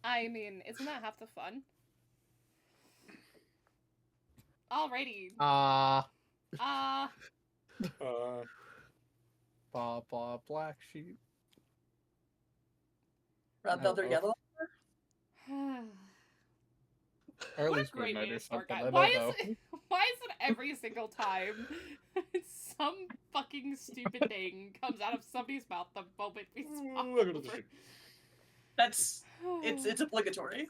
I mean, isn't that half the fun? Alrighty. Uh, black sheep. Another yellow. Or at What a least great way midnight to or start, something. guys. I Why don't know. why is it every single time some fucking stupid thing comes out of somebody's mouth the moment we Look at the swap sheep. That's it's obligatory.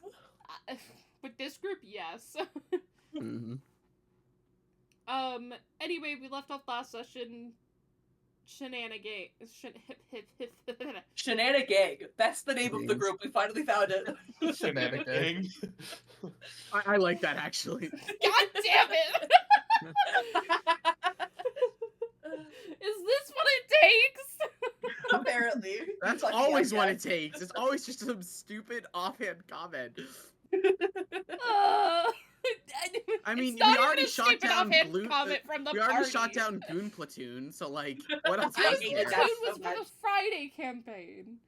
With this group, yes. Mm-hmm. Anyway, we left off last session. Shenanigans. Shenanigang. That's the name of the group. We finally found it. Shenanigans. I like that actually. God damn it! Is this what it takes? Apparently. That's Fucking always what yes. it takes. It's always just some stupid offhand comment. I mean, It's not we already even a shot stupid down offhand Gloon. comment from the We already party. shot down Goon Platoon, so like, what else? I was hate there? that Platoon so was for the much. Friday campaign.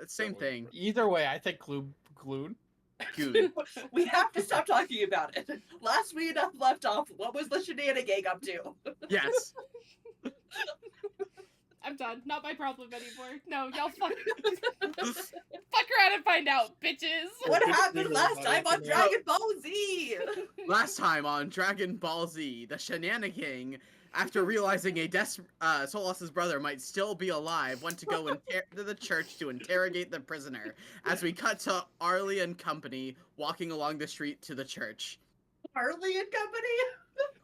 Same thing. Either way, I think Gloon. Goon. We have to stop talking about it. Last we left off, what was the Shenanigang up to? Yes. I'm done. Not my problem anymore. No, y'all fuck around and find out, bitches. What happened last time on Dragon Ball Z? Last time on Dragon Ball Z, the Shenanigang, after realizing Solas's brother might still be alive, went to go to the church to interrogate the prisoner. As we cut to Arlie and company walking along the street to the church. Arlie and company?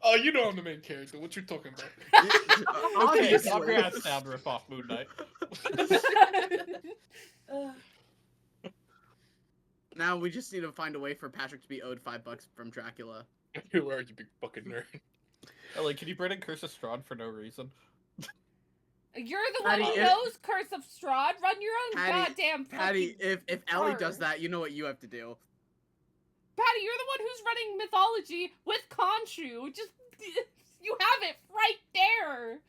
Oh, you know I'm the main character. What you talking about? Okay, Obviously. I'm gonna sound rip off Moon Knight. Now we just need to find a way for Patrick to be owed $5 from Dracula. You are, you big fucking nerd. Ellie, can you bring in Curse of Strahd for no reason? You're the one Patty, who knows Curse of Strahd. Run your own Patty- goddamn Patty, fucking... if Ellie car. does that, you know what you have to do. Patty, you're the one who's running mythology with Khonshu. Just... You have it right there.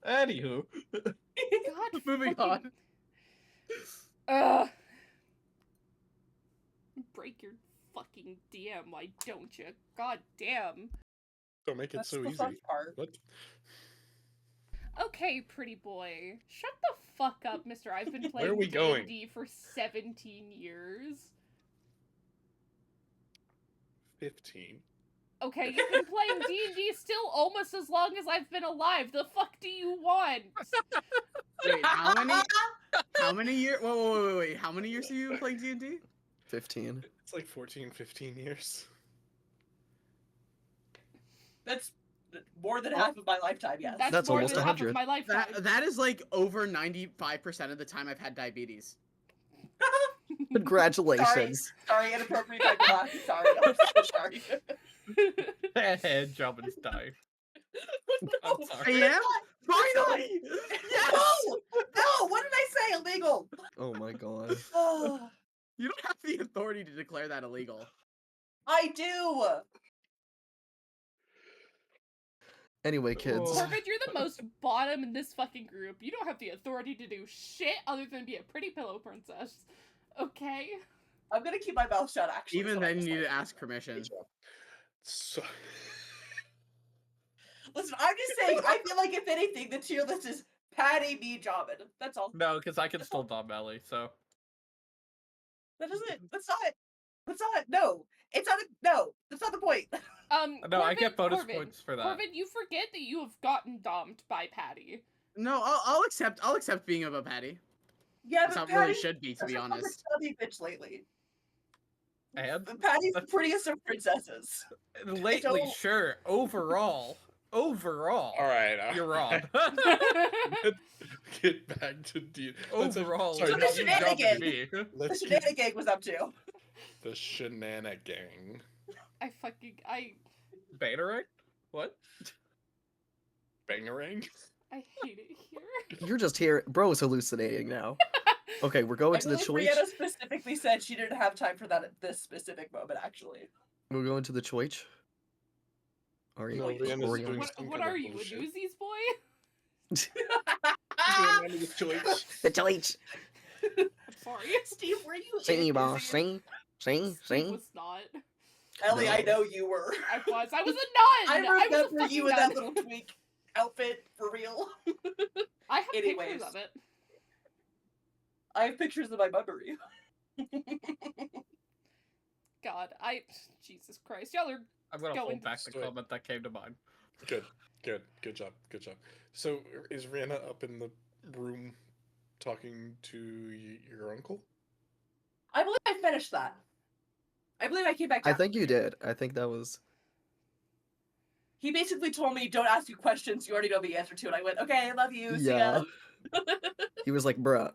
Anywho. God Moving fucking... on. Break your fucking DM, why don't you? God damn. Don't make it That's so the easy. fun part. What? Okay, pretty boy. Shut the fuck up, mister. I've been Where are playing we going? D&D for 17 years. 15. Okay, you've been playing D&D still almost as long as I've been alive. The fuck do you want? Wait, how many years? Wait. How many years have you been playing D&D? 15. It's like 14, 15 years. That's more than half of my lifetime, yes. That's more almost than half 100. of my lifetime. That is like over 95% of the time I've had diabetes. Congratulations. Sorry, inappropriate type of laugh. Sorry, I'm so sorry. Head Jumpin's dying. No, I'm sorry. I am? Finally! Yes! No! What did I say? Illegal! Oh my god. Oh, You don't have the authority to declare that illegal. I do! Anyway, kids. Oh. Corbin, you're the most bottom in this fucking group. You don't have the authority to do shit other than be a pretty pillow princess. Okay? I'm gonna keep my mouth shut, actually. Even so then, I'm you just need like- to ask permission. So... Listen, I'm just saying, I feel like if anything, the tier list is Patty, me, Jobin. That's all. No, because I can still Dom Ellie, so... That isn't, that's not, no. It's not, no. That's not the point. No, I get bonus Corbin, points for that. Corbin, you forget that you have gotten domed by Patty. No, I'll accept being a Patty. Yeah, That's but how it really Patty should be, to be hasn't been a honest. chubby bitch lately. And? Patty's the prettiest of princesses. Lately, don't- sure. Overall, Alright, you're wrong. get back to D. Overall, Sorry, So not the you, shenanigan. me. The Let's get Shenanigang was up to. the shenanigang. I Bannerang? What? Bangarang? hate it here. You're just here. Bro is hallucinating now. Okay, we're going I to the believe choich. Brianna specifically said she didn't have time for that at this specific moment, actually. We're going to the choich. Are you? No, Rihanna's Orion? doing What, some what kind of are you, a bullshit. Newsies boy? Rihanna with choice. The Twitch. Sorry. Steve, were you Sing, in boss. Newsies? Sing. Sing. It Sing. was not. Ellie, I No. know you were. I was a nun! I was a remember fucking you in nun. that little tweak outfit for real. I have Anyways. pictures of it. I have pictures of my memory. God, Jesus Christ. Y'all are I'm gonna Go hold into back the story. comment that came to mind. Good job. So, is Rihanna up in the room talking to your uncle? I believe I finished that. I believe I came back I down. think you did. I think that was. He basically told me, don't ask you questions you already know the answer to. And I went, okay, I love you. See Yeah. ya. He was like, bruh.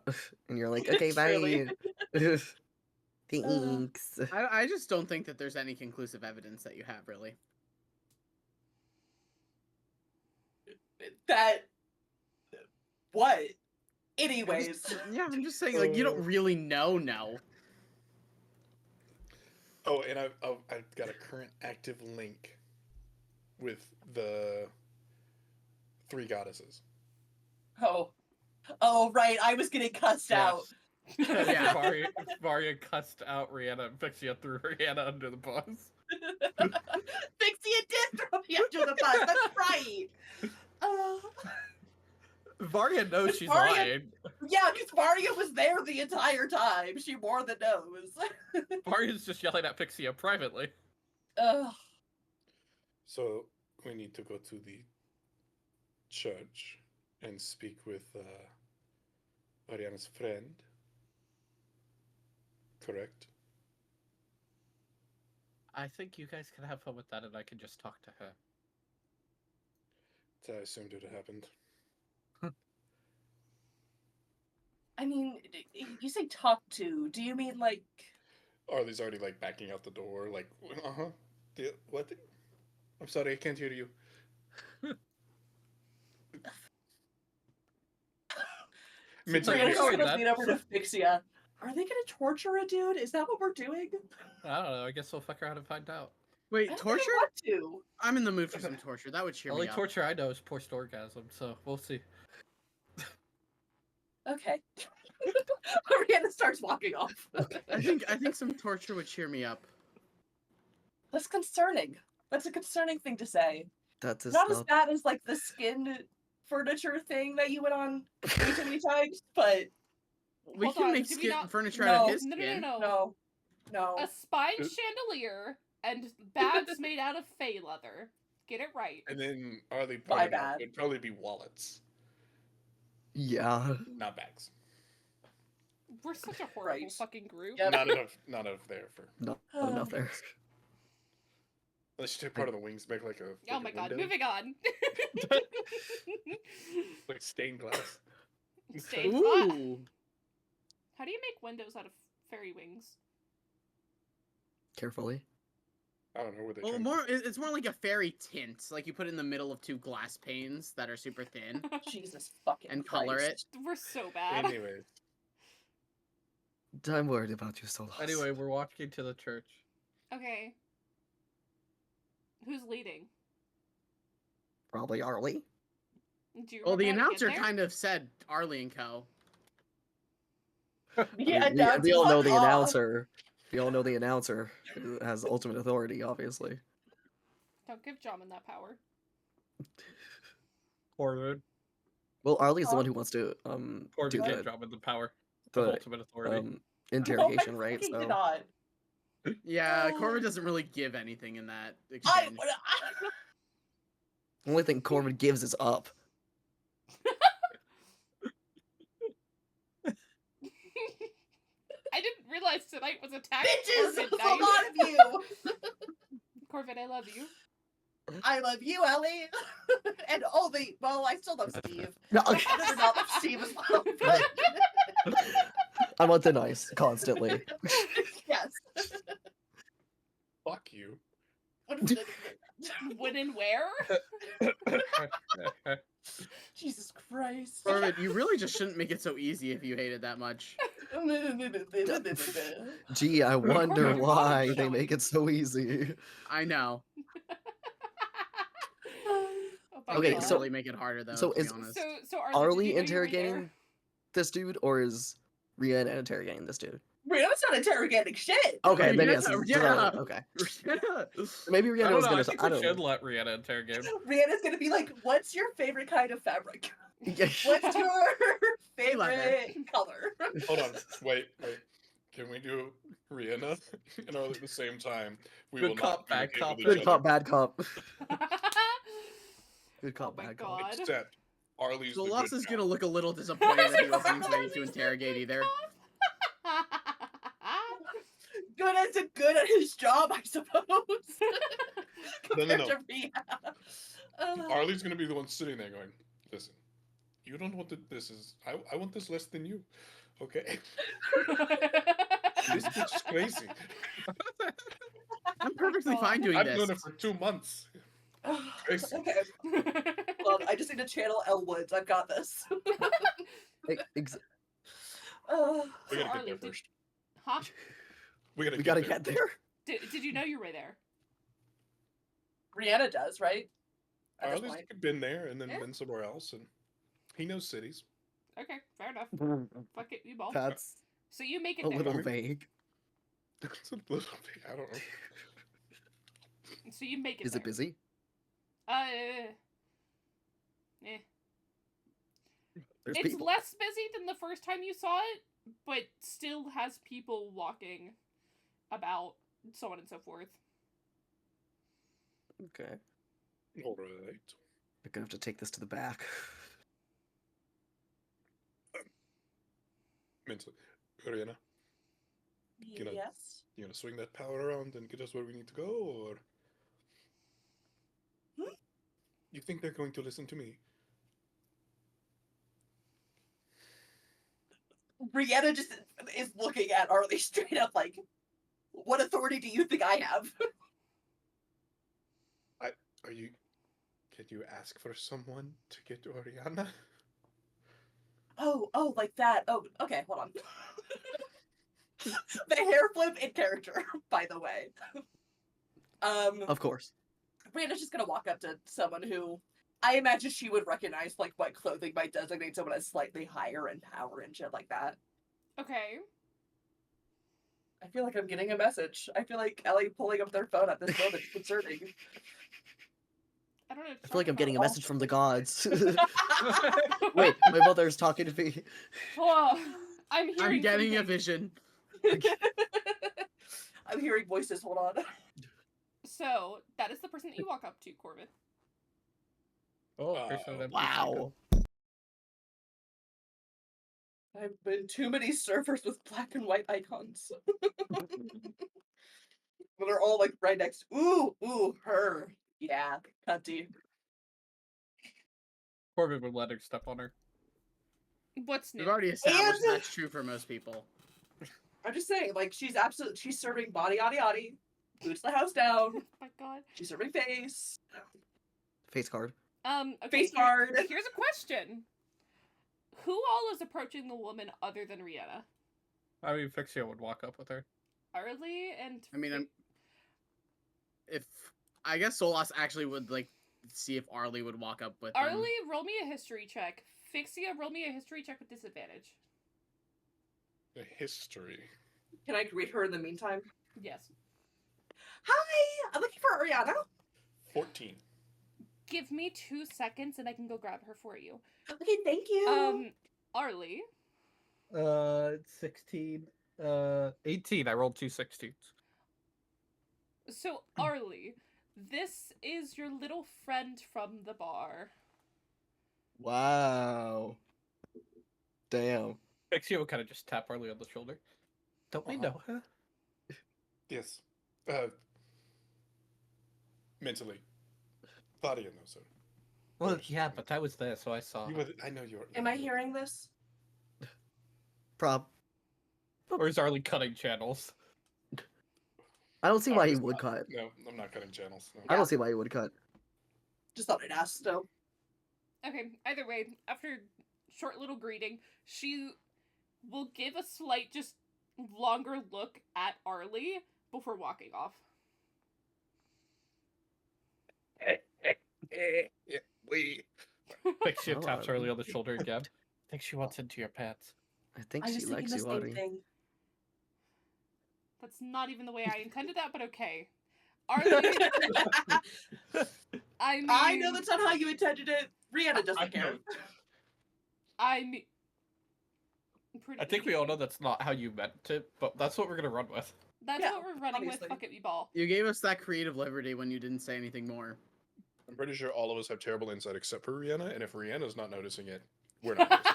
And you're like, okay, Truly. bye. Thanks. I just don't think that there's any conclusive evidence that you have, really. That. What? Anyways. Yeah, I'm just saying, like, you don't really know. Oh, and I've got a current active link with the 3 goddesses. Oh, right. I was getting cussed out. Yeah. Varia cussed out Rihanna and Pixia threw Rihanna under the bus. Fixia did throw me under the bus. That's right. Varia knows she's Varia- lying. Yeah, because Maria was there the entire time. She more than knows. Varia's just yelling at Pixia privately. Ugh. So we need to go to the church and speak with Ariana's friend. Correct? I think you guys can have fun with that and I can just talk to her. I assumed it had happened. I mean, you say talk to. Do you mean like? Arlie's already like backing out the door, like, what? I'm sorry, I can't hear you. Seems We're like gonna you're go doing that. lean over to Fixia. Are they gonna torture a dude? Is that what we're doing? I don't know. I guess we'll fuck around and find out. Wait, I don't torture? think I want I'm in the mood for some torture. That would cheer Only me up. torture I know is post-orgasm, so we'll see. to. Okay. Ariana starts walking off. I think some torture would cheer me up. That's concerning. That's a concerning thing to say. That is Not as not. bad as like the skin furniture thing that you went on way too many times, but We Hold can on, make do we skin not- furniture out of No, his skin. No. no. A spine chandelier and bags made out of fey leather. Get it right. And then Arlie My pointed out bad. it'd probably be wallets, Yeah. not bags. We're such a horrible Right. fucking group. Yep. Not enough there for. Not enough there. Let's take part of the wings, make like a. Oh like my a god, window, moving on. like stained glass. Stained glass. Ooh. How do you make windows out of fairy wings? Carefully. I don't know where they. Well, turned- it's more like a fairy tint. Like you put it in the middle of 2 glass panes that are super thin Jesus fucking and color it. Christ. We're so bad. Anyways, I'm worried about you, Solas. Anyway, we're walking to the church. Okay. Who's leading? Probably Arlie. Do you Well, the remember how to get announcer there? kind of said Arlie and Co. Yeah, we all know the fuck off. announcer. We all know the announcer who has ultimate authority, obviously. Don't give Jamin that power. Corbin. Well, Arlie's the one who wants to Corbin do gave the, Drummond the power. the of ultimate authority. interrogation, No, I right? fucking So did not. Yeah, Oh. Corbin doesn't really give anything in that I, exchange. the only thing Corbin gives is up. I didn't realize tonight was a tax bitches, Corvin a night. lot of you. Corvin, I love you. I love you, Ellie, and all the. Well, I still love Steve. No, I did not love Steve as well. But I'm on thin ice constantly. yes. fuck you. When and where? Jesus Christ. Corbin, you really just shouldn't make it so easy if you hate it that much. Gee, I wonder Corbin, why why they make it so easy. I know. my Okay, God. so- really make it harder though. so to is- be honest. So Arlie, Arlie did you know you were interrogating this dude, or is Rihanna interrogating this dude? Rihanna's not interrogating shit. Okay, then Yeah, yes. it's yeah. relevant, Okay. Maybe I Rihanna don't was know. gonna. I think I we don't should know. let Rihanna interrogate him. Rihanna's gonna be like, "What's your favorite kind of fabric? Yeah. What's your Leather. favorite color?" Hold on. Wait. Can we do Rihanna and Arlie at the same time? We Good will cop, not bad communicate cop. with Good each cop, other, bad cop. there. Good cop, Oh my bad cop. God. except Arlie's the Zoloss good is cop. gonna look a little disappointed that he wasn't ready to interrogate either. Good as good at his job, I suppose. Compared no. to Rihanna. Arlie's gonna be the one sitting there going, "Listen, you don't want this is. I want this less than you. Okay, this bitch is crazy. I'm perfectly fine doing I've this. known her for 2 months. Crazy. Okay, hold on. I just need to channel Elle Woods. I've got this. Ex- Uh, We gotta Arlie, get there did- first. Huh? We gotta we get gotta there. get there. Did you know you were there? Rihanna does, right? At this Arlie's point. been there and then Yeah. been somewhere else, and he knows cities. Okay, fair enough. Fuck it, you ball. That's So you make it a there. little vague. It's a little bit, I don't know. So you make it Is there. it busy? Eh. There's It's people. less busy than the first time you saw it, but still has people walking about, so on and so forth. Okay. All right. I'm gonna have to take this to the back. Mentally, Rihanna, You know- Yes. you gonna swing that power around and get us where we need to go, or you think they're going to listen to me? Rihanna just is looking at Arlie straight up like, "What authority do you think I have?" Are you? Can you ask for someone to get to Oriana? Oh, like that. Oh, okay, hold on. The hair flip in character, by the way. Of course. Brianna's just gonna walk up to someone who I imagine she would recognize, like, what clothing might designate someone as slightly higher in power and shit like that. Okay. I feel like I'm getting a message. I feel like Ellie pulling up their phone at this moment is concerning. I don't know. I feel like I'm getting a message from the gods. Wait. Wait, my mother's talking to me. Oh, I'm hearing. I'm getting a something. vision. I'm hearing voices. Hold on. So that is the person that you walk up to, Corbin. Oh, pretty sure that- Wow. I've been too many surfers with black and white icons. But they're all like right next. Ooh, her. Yeah, cunty. Corbin would let her step on her. What's new? We've already established And- that's true for most people. I'm just saying, like, she's serving body, yaddy, boots the house down. Oh my god. She's serving face. Face card. Okay, Face card. Here's a question. Who all is approaching the woman other than Rihanna? I mean, Fixio would walk up with her. Arlie and. I mean, I guess Zoloss actually would like see if Arlie would walk up with them. Arlie, roll me a history check. Fixia, roll me a history check with disadvantage. A history. Can I greet her in the meantime? Yes. Hi, I'm looking for Ariana. 14. Give me 2 seconds and I can go grab her for you. Okay, thank you. Arlie. 16. 18. I rolled 2 16s. So, Arlie, this is your little friend from the bar. Wow. Damn. Fixio would kind of just tap Arlie on the shoulder. Don't we know her? Yes. Mentally. Thadia knows her. Well, course. yeah, but I was there, so I saw. You were I know you were. Am I hearing this? Prob. Or is Arlie cutting channels? I don't see why he Arlie's would not- cut. No, I'm not cutting channels. No. I don't see why he would cut. Just thought I'd ask still. Okay, either way, after short little greeting, she will give a slight, just longer look at Arlie before walking off. We. Quick shift Oh, taps Harley on the shoulder again. I think she wants into your pants. I think I she was thinking likes the you, same Ari. thing. That's not even the way I intended that, but okay. Arlie, I mean, I know that's not how you intended it. Rihanna I doesn't care. know. I mean, pretty. I think we all know that's not how you meant it, but that's what we're gonna run with. That's Yeah, what we're running obviously. with. Fuck it, we ball. You gave us that creative liberty when you didn't say anything more. I'm pretty sure all of us have terrible insight except for Rihanna, and if Rihanna's not noticing it, we're not noticing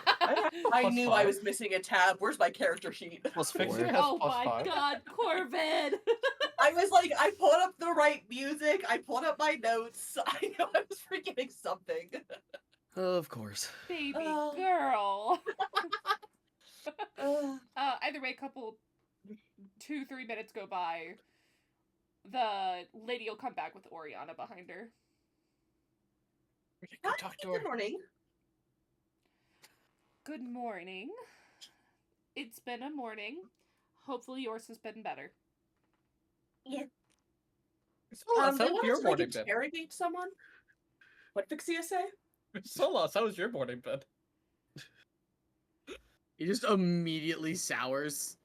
it. I Plus knew I five. was missing a tab. Where's my character sheet? Plus Fixing 4. it has Oh plus my 5. god, Corvid! I was like, I pulled up the right music. I pulled up my notes. I know I was forgetting something. Of course. Baby Oh. girl. Ugh. Either way, couple 2-3 minutes go by. The lady will come back with Oriana behind her. Go talk to her. Good morning. Good morning. It's been a morning. Hopefully yours has been better. Solas, they how was want your us to, like, morning been? interrogate someone? What did Fixia say? Solas, how was your morning been? He just immediately sours.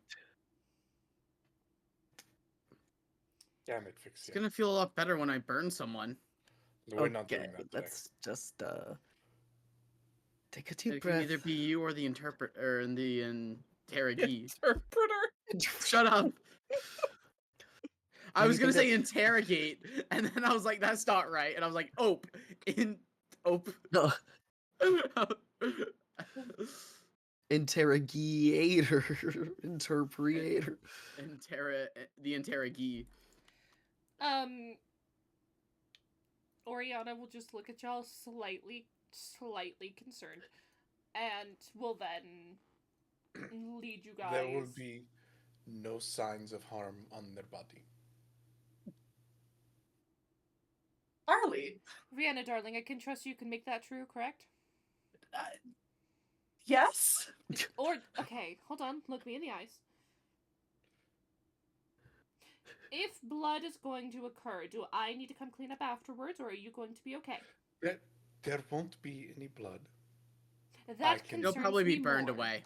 Damn it, fix It's it. gonna feel a lot better when I burn someone. We're not doing Okay, that. today. let's just take a deep It can breath. either be you or the interpreter and the interrogee. Interpreter. Shut up. I was Anything gonna say interrogate, and then I was like, that's not right. And I was like, ope. Ope. No, interrogator, interpreter. The interrogee. Oriana will just look at y'all slightly concerned. And will then lead you guys. There will be no signs of harm on their body. Arlie. Rihanna, darling, I can trust you can make that true, correct? Yes? Or, okay, hold on, look me in the eyes. If blood is going to occur, do I need to come clean up afterwards, or are you going to be okay? There won't be any blood. That can- You'll concerns probably be me burned more. away.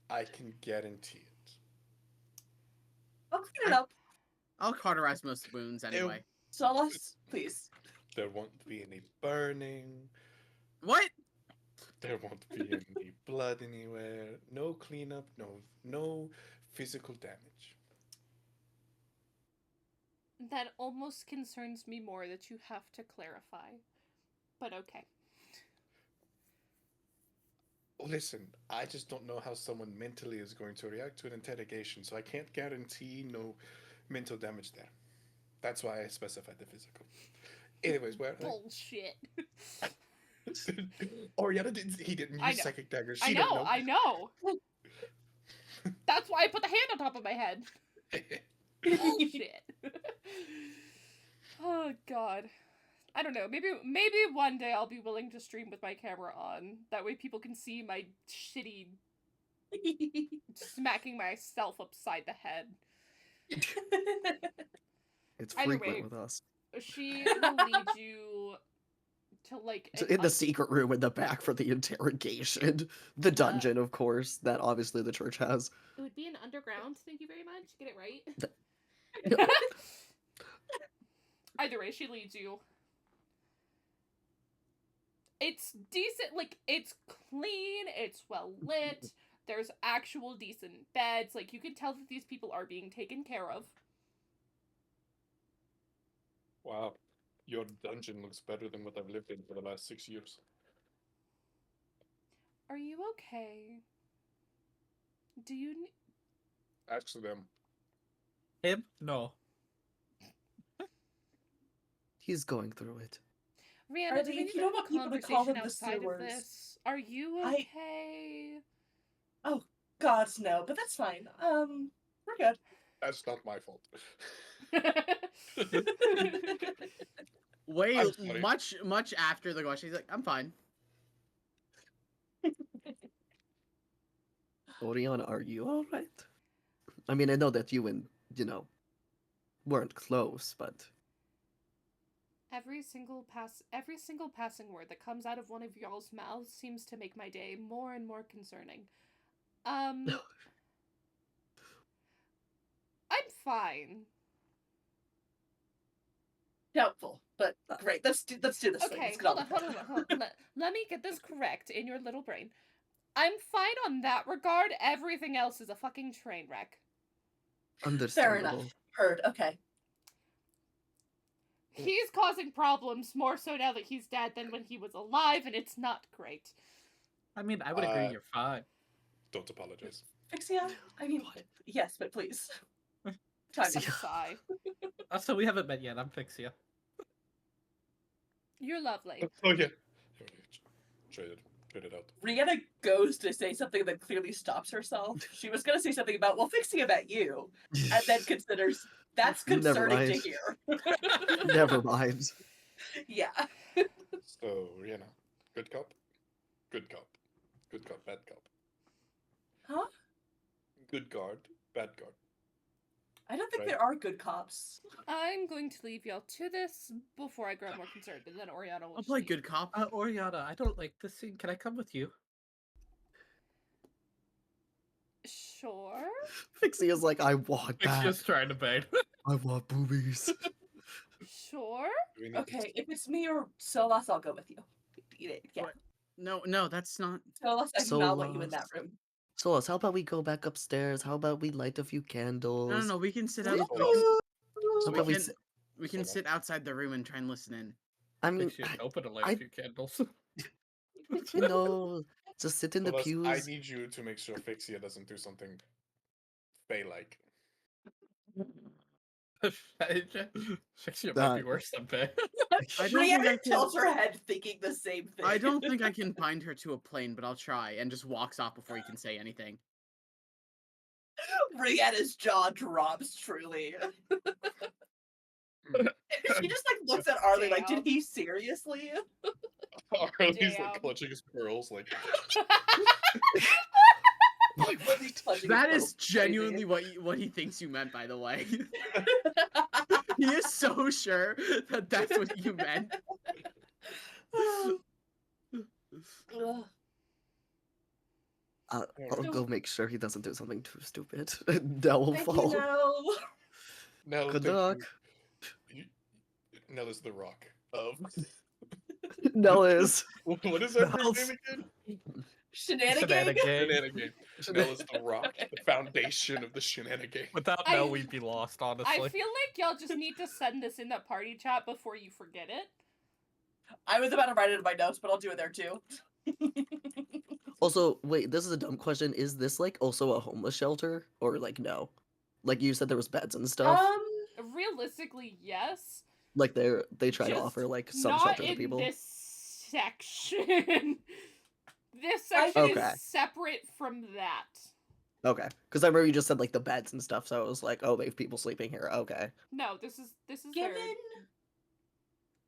I can guarantee it. I'll clean it up. I'll cauterize most wounds anyway. Solas, please. There won't be any burning. What? There won't be any blood anywhere. No cleanup. No physical damage. That almost concerns me more that you have to clarify. But okay. Listen, I just don't know how someone mentally is going to react to an interrogation, so I can't guarantee no mental damage there. That's why I specified the physical. Anyways, where? Bullshit. Oriana didn't. He didn't I use know. psychic daggers. I She didn't know, I know. That's why I put the hand on top of my head. Bullshit. Oh god. I don't know. Maybe one day I'll be willing to stream with my camera on. That way people can see my shitty smacking myself upside the head. It's Either frequent way. with us. She will lead you to like So an in the secret room in the back for the interrogation. The dungeon, of course, that obviously the church has. It would be an underground. Thank you very much. Get it right. Either way, she leads you. It's decent, like, it's clean, it's well lit, there's actual decent beds, like, you can tell that these people are being taken care of. Wow, your dungeon looks better than what I've lived in for the last 6 years. Are you okay? Do you Ask them. Him? No. He's going through it. Rihanna, Arlie, do we if need you to don't have a want people to call conversation them the outside of sewers. this? Are you I- okay? God, no, but that's fine. We're good. That's not my fault. Way I'm sorry. much after the question, he's like, I'm fine. Oriana, are you alright? I mean, I know that you and, weren't close, but Every single passing word that comes out of one of y'all's mouths seems to make my day more and more concerning. I'm fine. Doubtful, but great. Let's do this thing. Okay, Let's get hold on on, with hold it. on, hold on. Let me get this correct in your little brain. I'm fine on that regard. Everything else is a fucking train wreck. Fair Understandable. enough. Heard. Okay. He's causing problems more so now that he's dead than when he was alive, and it's not great. I mean, I would agree you're fine. Don't apologize. Fixia, I mean, yes, but please. Time. A Yeah. sigh. Also, we haven't met yet. I'm Fixia. You're lovely. Oh yeah. Trade it out. Rihanna goes to say something that clearly stops herself. She was going to say something about, well, Fixia met you, and then considers that's Never concerning to mind. hear. Never mind. Yeah. So Rihanna, good cop, good cop, good cop, bad cop. Huh? Good guard, bad guard. I don't think Right. there are good cops. I'm going to leave y'all to this before I grow more concerned, and then Oriana will I'll just play leave. good cop. Oriana, I don't like this scene. Can I come with you? Sure. Fixia's like, I want that. Fixia's trying to bait. I want boobies. Sure. Do we need Okay, if it's me or Solas, I'll go with you. Yeah. What? No, that's not. Solas, I do not want you in that Solas. room. So, how about we go back upstairs? How about we light a few candles? No, we can sit out. Woo! How We about we can, sit- we can sit outside the room and try and listen in. I mean, Fixia's open to light I- a few candles. you know, just sit in the Solas, I pews. need you to make sure Fixia doesn't do something Faye-like. Fixia might be That- worse than Faye. I don't think I Rihanna can. tilts her head thinking the same thing. I don't think I can bind her to a plane, but I'll try. And just walks off before you can say anything. Rihanna's jaw drops, truly. She just like looks at Arlie like, did Damn. he seriously? Arlie's Damn. like clutching his pearls, like Literally clutching That his is pearls, crazy. genuinely what he thinks you meant, by the way. He is so sure that that's what you meant. Ugh. I'll No. go make sure he doesn't do something too stupid. Nell will Thank you, fall. Nell. Nell. Good thank luck. Nell is the rock of. Nell is. What is that Nell's- name again? Shenanigans. Shenanigan. Nell is the rock, the foundation of the shenanigan. Without I- Nell, we'd be lost, honestly. I feel like y'all just need to send this in that party chat before you forget it. I was about to write it in my notes, but I'll do it there too. Also, wait, this is a dumb question. Is this like also a homeless shelter? Or like no? Like you said there was beds and stuff. Realistically, yes. Like they try to just offer like some Not shelter to in people. this section. This I- section Okay. is separate from that. Okay. Because I remember you just said like the beds and stuff, so I was like, oh, they have people sleeping here. Okay. No, this is Given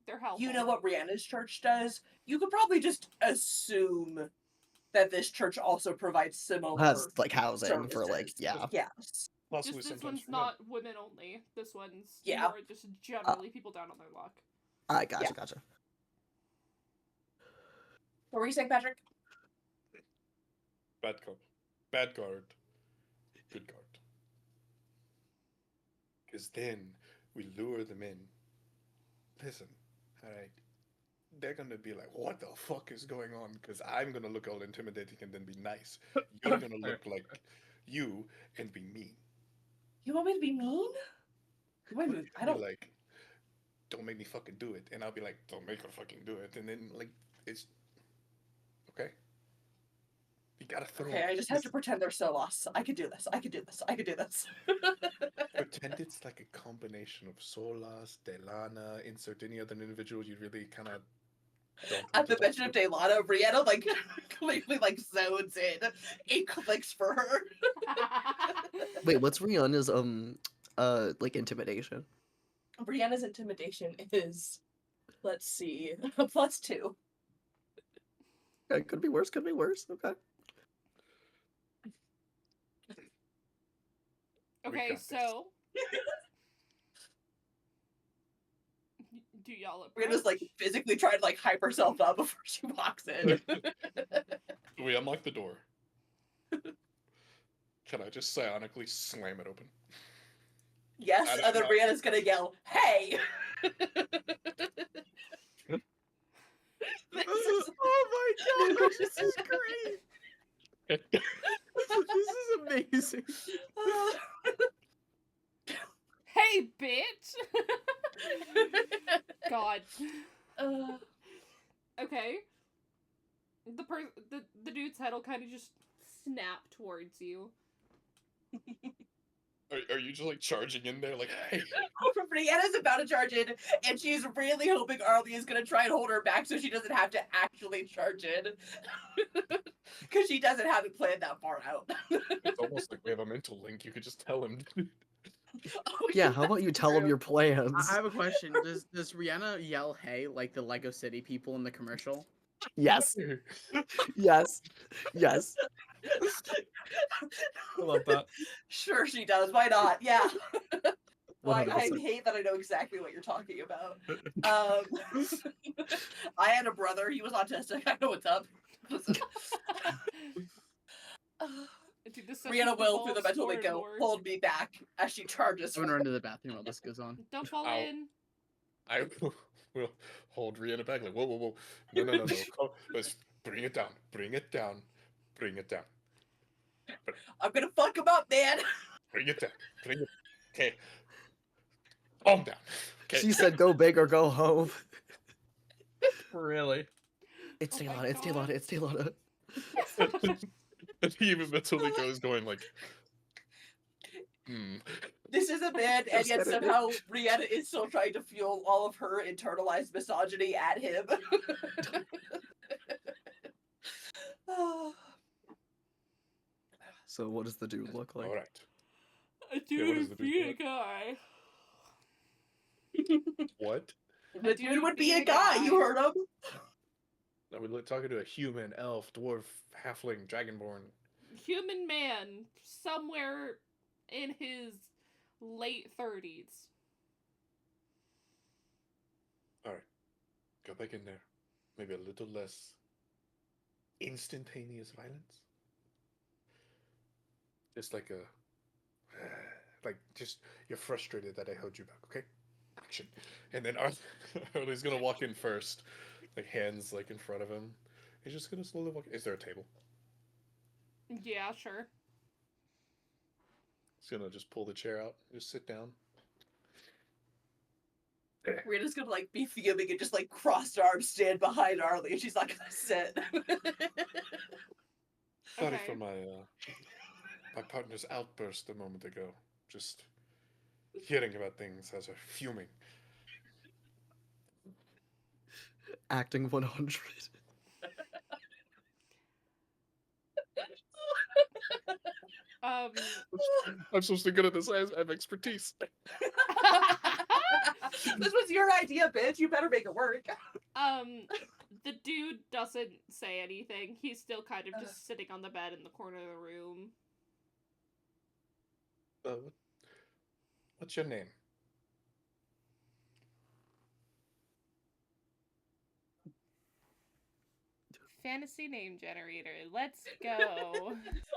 their household. you know what Rihanna's church does, you could probably just assume that this church also provides similar. Has like housing for like services. yeah. Yes. Possibly Just this sometimes one's for men. not women only. This one's Yeah. more just generally people down on their luck. I gotcha, Yeah. gotcha. What were you saying, Patrick? Bad cop, bad guard, good guard. Because then we lure them in. Listen, all right. They're gonna be like, "What the fuck is going on?" Because I'm gonna look all intimidating and then be nice. You're gonna look like you and be mean. You want me to be mean? You want me to- I You're don't. like, "Don't make me fucking do it," and I'll be like, "Don't make her fucking do it," and then like it's okay. You gotta throw. Okay, I just have to pretend they're so lost. I could do this. I could do this. I could do this. pretend it's like a combination of Solas, Delana, insert any other individual you really kind of. At the mention of Delana, Brianna like completely like zones in. It clicks for her. Wait, what's Rihanna's like intimidation? Brianna's intimidation is, let's see, a +2. Okay, could be worse, could be worse. Okay. We Okay, got this. so Do y'all Brianna's like approach? physically trying to like hype herself up before she walks in. We unlock the door. Can I just psionically slam it open? Yes, I don't and then know. Brianna's gonna yell, "Hey!" This is- Oh my gosh, this is great. This is amazing. Hey, bitch! God. Uh, Okay. The dude's head will kind of just snap towards you. Are you just like charging in there like, hey? Brianna's about to charge in, and she's really hoping Arlie is gonna try and hold her back so she doesn't have to actually charge in. Because she doesn't have it planned that far out. It's almost like we have a mental link. You could just tell him. Oh, Yeah, how about you that's tell him true. your plans? I have a question. Does Rihanna yell "Hey" like the Lego City people in the commercial? Yes, yes, yes. I love that. Sure, she does. Why not? Yeah. Well, I 100%. hate that I know exactly what you're talking about. I had a brother. He was autistic. I know what's up. Listen. Dude, this session Brianna will, through the devolves mental more link, and go more. hold me back as she charges. I'm gonna run to the bathroom while this goes on. Don't fall Ow. in. I will hold Rihanna back like, whoa, whoa, whoa. No. Let's bring it down. Bring it down. Bring it down. I'm gonna fuck him up, man. Bring it down. Bring it. Okay. Calm down. Okay. She said, "Go big or go home." Really? It's Oh my Taylor. It's God. Taylor. It's Taylor. And he even mentally goes going like, hmm. This is a man, and yet Just said it. somehow Brianna is still trying to fuel all of her internalized misogyny at him. So what does the dude look like? All right. A what dude does the dude be a look? guy. What? The dude would be a guy. You heard him. Are we talking to a human, elf, dwarf, halfling, dragonborn? Human man, somewhere in his late 30s. All right. Go back in there. Maybe a little less instantaneous violence. Just like a, like just you're frustrated that I held you back. Okay, action. And then Arlie's gonna walk in first, like hands like in front of him. He's just gonna slowly walk. Is there a table? Yeah, sure. He's gonna just pull the chair out, just sit down. Brianna's gonna like be fuming and just like crossed arms stand behind Arlie, and she's not gonna sit. Sorry Okay. for my partner's outburst a moment ago. Just hearing about things has her fuming. Acting 100. I'm supposed to be good at this. I have expertise. This was your idea, bitch. You better make it work. The dude doesn't say anything. He's still kind of just sitting on the bed in the corner of the room. What's your name? Fantasy name generator. Let's go.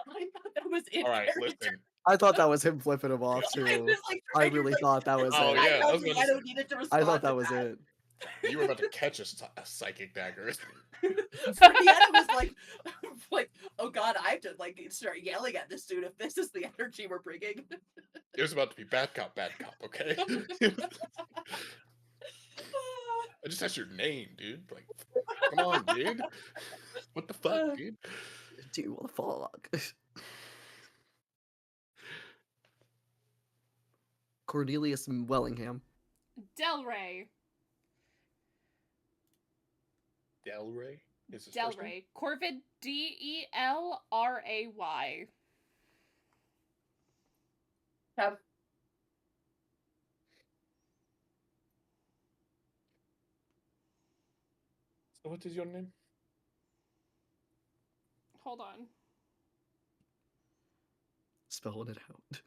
I thought that was it. All right, listen. I thought that was him flipping him off I too. was like, I trying to, really like, thought that was Oh, it. yeah, I I know was gonna Brianna say- needed to I respond thought that to was that. it. You were about to catch a psychic dagger. Brianna was like, oh god, I have to like start yelling at this dude if this is the energy we're bringing. It was about to be bad cop, okay? I just asked your name, dude. Like, come on, dude. What the fuck, dude? Dude, what the fuck? Cornelius Wellingham. Delray. Delray is his first name? Delray. Corvid Delray. Have So what is your name? Hold on. Spelling it out.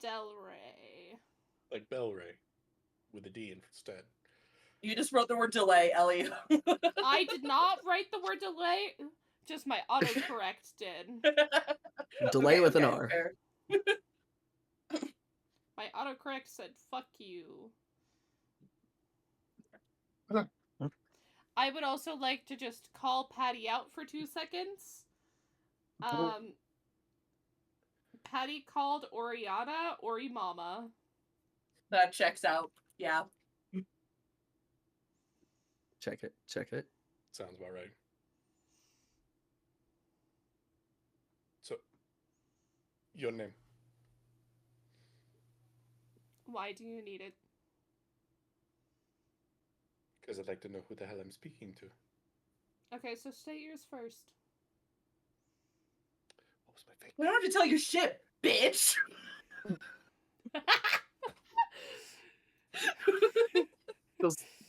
Delray. like Belray, with a D instead. You just wrote the word delay, Ellie. I did not write the word delay. Just my autocorrect did. Delay Okay, with an okay, R. fair. My autocorrect said "fuck you." I would also like to just call Patty out for 2 seconds. Patty called Oriana Ori Mama. That checks out. Yeah. Check it. Check it. Sounds about right. So, your name? Why do you need it? Because I'd like to know who the hell I'm speaking to. Okay, so state yours first. What was my fake? We don't have to tell you shit, bitch.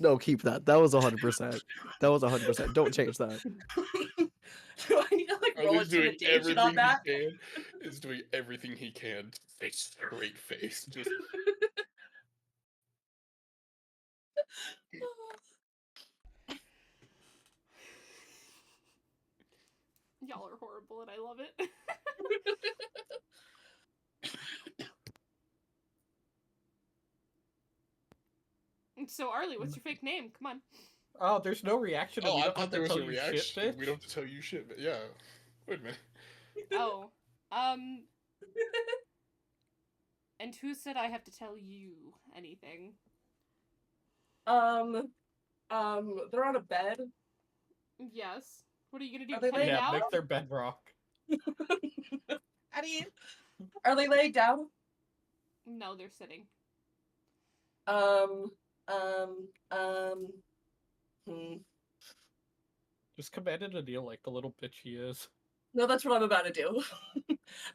No, keep that. That was 100%. That was 100%. Don't change that. Do I need to like roll Arlen's doing intimidation everything on that? he can. Is doing everything he can to stay straight face. Just Y'all are horrible and I love it. So Arlie, what's your fake name? Come on. Oh, there's no reaction. And oh, we I don't thought have there to was tell a you reaction. shit, We bitch. don't have to tell you shit, but yeah. Wait a minute. Oh. And who said I have to tell you anything? They're on a bed. Yes. What are you gonna do? Are they Cut it laying Yeah, out? make their bedrock. How do you? Are they laying down? No, they're sitting. Hmm. Just commanded a deal like the little bitch he is. No, that's what I'm about to do.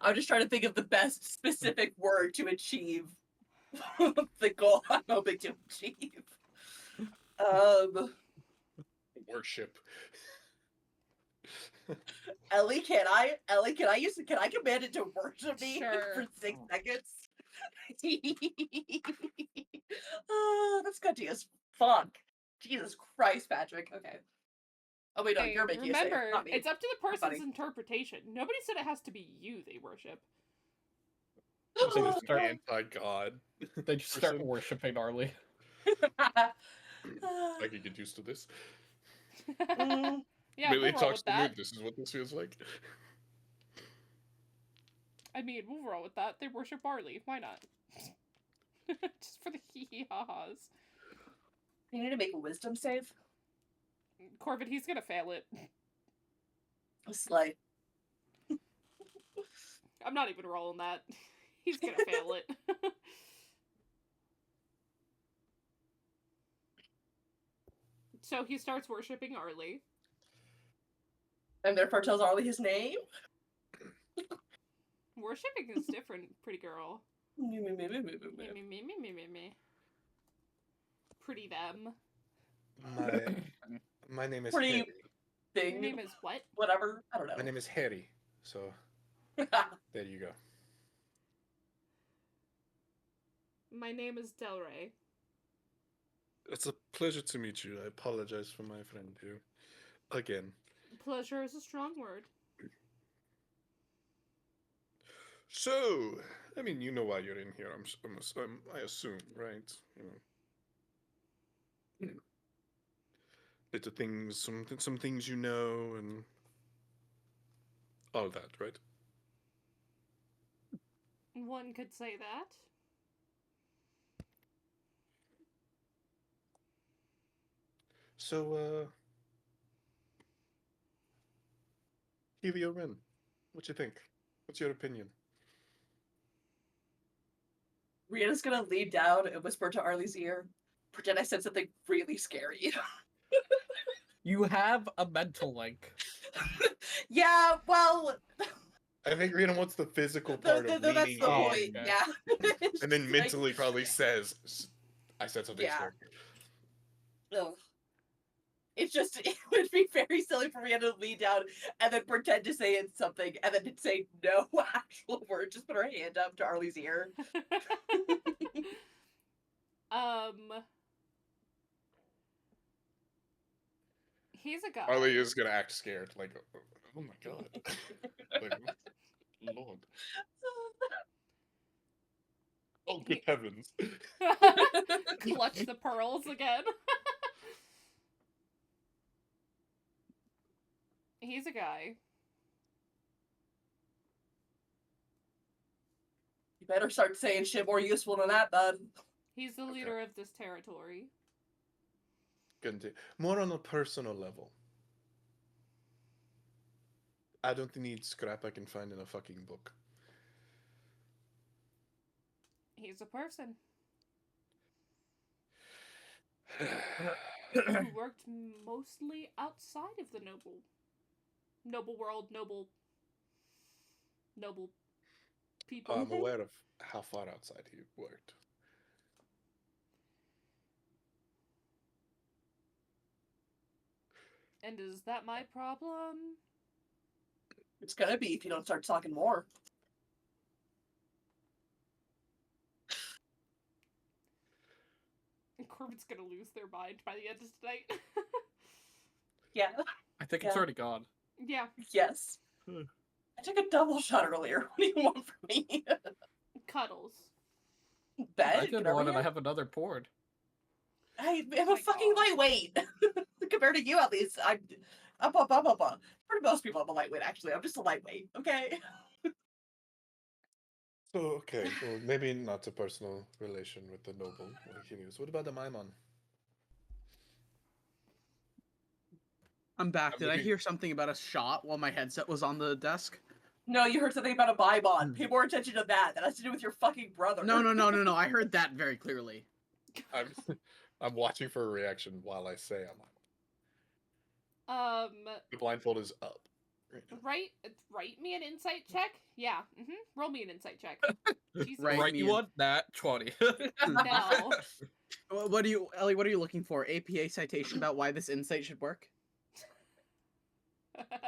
I'm just trying to think of the best specific word to achieve the goal I'm hoping to achieve. Worship. Ellie, can I command it to worship me Sure. for 6 seconds? Oh, that's sketchy as fuck. Jesus Christ, Patrick. Okay. Oh wait, no, Hey, you're making a save, remember, not me. it's up to the person's Buddy. interpretation. Nobody said it has to be you they worship. They just start, Anti-god. they just start person. worshiping Arlie. I can get used to this. Mm, Yeah, Millie we'll roll talks with to me. that. This is what this feels like. I mean, we'll roll with that. They worship Arlie. Why not? Just for the hee-hee-ha-has. you need to make a wisdom save. Corbin, he's gonna fail it. Slay. I'm not even rolling that. He's gonna fail it. So he starts worshiping Arlie. And therefore tells Arlie his name. Worshipping is different, pretty girl. Me, me, me, me, me. Pretty them. My name is Pretty Harry. Your thing. name is what? Whatever. I don't know. My name is Harry. So there you go. My name is Delray. It's a pleasure to meet you. I apologize for my friend here. Again. Pleasure is a strong word. So, I mean, you know why you're in here. I assume, right? You know, little things, some things you know, and all that, right? One could say that. So, Helio Ren, what you think? What's your opinion? Rihanna's gonna lean down and whisper to Arlie's ear. Pretend I said something really scary. You have a mental link. Yeah, well, I think Rena wants the physical part of that's leaning the Oh, in, point. okay. Yeah. and then Like, mentally probably says, "I said something Yeah. scary." ugh. It's just, it would be very silly for Rihanna to lean down and then pretend to say it's something and then say no actual word. Just put her hand up to Arlie's ear. He's a guy. Harley is gonna act scared. Like, oh my god. Like, Lord. Oh, good heavens. Clutch the pearls again. He's a guy. You better start saying shit more useful than that, bud. He's the leader of this territory. More on a personal level. I don't need scrap I can find in a fucking book. He's a person who worked mostly outside of the noble world, noble people. I'm aware of how far outside he worked. And is that my problem? It's gonna be if you don't start talking more. Corbin's gonna lose their mind by the end of tonight. Yeah. I think it's Yeah. already gone. Yeah. Yes. I took a double shot earlier. What do you want from me? Cuddles. Bet. I Get did over one and I here. have another poured. I'm Oh a my fucking God. lightweight compared to you, at least. I'm up. For most people, I'm a lightweight. Actually, I'm just a lightweight. Okay. So, okay, well, maybe not a personal relation with the noble like Helios. What about the Maimon? I'm back. I'm Did I looking- hear something about a shot while my headset was on the desk? No, you heard something about a Bybon. Pay more attention to that. That has to do with your fucking brother. No. I heard that very clearly. I'm watching for a reaction while I say I'm the blindfold is up. Right now. Write me an insight check. Yeah. Roll me an insight check. Jesus. Right. Right, me you in. want that 20. No. What do you, Ellie? What are you looking for? APA citation about why this insight should work?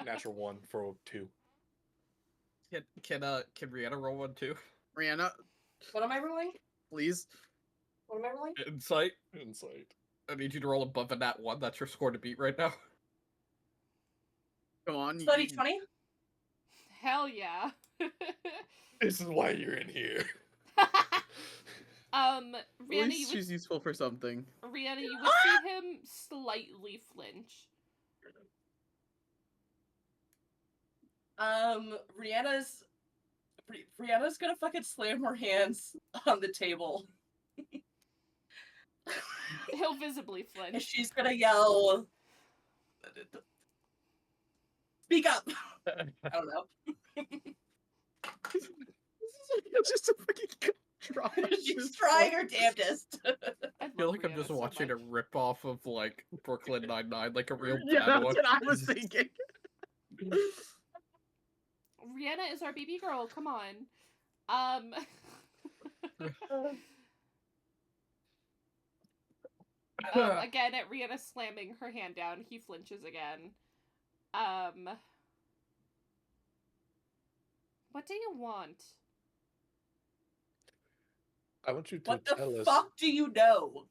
Natural 1 for 2. Can Rihanna roll one too? Rihanna, What am I rolling? please. What am I rolling? Insight. Insight. I need you to roll above a nat 1. That's your score to beat right now. Come on. Study 20? Hell yeah. This is why you're in here. At Rihanna, least she's useful for something. Rihanna, you would see him slightly flinch. Rihanna's gonna fucking slam her hands on the table. He'll visibly And flinch. she's gonna yell, "Speak up!" I don't know. It's just a freaking drama. She's trying her damnedest. I feel like I'm just watching a rip off of like Brooklyn Nine-Nine, like a real Yeah, bad that's one. what I was thinking. Rihanna is our baby girl. Come on. Again, at Rihanna slamming her hand down, he flinches again. What do you want? I want you to What tell the us. fuck do you know?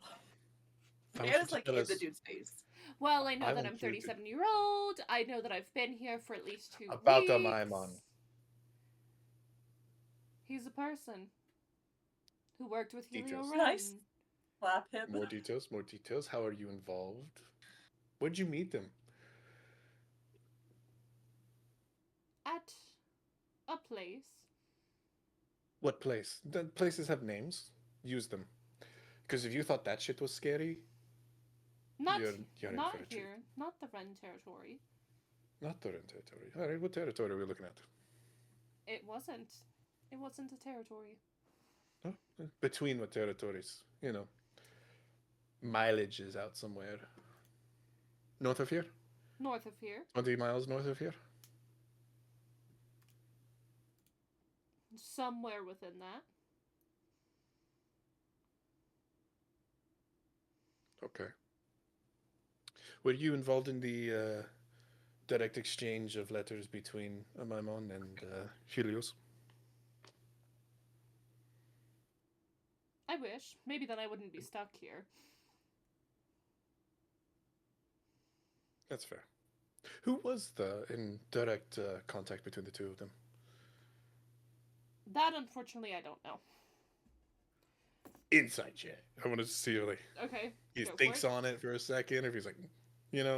I want you Rihanna's to like tell in the us dude's face. Well, I know I that want I'm you to- 37-year-old. I know that I've been here for at least 2 About weeks. the Maimon. He's a person who worked with Helio Details. Ren. Nice. Slap him. More details, more details. How are you involved? Where'd you meet them? At a place. What place? The places have names. Use them. Because if you thought that shit was scary, Not you're in not for a treat. here. Not the Ren territory. Not the Ren territory. All right, what territory are we looking at? It wasn't. It wasn't a territory. Oh, between what territories? You know, mileage is out somewhere. North of here? North of here. 20 miles north of here? Somewhere within that. Okay. Were you involved in the direct exchange of letters between Maimon and Helios? I I wish. Maybe then I wouldn't be stuck here. That's fair. Who was in direct contact between the two of them? That, unfortunately, I don't know. Inside check. I want to see if Okay. he go for thinks it. on it for a second, if he's like,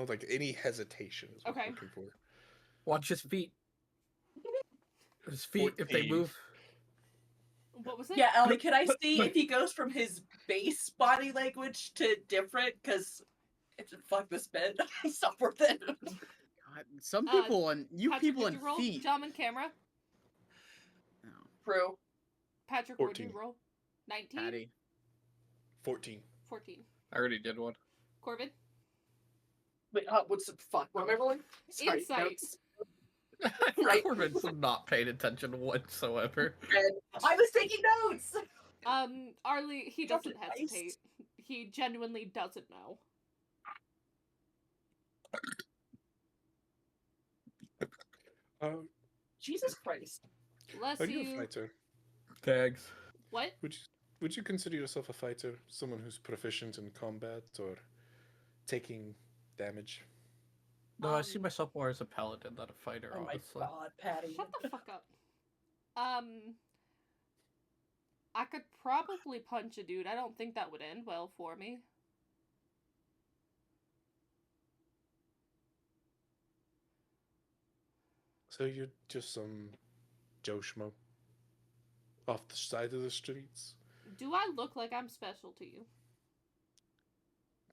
like any hesitation is what Okay. I'm looking for. Watch his feet. His feet, if they 14. move. What was it? Yeah, Ellie, can I see if he goes from his base body language to different? Because it's fuck this bit. It's not worth it. God, some Uh, people and you Patrick, people would and you roll? feet. Jom and camera. No, True. Patrick, what would you 14. roll? 19? Patty. 14. 14. I already did one. Corbin? Wait, what's the fuck? What am I rolling? Sorry, Insight. notes. Right. Corbin's not paying attention whatsoever. I was taking notes. Arlie, he Jesus doesn't Christ. hesitate. He genuinely doesn't know. Jesus Christ. Bless Are you a you. fighter? Tags. What? Would you consider yourself a fighter? Someone who's proficient in combat or taking damage? No, I see Um, myself more as a paladin than a fighter, Oh my honestly. god, Patty. Shut the fuck up. I could probably punch a dude. I don't think that would end well for me. So you're just some Joe Schmo off the side of the streets? Do I look like I'm special to you?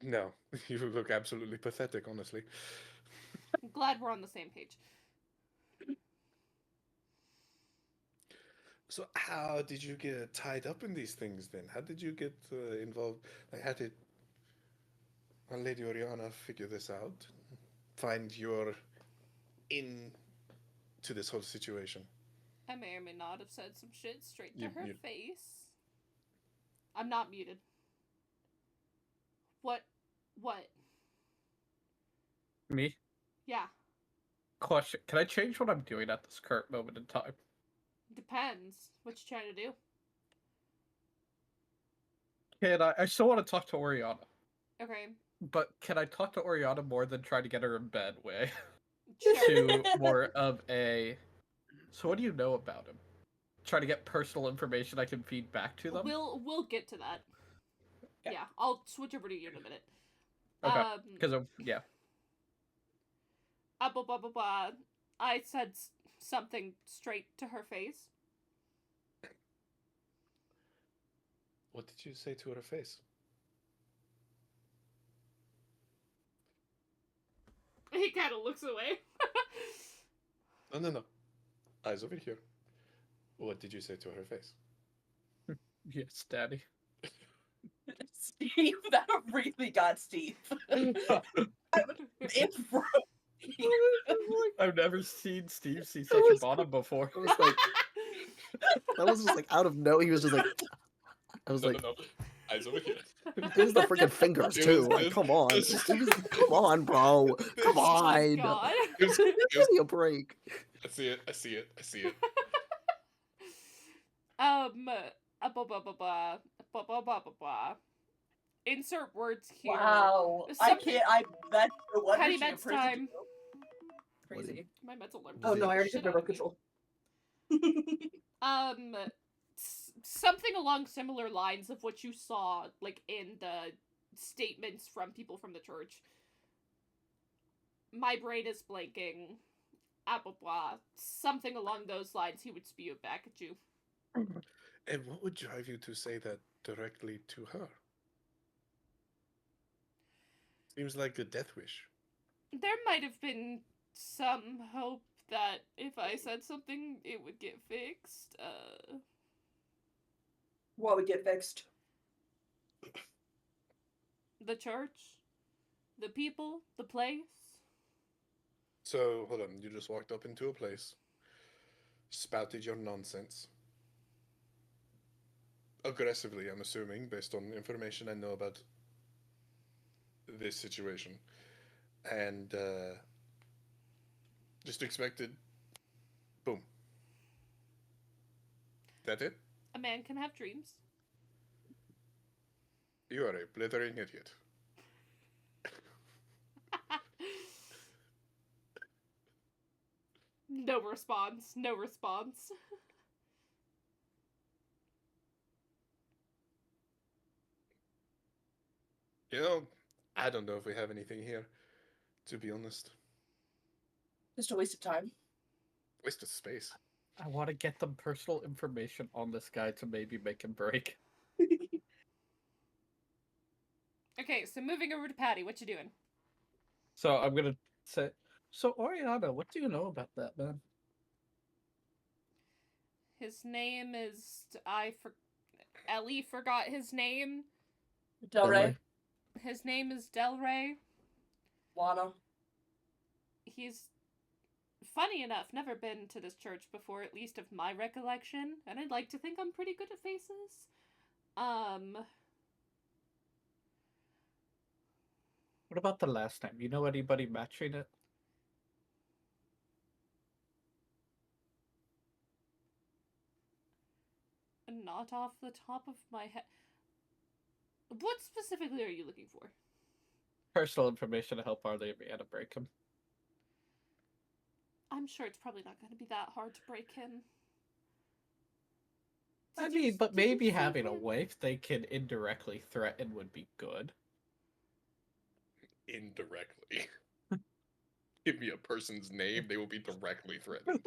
No, you look absolutely pathetic, honestly. I'm glad we're on the same page. So how did you get tied up in these things then? How did you get involved? Like, how did Lady Oriana figure this out? Find your in to this whole situation? I may or may not have said some shit straight to You- her you- face. I'm not muted. What? Me? Yeah, Question. Can I change what I'm doing at this current moment in time? depends. What you trying to do? Can I still want to talk to Oriana. Okay. But can I talk to Oriana more than try to get her in bed way? Sure. To more of a... So what do you know about him? Try to get personal information I can feed back to them? We'll get to that. Yeah. Yeah, I'll switch over to you in a minute. Okay. Because of... Yeah. Blah, blah, blah, blah. I said something straight to her face. What did you say to her face? He kind of looks away. No. Eyes over here. What did you say to her face? Yes, Daddy. Steve, that really got Steve. It broke. I've never seen Steve see such a was- bottom before. It was like that was just like out of no. He was just like, I was like, No. Eyes over here. it was the freaking fingers It too. was- Like, it- come on, it was- come on, bro, come Oh my on. god. It was- Give me a break. I see it. Blah, blah, blah, blah, blah. Blah, blah, blah, blah, blah. Insert words here. Wow. I Something- can't. That's no wonder Patty she got Met's prison time. jail. Crazy. My mental alarm. Oh no, I already Shit took out remote of me. control. Something along similar lines of what you saw, like, in the statements from people from the church. My brain is blanking. Blah, blah. Something along those lines he would spew back at you. And what would drive you to say that directly to her? Seems like a death wish. There might have been some hope that if I said something, it would get fixed. What would get fixed? The church, the people, the place. So, hold on. You just walked up into a place, spouted your nonsense. Aggressively, I'm assuming, based on information I know about this situation. And, just expected. Boom. That it? A man can have dreams. You are a blithering idiot. No response. No response. You know, I don't know if we have anything here, to be honest. Just a waste of time. Waste of space. I want to get them personal information on this guy to maybe make him break. Okay, so moving over to Patty, what you doing? So I'm gonna say, so Oriana, what do you know about that man? His name is Ellie forgot his name. Del Rey, His name is Del Rey. Lana. He's funny enough never been to this church before, at least of my recollection, and I'd like to think I'm pretty good at faces. What about the last name? You know anybody matching it? Not off the top of my head. What specifically are you looking for? Personal information to help Arlie and Brianna break him. I'm sure it's probably not going to be that hard to break him. I Did you- mean, but did you maybe save having a him? wife they can indirectly threaten would be good. Indirectly. Give me a person's name, they will be directly threatened.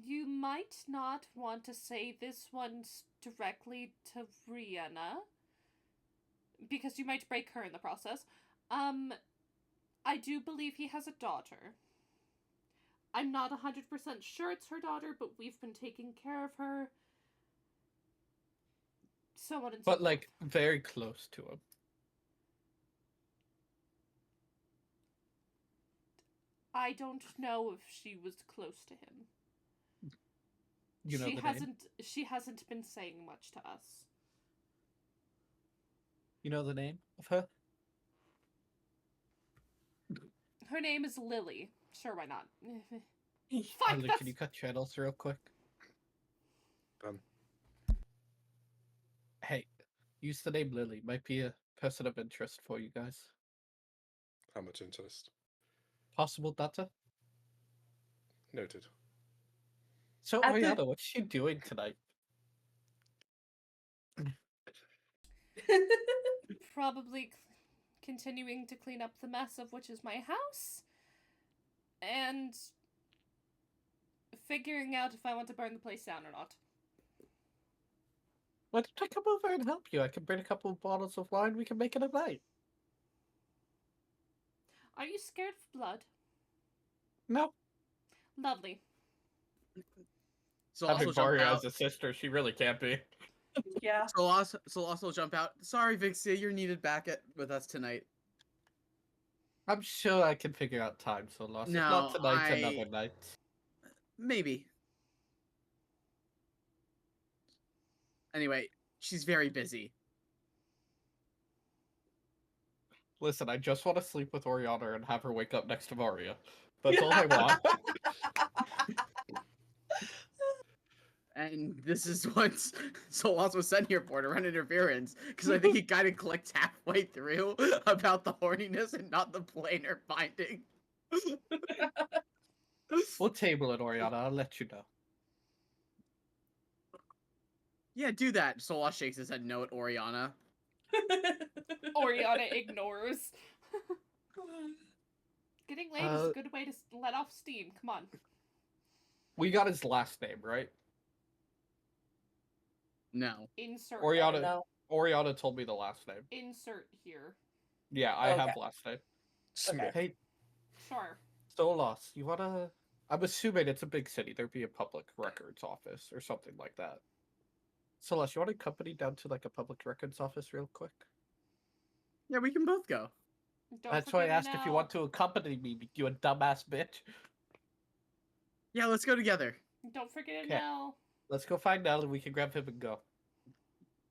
You might not want to say this one's directly to Brianna, because you might break her in the process. I do believe he has a daughter. I'm not 100% sure it's her daughter, but we've been taking care of her. So on and so But forth. like very close to him. I don't know if she was close to him. You know she the hasn't name? she hasn't been saying much to us. You know the name of her? Her name is Lily. Sure, why not? Arlie, Fuck, that's... can you cut channels real quick? Done. Hey, use the name Lily. Might be a person of interest for you guys. How much interest? Possible data? Noted. So, At the- Oriana, what's she doing tonight? Probably continuing to clean up the mess of which is my house. And figuring out if I want to burn the place down or not. Why don't I come over and help you? I can bring a couple of bottles of wine. We can make it a night. Are you scared of blood? No. Lovely. So Having also jump Varia out. as a sister, she really can't be. Yeah. So also jump out. Sorry, Vixia, you're needed back with us tonight. I'm sure I can figure out time, so lost. If No, not tonight, another night. Maybe. Anyway, she's very busy. Listen, I just want to sleep with Oriana and have her wake up next to Varia. That's all I want. And this is what Solas was sent here for, to run interference, because I think he kind of clicked halfway through about the horniness and not the planar binding. We'll table it, Oriana. I'll let you know. Yeah, do that. Solas shakes his head no at Oriana. Oriana ignores. Getting laid is a good way to let off steam. Come on. We got his last name, right? No. Insert. Oriana. No. Oriana told me the last name. Insert here. Yeah, I have Okay. last name. Smith. Hey, Sure. Solas, you wanna... I'm assuming it's a big city. There'd be a public records office or something like that. Solas, you want to accompany down to like a public records office real quick? Yeah, we can both go. Don't That's why I forget asked if you now- want to accompany me, you a dumbass bitch. Yeah, let's go together. Don't forget it Okay. now. Let's go find Nell and we can grab him and go.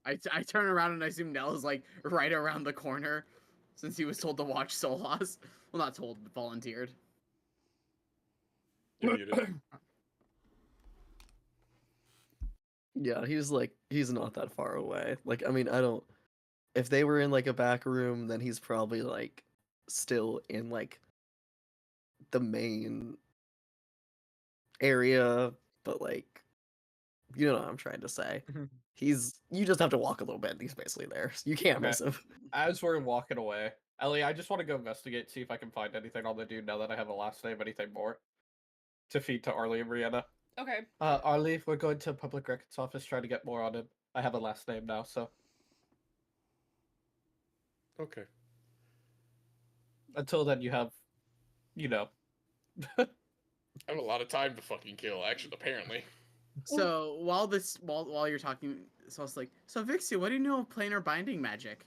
I turn around and I assume Nell is like right around the corner, since he was told to watch Solas. Well, not told, but volunteered. You're muted. Yeah, he's not that far away. Like, I mean, I don't. If they were in like a back room, then he's probably like still in like the main area, but like, you know what I'm trying to say. You just have to walk a little bit and he's basically there. You can't Okay. miss him. As we're walking away, Ellie, I just want to go investigate, see if I can find anything on the dude now that I have a last name, anything more to feed to Arlie and Brianna. Okay. Arlie, we're going to public records office trying to get more on him. I have a last name now, so Okay. until then, you have, you know. I have a lot of time to fucking kill, actually, apparently. So while you're talking, so it's like, so Vixia, what do you know of planar binding magic?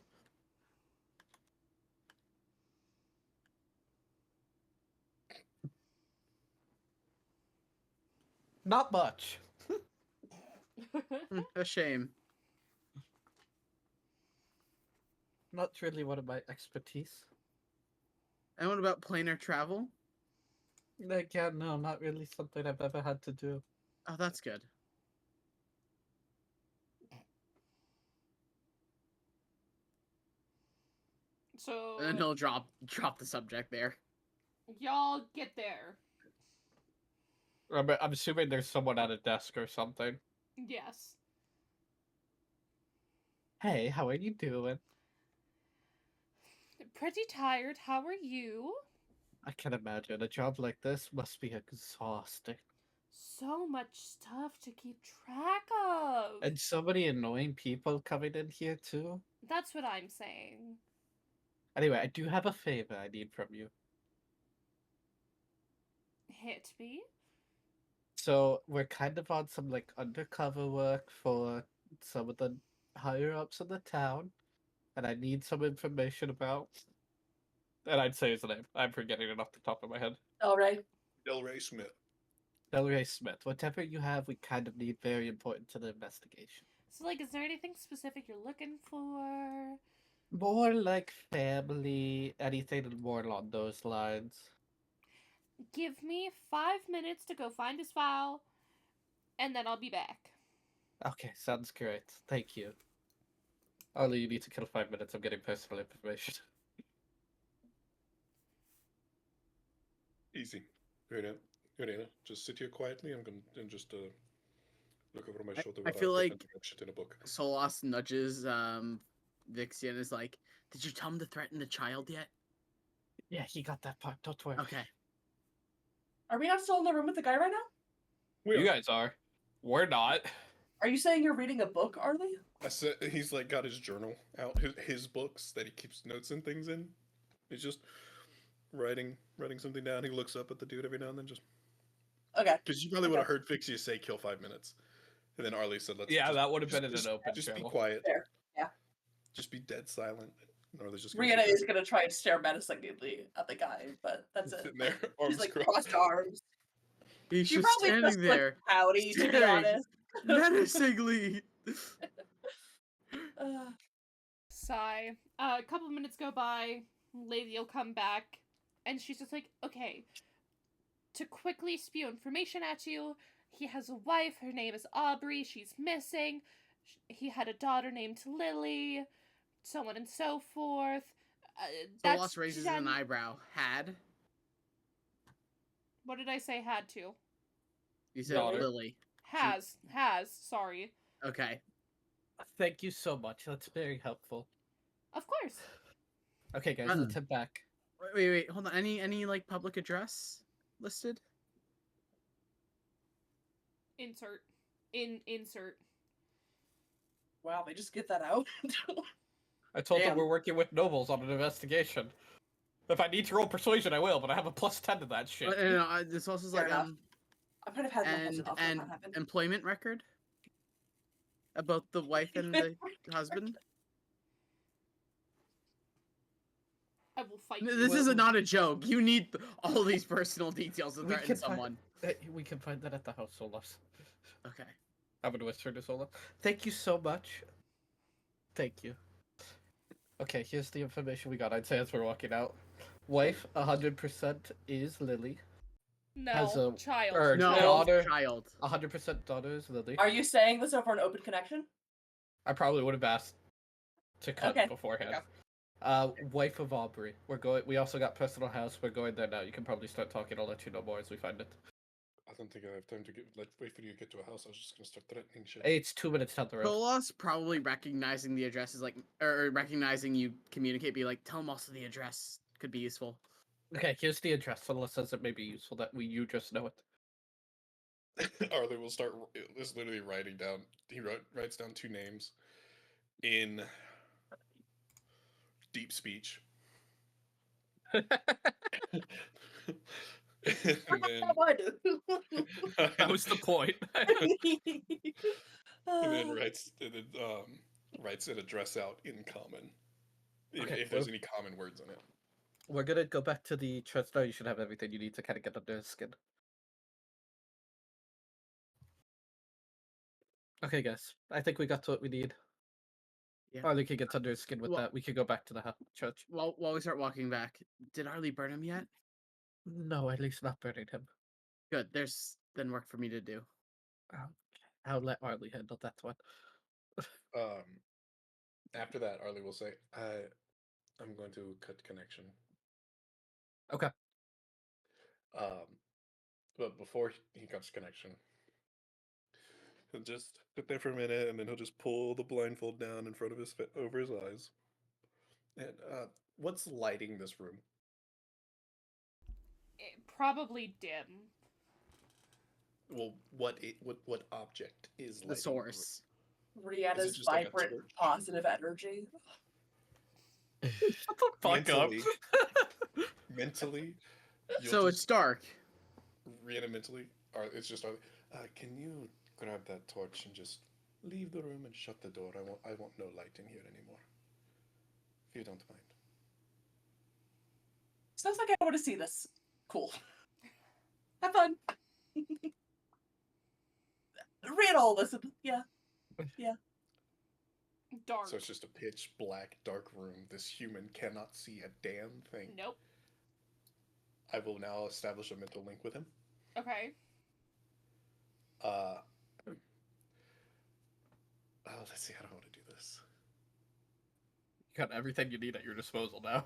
Not much. A shame. Not really one of my expertise. And what about planar travel? Like, yeah, no, not really something I've ever had to do. Oh, that's good. So And then he'll drop the subject there. y'all get there. I'm assuming there's someone at a desk or something. Yes. Hey, how are you doing? Pretty tired. How are you? I can imagine a job like this must be exhausting. So much stuff to keep track of. And so many annoying people coming in here too. That's what I'm saying. Anyway, I do have a favor I need from you. Hit me. So we're kind of on some like undercover work for some of the higher ups in the town, and I need some information about. And I'd say his name. I'm forgetting it off the top of my head. All right. Delray Smith. Delray Smith. Whatever you have, we kind of need very important to the investigation. So, like, is there anything specific you're looking for? More like family, anything more along those lines. Give me 5 minutes to go find his file, and then I'll be back. Okay, sounds great. Thank you. Only you need to kill 5 minutes. I'm getting personal information. Easy. Irina, just sit here quietly. I'm going to just look over my shoulder. I while feel like pretend to write shit in a book. Solas nudges Vixia and is like, "Did you tell him to threaten the child yet?" Yeah, he got that part. Don't worry. Okay. Are we not still in the room with the guy right now? You guys are. We're not. Are you saying you're reading a book, Arlie? I said he's like got his journal out, his books that he keeps notes and things in. He's just writing something down. He looks up at the dude every now and then, just Okay. because you probably would have heard Fixia say "kill 5 minutes," and then Arlie said, "Let's." Yeah, just, that would have been in just, an open Just be channel. quiet. Fair. Yeah. Just be dead silent. And Arlie's just. Gonna Rihanna sit is gonna try and stare menacingly at the guy, but that's there, it. sitting there, She's arms like crossed. crossed arms. He's She just probably standing just there, looked pouty, to be staring. honest. menacingly. Sigh. A couple minutes go by. Lady will come back, and she's just like, okay. To quickly spew information at you, he has a wife. Her name is Aubrey. She's missing. He had a daughter named Lily. So on and so forth. Solas raises an eyebrow. Had? What did I say? Had to. You said Daughter. Lily. Has. Sorry. Okay. Thank you so much. That's very helpful. Of course. Okay, guys, let's head back. Wait. Hold on. Any like public address listed? Insert. Insert. Wow, they just get that out. I told them Damn. we're working with nobles on an investigation. If I need to roll persuasion, I will, but I have a +10 to that shit. No, this also is Fair like enough. I might have had one and enough and when that happened. employment record about the wife and the husband. I will fight This you. is not a joke. You need all these personal details to We threaten can find- someone. We can find that at the house, Solas. Okay. I'm gonna whisper to Solas. Thank you so much. Thank you. Okay, here's the information we got. I'd say as we're walking out. Wife, 100% is Lily. Has No, a- child. or No, daughter. child. 100% daughters, Lily. Are you saying this over an open connection? I probably would have asked to cut Okay. beforehand. Okay. Wife of Aubrey. We also got personal house. We're going there now. You can probably start talking. I'll let you know more as we find it. I don't think I have time to wait for you to get to a house. I was just gonna start threatening shit. Hey, it's 2 minutes down the road. Solas probably recognizing the address is like, or recognizing you communicate, be like, tell him also the address could be useful. Okay, here's the address. Solas says it may be useful that you just know it. Arlie will start is literally writing down. He writes down 2 names in deep speech. And then, That was the point. and then writes an address out in common. Okay, If there's well- any common words in it. We're gonna go back to the church now. You should have everything you need to kind of get under his skin. Okay, guys. I think we got to what we need. Yeah. Arlie can get under his skin with Well- that. We could go back to the church. While we start walking back, did Arlie burn him yet? No, at least not burning him. Good. There's then work for me to do. I'll let Arlie handle that one. After that, Arlie will say, I'm going to cut connection. Okay. But before he cuts connection, he'll just sit there for a minute, and then he'll just pull the blindfold down in front of over his eyes. And what's lighting this room? Probably dim. Well, what object is lighting The source. Rihanna's just like a vibrant, torch? positive energy. Shut the fuck up. Mentally, mentally. you'll So just- it's dark. Rihanna mentally, or it's just Arlie. Can you grab that torch and just leave the room and shut the door? I want no light in here anymore. If you don't mind. Sounds like I want to see this. Cool. Have fun. Rihanna will listen. Yeah. Dark. So it's just a pitch black, dark room. This human cannot see a damn thing. Nope. I will now establish a mental link with him. Okay. Let's see. How do I want to do this? You got everything you need at your disposal now.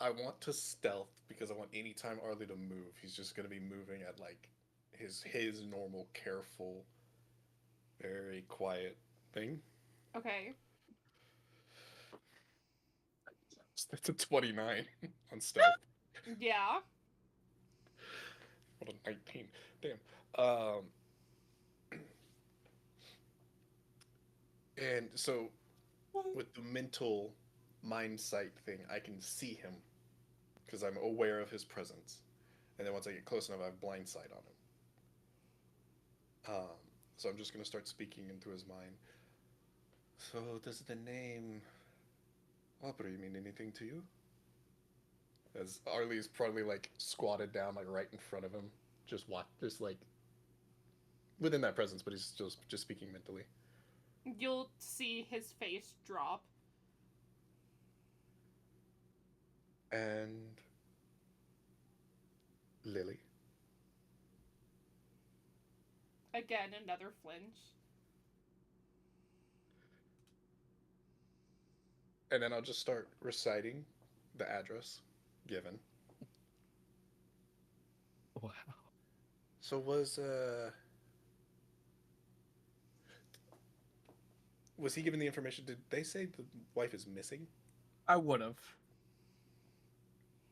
I want to stealth because I want any time Arlie to move, he's just gonna be moving at like his normal, careful, very quiet thing. Okay. That's a 29 on stealth. Yeah. What a 19. Damn. And so with the mental mind sight thing, I can see him because I'm aware of his presence. And then once I get close enough, I have blind sight on him. So I'm just going to start speaking into his mind. So does the name Aubrey mean anything to you? As Arlie's probably like squatted down like right in front of him, just like within that presence, but he's just speaking mentally. You'll see his face drop. And Lily. Again, another flinch. And then I'll just start reciting the address given. Wow. So was he given the information? Did they say the wife is missing? I would have.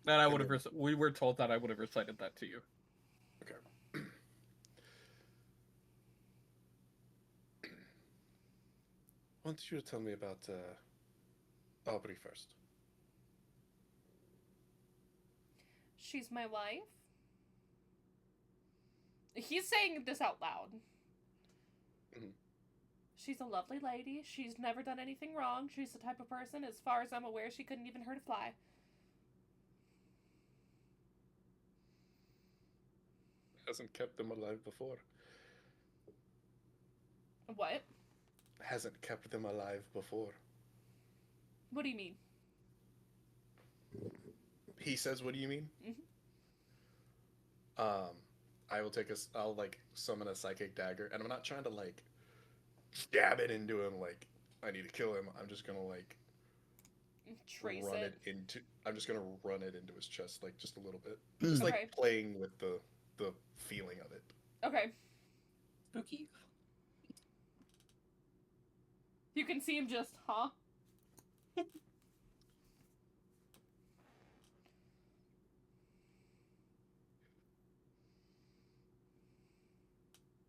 And I And would have. then- We were told that I would have recited that to you. Okay. I want you to tell me about Aubrey first. She's my wife. He's saying this out loud. Mhm. She's a lovely lady. She's never done anything wrong. She's the type of person, as far as I'm aware, she couldn't even hurt a fly. Hasn't kept them alive before. What? Hasn't kept them alive before. What do you mean? he says, "What do you mean?" Mhm. I will take I'll like summon a psychic dagger, and I'm not trying to like stab it into him. Like I need to kill him. I'm just gonna like Trace run it. it into. I'm just gonna run it into his chest, like just a little bit, just Okay. like playing with the feeling of it. Okay. Spooky. You can see him just, huh?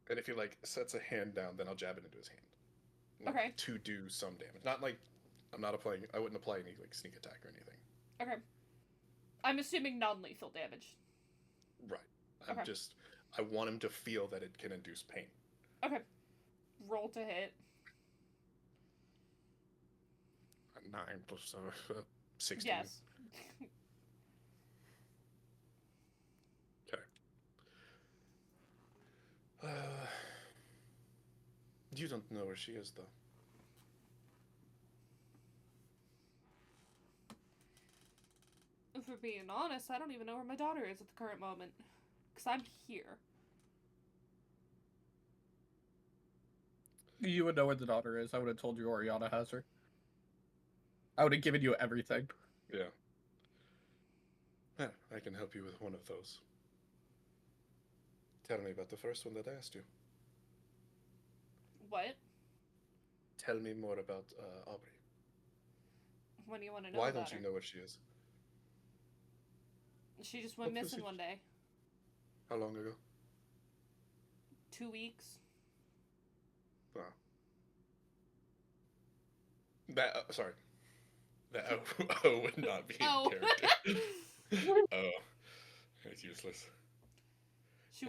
And if he like sets a hand down, then I'll jab it into his hand. Like, Okay. To do some damage. Not like I'm not applying. I wouldn't apply any like sneak attack or anything. Okay. I'm assuming non-lethal damage. Right. I'm Okay. just. I want him to feel that it can induce pain. Okay. Roll to hit. 9 plus 16. Yes. Okay. You don't know where she is, though. If we're being honest, I don't even know where my daughter is at the current moment. Because I'm here. You would know where the daughter is. I would have told you Oriana has her. I would have given you everything. Yeah. Yeah, I can help you with one of those. Tell me about the first one that I asked you. What? Tell me more about Aubrey. What do you want to know Why about don't you her? know where she is? She just went What was missing it? one day. How long ago? 2 weeks. Oh. That sorry. That O would not be in Oh. character. Oh, it's useless. She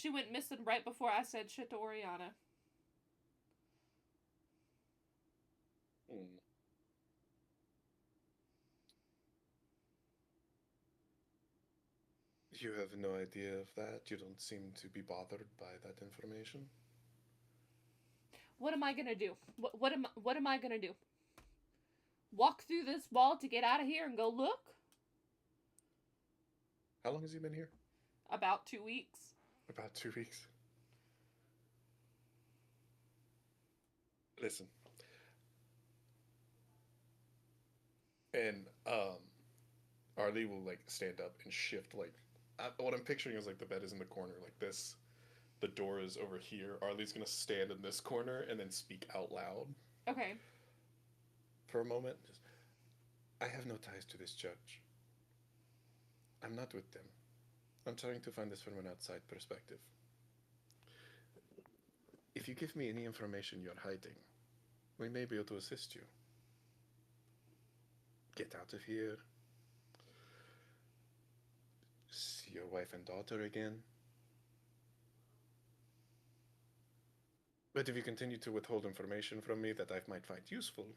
went missing right before I said shit to Oriana. Mm. You have no idea of that. You don't seem to be bothered by that information. What am I gonna do? What am I gonna do? Walk through this wall to get out of here and go look? How long has he been here? About 2 weeks. About 2 weeks. Listen. And Arlie will like stand up and shift like what I'm picturing is like the bed is in the corner like this. The door is over here. Arlie's gonna stand in this corner and then speak out loud Okay. for a moment. Just, I have no ties to this church. I'm not with them. I'm trying to find this from an outside perspective. If you give me any information you're hiding, we may be able to assist you. Get out of here. See your wife and daughter again. But if you continue to withhold information from me that I might find useful,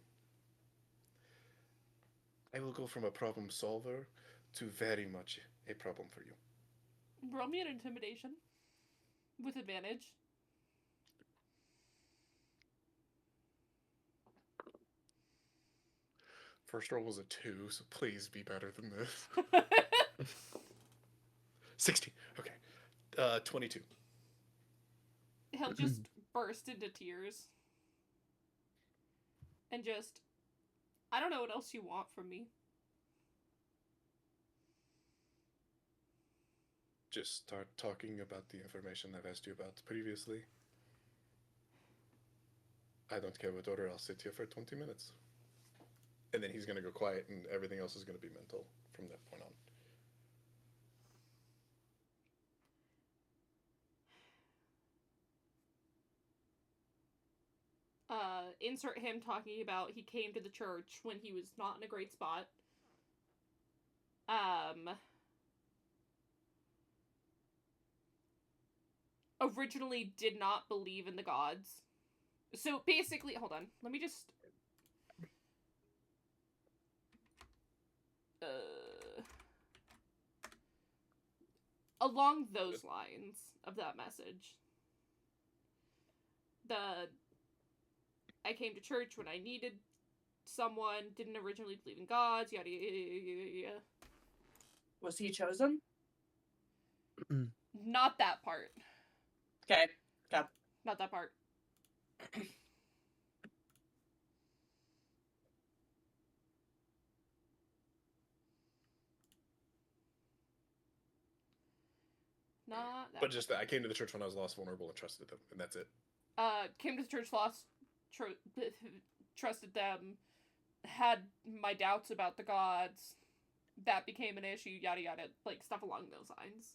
I will go from a problem solver to very much a problem for you. Roll me an intimidation. With advantage. First roll was a 2, so please be better than this. 16. Okay. 22. He'll just burst into tears. And just, I don't know what else you want from me. Just start talking about the information I've asked you about previously. I don't care what order, I'll sit here for 20 minutes. And then he's going to go quiet and everything else is going to be mental from that point on. Insert him talking about he came to the church when he was not in a great spot. Originally did not believe in the gods. So basically, hold on. Let me just... along those lines of that message. I came to church when I needed someone, didn't originally believe in gods, yada yada yada yada. Was he chosen? Not that part. Okay. Not that part. Not that But just that I came to the church when I was lost, vulnerable, and trusted them, and that's it. came to the church lost, trusted them, had my doubts about the gods, that became an issue, yada yada, like stuff along those lines.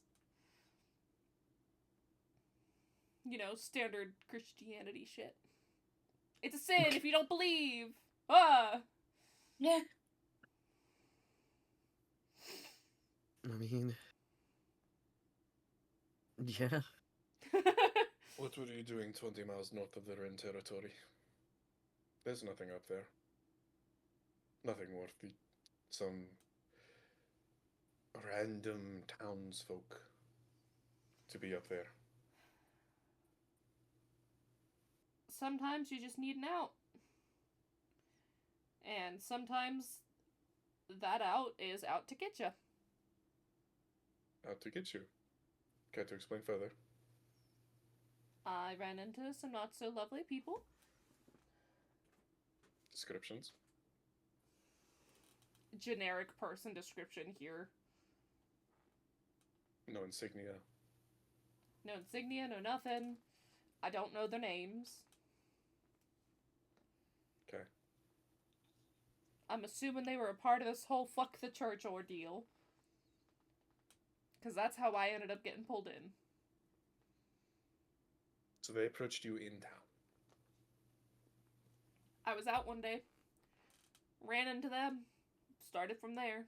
You know, standard Christianity shit. It's a sin if you don't believe. Ah. Yeah. I mean, yeah. What were you doing 20 miles north of the Ren territory? There's nothing up there. Nothing worthy. Some random townsfolk to be up there. Sometimes you just need an out. And sometimes that out is out to get you. Out to get you. Care to explain further? I ran into some not so lovely people. Descriptions? Generic person description here. No insignia. No insignia, no nothing. I don't know their names. Okay. I'm assuming they were a part of this whole fuck the church ordeal. Because that's how I ended up getting pulled in. So they approached you in town. I was out one day. Ran into them. Started from there.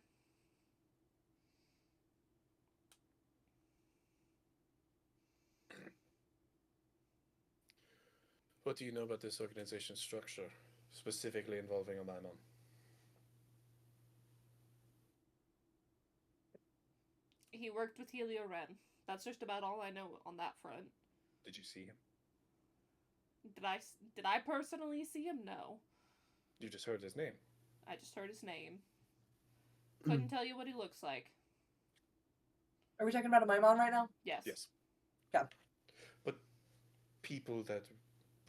What do you know about this organization's structure, specifically involving Amaimon? He worked with Helio Ren. That's just about all I know on that front. Did you see him? Did I personally see him? No. You just heard his name. I just heard his name. Couldn't tell you what he looks like. Are we talking about a Maimon right now? Yes. Yes. Yeah. But people that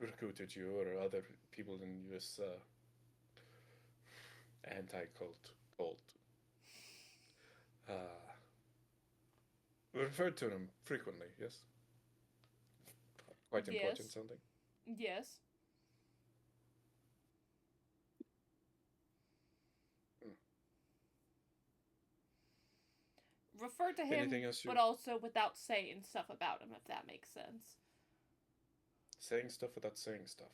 recruited you or other people in this anti-cult cult referred to them frequently, yes? Quite important Yes. sounding. Yes. Refer to him, Anything else you- but also without saying stuff about him, if that makes sense. Saying stuff without saying stuff.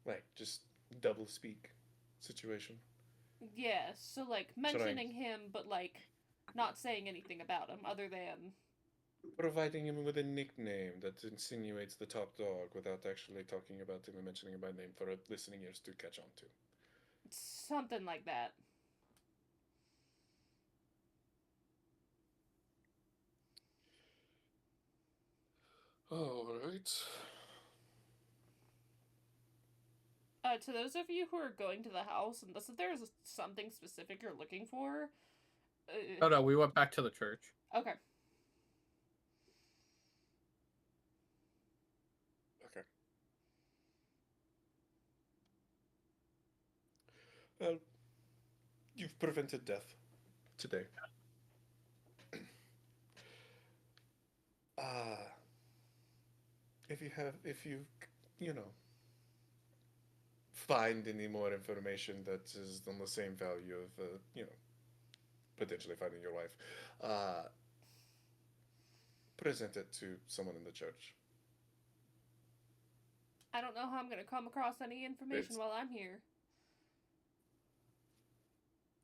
Like, just double speak situation. Yeah, so like mentioning him, but like not saying anything about him other than Providing him with a nickname that insinuates the top dog without actually talking about him and mentioning him by name for listening ears to catch on to. something like that. Alright. To those of you who are going to the house, unless if there's something specific you're looking for. Oh no, we went back to the church. Okay. Okay. Well, you've prevented death today. If you, you know, find any more information that is on the same value of, you know, potentially finding your wife, present it to someone in the church. I don't know how I'm gonna come across any information It's- while I'm here.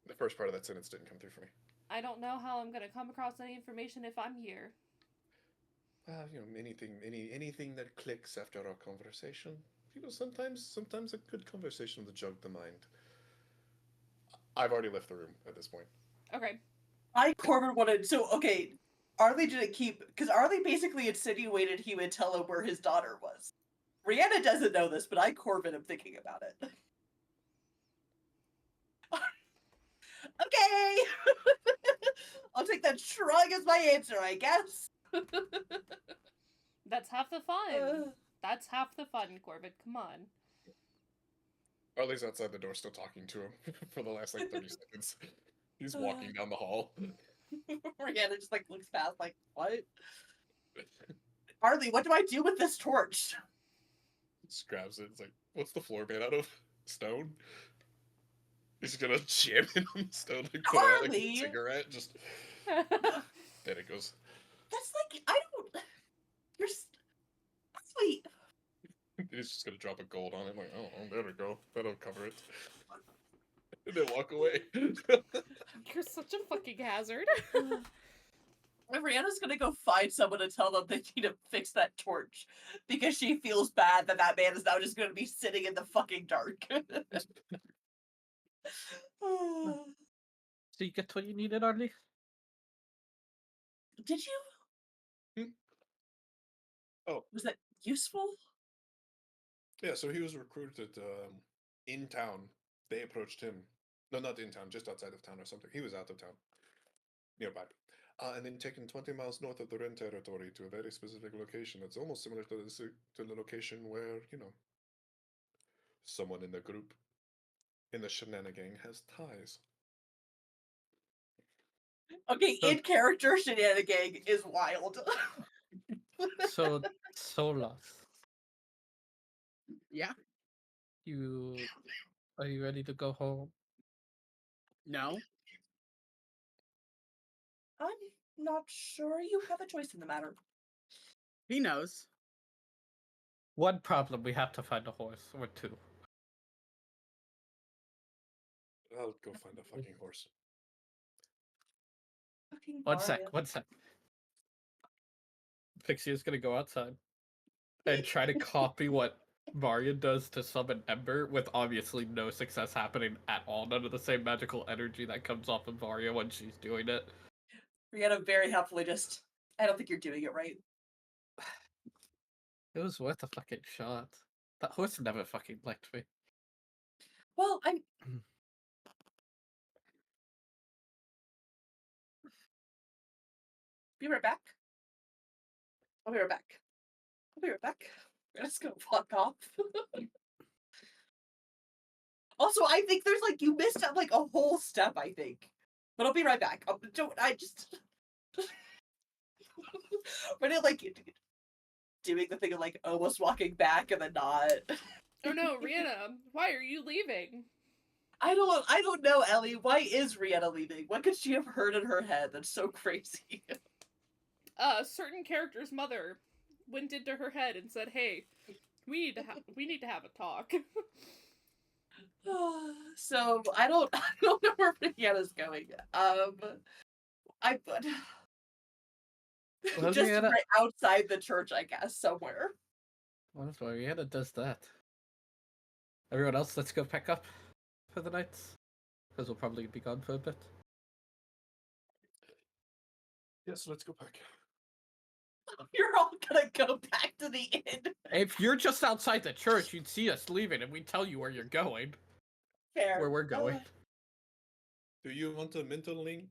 The first part of that sentence didn't come through for me. I don't know how I'm gonna come across any information if I'm here. You know, anything that clicks after our conversation. You know, sometimes a good conversation will jog the mind. I've already left the room at this point. Okay. Corbin wanted. So, okay, Arlie didn't keep. Because Arlie basically insinuated he would tell him where his daughter was. Rihanna doesn't know this, but Corbin, am thinking about it. Okay! and shrug is my answer, I guess. That's half the fun. Uh, That's half the fun, Corbett. Come on. Ollie's outside the door still talking to him for the last like 30 seconds. He's walking down the hall. Rihanna just like looks past, like, what? Harley, what do I do with this torch? Just grabs it. It's like, what's the floor made out of? Stone? He's gonna jam it on the stone, like put out like a Harley! cigarette. Just there it goes. That's like, I don't. You're. Wait. He's just gonna drop a gold on it. Like, oh, there we go. That'll cover it. And then walk away. You're such a fucking hazard. Rihanna's gonna go find someone to tell them they need to fix that torch because she feels bad that that man is now just gonna be sitting in the fucking dark. So you get what you needed, Arlie? Did you? Oh. Was that useful? Yeah, so he was recruited in town. They approached him. No, not in town, just outside of town or something. He was out of town, nearby. And then taken 20 miles north of the Ren territory to a very specific location. It's almost similar to the location where, you know, someone in the group, in the Shenanigang, has ties. Okay, So- in character shenanigan is wild. So, Solas, Yeah. are you ready to go home? No. I'm not sure you have a choice in the matter. He knows. One problem: we have to find a horse or two. I'll go find a fucking horse. Fucking One Mario. sec. One sec. Pixie is gonna go outside and try to copy what Maria does to summon Ember, with obviously no success happening at all. None of the same magical energy that comes off of Maria when she's doing it. Rihanna very helpfully just, I don't think you're doing it right. It was worth a fucking shot. That horse never fucking liked me. Well, I'm. Be right back. I'll be right back. I'll be right back. I'm just gonna walk off. Also, I think there's like you missed out like a whole step. I think, but I'll be right back. I just. But it like doing the thing of like almost walking back and then not. Oh no, Rihanna, why are you leaving? I don't know, Ellie. Why is Rihanna leaving? What could she have heard in her head that's so crazy? A certain character's mother went into her head and said, "Hey, we need to have a talk." So I don't know where Rihanna's going. I Well, just Rihanna- right outside the church, I guess, somewhere. Well, that's why Rihanna does that. Everyone else, let's go pack up for the night, because we'll probably be gone for a bit. Yes, let's go back. You're all gonna go back to the inn. If you're just outside the church, you'd see us leaving, and we'd tell you where you're going, Fair. where we're going. Do you want a mental link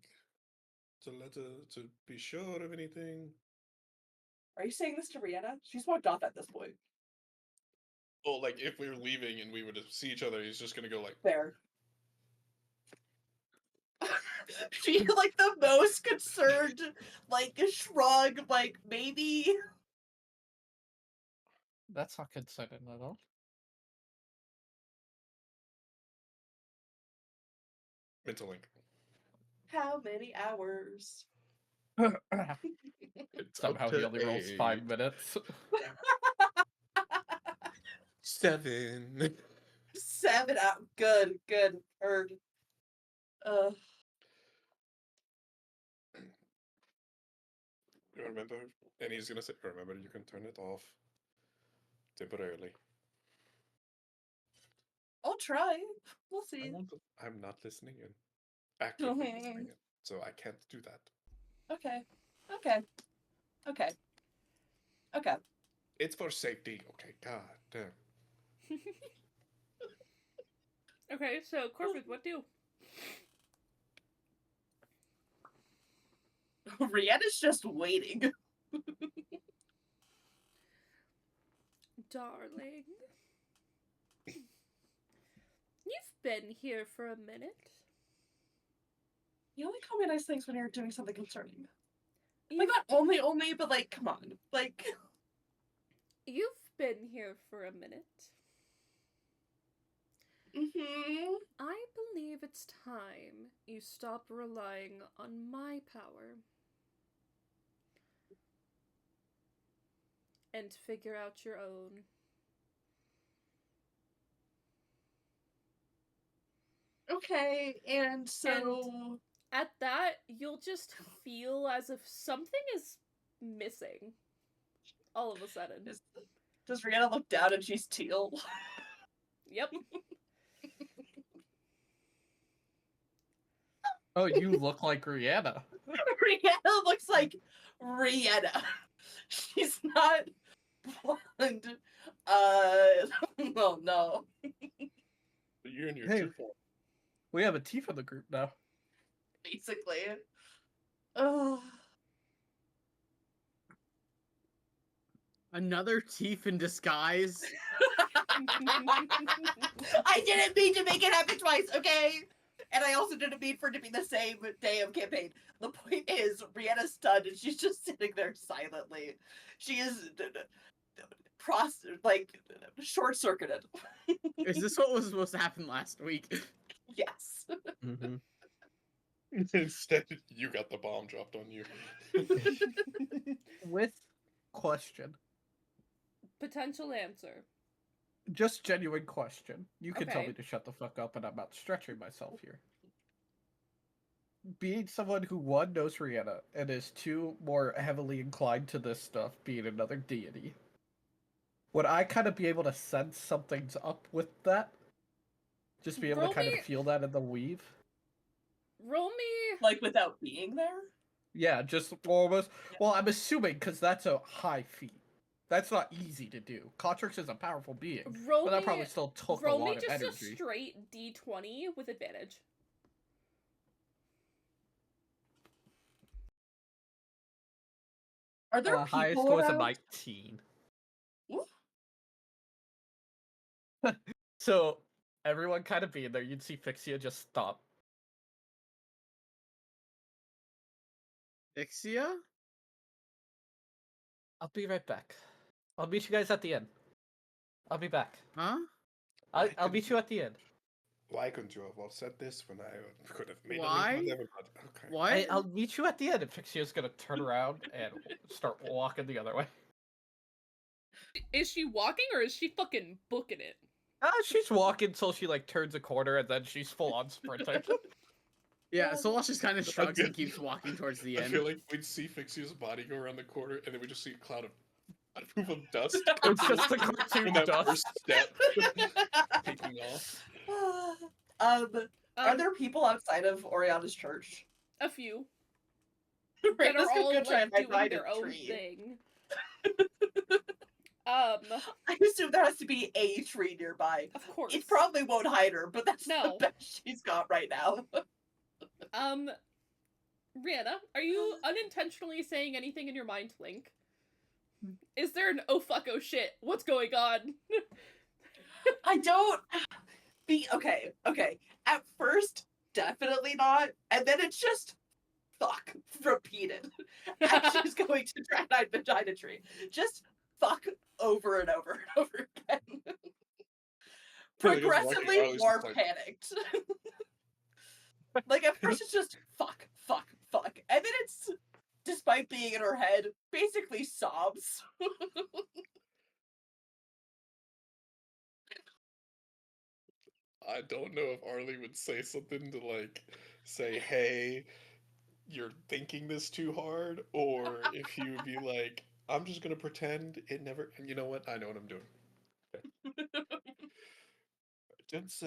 to to be sure of anything? Are you saying this to Rihanna? She's walked off at this point. Oh, like if we were leaving and we were to see each other, he's just gonna go like, Fair. She like the most concerned, like shrug, like maybe. That's not concerning at all. mental link. How many hours? It's Somehow up he to only rolls 8. 5 minutes. 7. 7 out. Good. Heard. Remember, and he's gonna say, remember, you can turn it off temporarily. I'll try. We'll see. I'm not listening in. Actively listening in. So I can't do that. Okay. It's for safety. Okay, god damn. Okay, so Corbett, what do? Rihanna's just waiting. Darling. You've been here for a minute. You only call me nice things when you're doing something concerning. You've, Like, not only, but like, come on. Like, you've been here for a minute. mm-hmm. I believe it's time you stop relying on my power and figure out your own. Okay, and so... At that, you'll just feel as if something is missing all of a sudden. Does Rihanna look down and she's teal? Yep. Oh, you look like Rihanna. Rihanna looks like Rihanna. She's not blonde. Oh no. You're in your Hey. true form. We have a T for the group now. Basically. Oh. Another Teef in disguise. I didn't mean to make it happen twice, okay? And I also didn't mean for it to be the same day of campaign. The point is, Rihanna's stunned and she's just sitting there silently. She is short-circuited. Is this what was supposed to happen last week? Yes. Mm-hmm. Instead, you got the bomb dropped on you. With question. Potential answer. Just genuine question. You can tell Okay. me to shut the fuck up and I'm not stretching myself here. Being someone who, one, knows Rihanna, and is, two, more heavily inclined to this stuff, being another deity, would I kind of be able to sense something's up with that? Just be able Roll to kind me- of feel that in the weave? Roll me. Like, without being there? Yeah, just almost. Well, I'm assuming because that's a high feat. That's not easy to do. Cotrix is a powerful being, Roll but that me. probably still took a Roll me lot of just a energy. straight D20 with advantage. Are there Highest people was a around? 19. Ooh. So everyone kind of being there, you'd see Fixia just stop. Ixia? I'll be right back. I'll meet you guys at the end. I'll be back. Huh? I'll meet you at the end. Why couldn't you have all said this when I could have made Why? a link with everybody? Okay. What? I'll meet you at the end, and Fixia's gonna turn around and start walking the other way. Is she walking or is she fucking booking it? She's walking until she like turns a corner, and then she's full on sprinting. Yeah, Solas just kind of shrugs and did- keeps walking towards the I end. feel like we'd see Fixia's body go around the corner, and then we just see a cloud of dust. It's just a cartoon in that dust. first step taking off. Are there people outside of Oriana's church? A few Right, that are all go try like and hide doing behind their a own tree. thing. I assume there has to be a tree nearby. Of course. It probably won't hide her, but that's No. the best she's got right now. Rihanna, are you unintentionally saying anything in your mind link? Is there an oh fuck oh shit? What's going on? I don't okay. At first, definitely not, and then it's just fuck repeated. As she's going to try and hide behind a tree. Just fuck over and over and over again. Really just walking Progressively around, he's more just like- panicked. Like at first it's just fuck, and then it's, despite being in her head, basically sobs. I don't know if Arlie would say something to like say, "Hey, you're thinking this too hard," or if he would be like, "I'm just gonna pretend it never." And you know what? I know what I'm doing. Okay. Gents,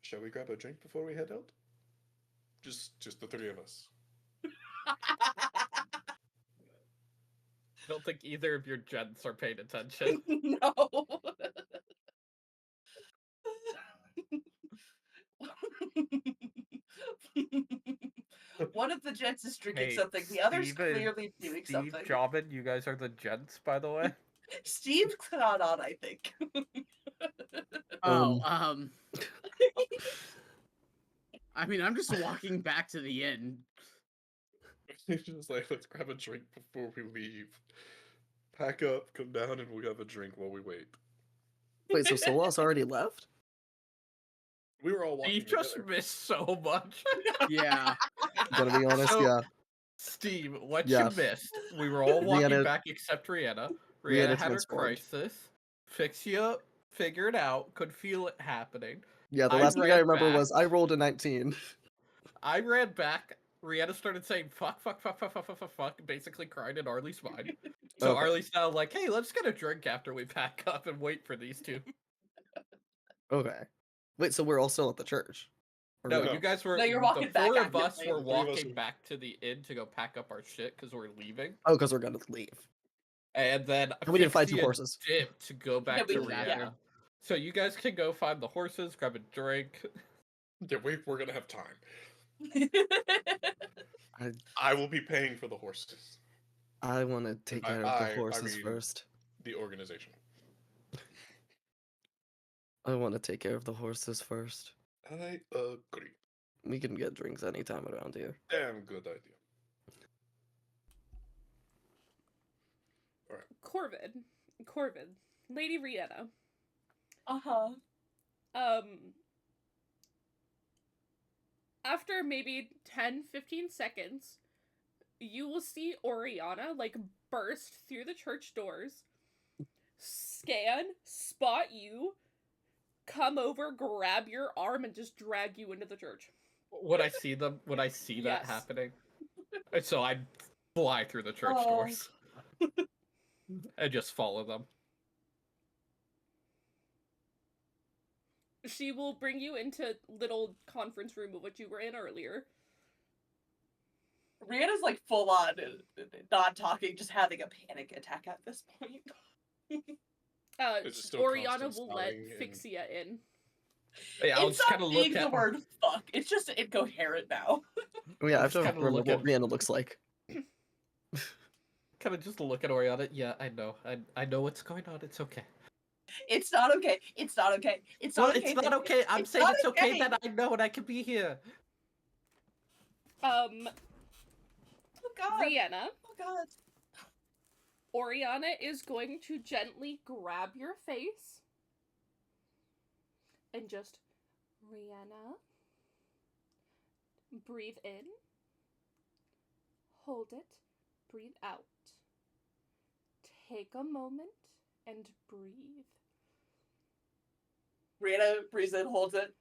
shall we grab a drink before we head out? Just the three of us. I don't think either of your gents are paying attention. No. one of the gents is drinking Hey, something. The other's Steve and- clearly doing Steve, something. Jobin, you guys are the gents, by the way. Steve's not on, I think. Oh, I mean, I'm just walking back to the inn. It's just like, let's grab a drink before we leave. Pack up, come down, and we'll have a drink while we wait. Wait, so Solas already left? We were all walking You just together. missed so much. Yeah. Gotta be honest, So- yeah. Steve, what Yeah. you missed, we were all walking Rhianna- back except Rhianna. Rhianna Rhianna had her transformed. crisis. Fixia figured out, could feel it happening. Yeah, the I last thing I ran remember back. was I rolled a 19. I ran back. Rhianna started saying fuck, basically crying in Arlie's mind. So Okay. Arlie's now like, hey, let's get a drink after we pack up and wait for these two. Okay. Wait, so we're all still at the church? Or No, No. you guys were. No, you're walking the back four of us actively. were The three of us walking were- back to the inn to go pack up our shit because we're leaving. Oh, because we're gonna leave. And then And we didn't find two Fixia horses. dipped to go back Yeah, we to did, Rhianna. yeah. So you guys can go find the horses, grab a drink. Yeah, we're gonna have time. I will be paying for the horses. I want to take By care of I the horses mean- first. The organization. I want to take care of the horses first. I agree. We can get drinks anytime around here. Damn good idea. Corvid, Lady Rhianna. Uh-huh. After maybe 10-15 seconds, you will see Oriana like burst through the church doors, scan, spot you, come over, grab your arm, and just drag you into the church. Would I see them? Would I see that Yes. happening? And so I fly through the church Oh. doors and just follow them. She will bring you into little conference room of what you were in earlier. Rhianna's like full on not talking, just having a panic attack at this point. Is it still Oriana constant will let snotting and- Fixia in. Yeah, I'll It's just not kind of being look the at word fuck. It's just incoherent now. Oh yeah, I have Just to kinda remember look what at- Rhianna looks like. kind of just look at Oriana. Yeah, I know. I know what's going on. It's okay. It's not okay. It's not okay. It's Well, not okay. it's not Thank you. okay. I'm It's saying not it's okay okay. that I know and I can be here. Oh god. Rhianna, Oh god. Oriana is going to gently grab your face and just, Rhianna, breathe in, hold it, breathe out. Take a moment and breathe. Rhianna breathes in, holds it.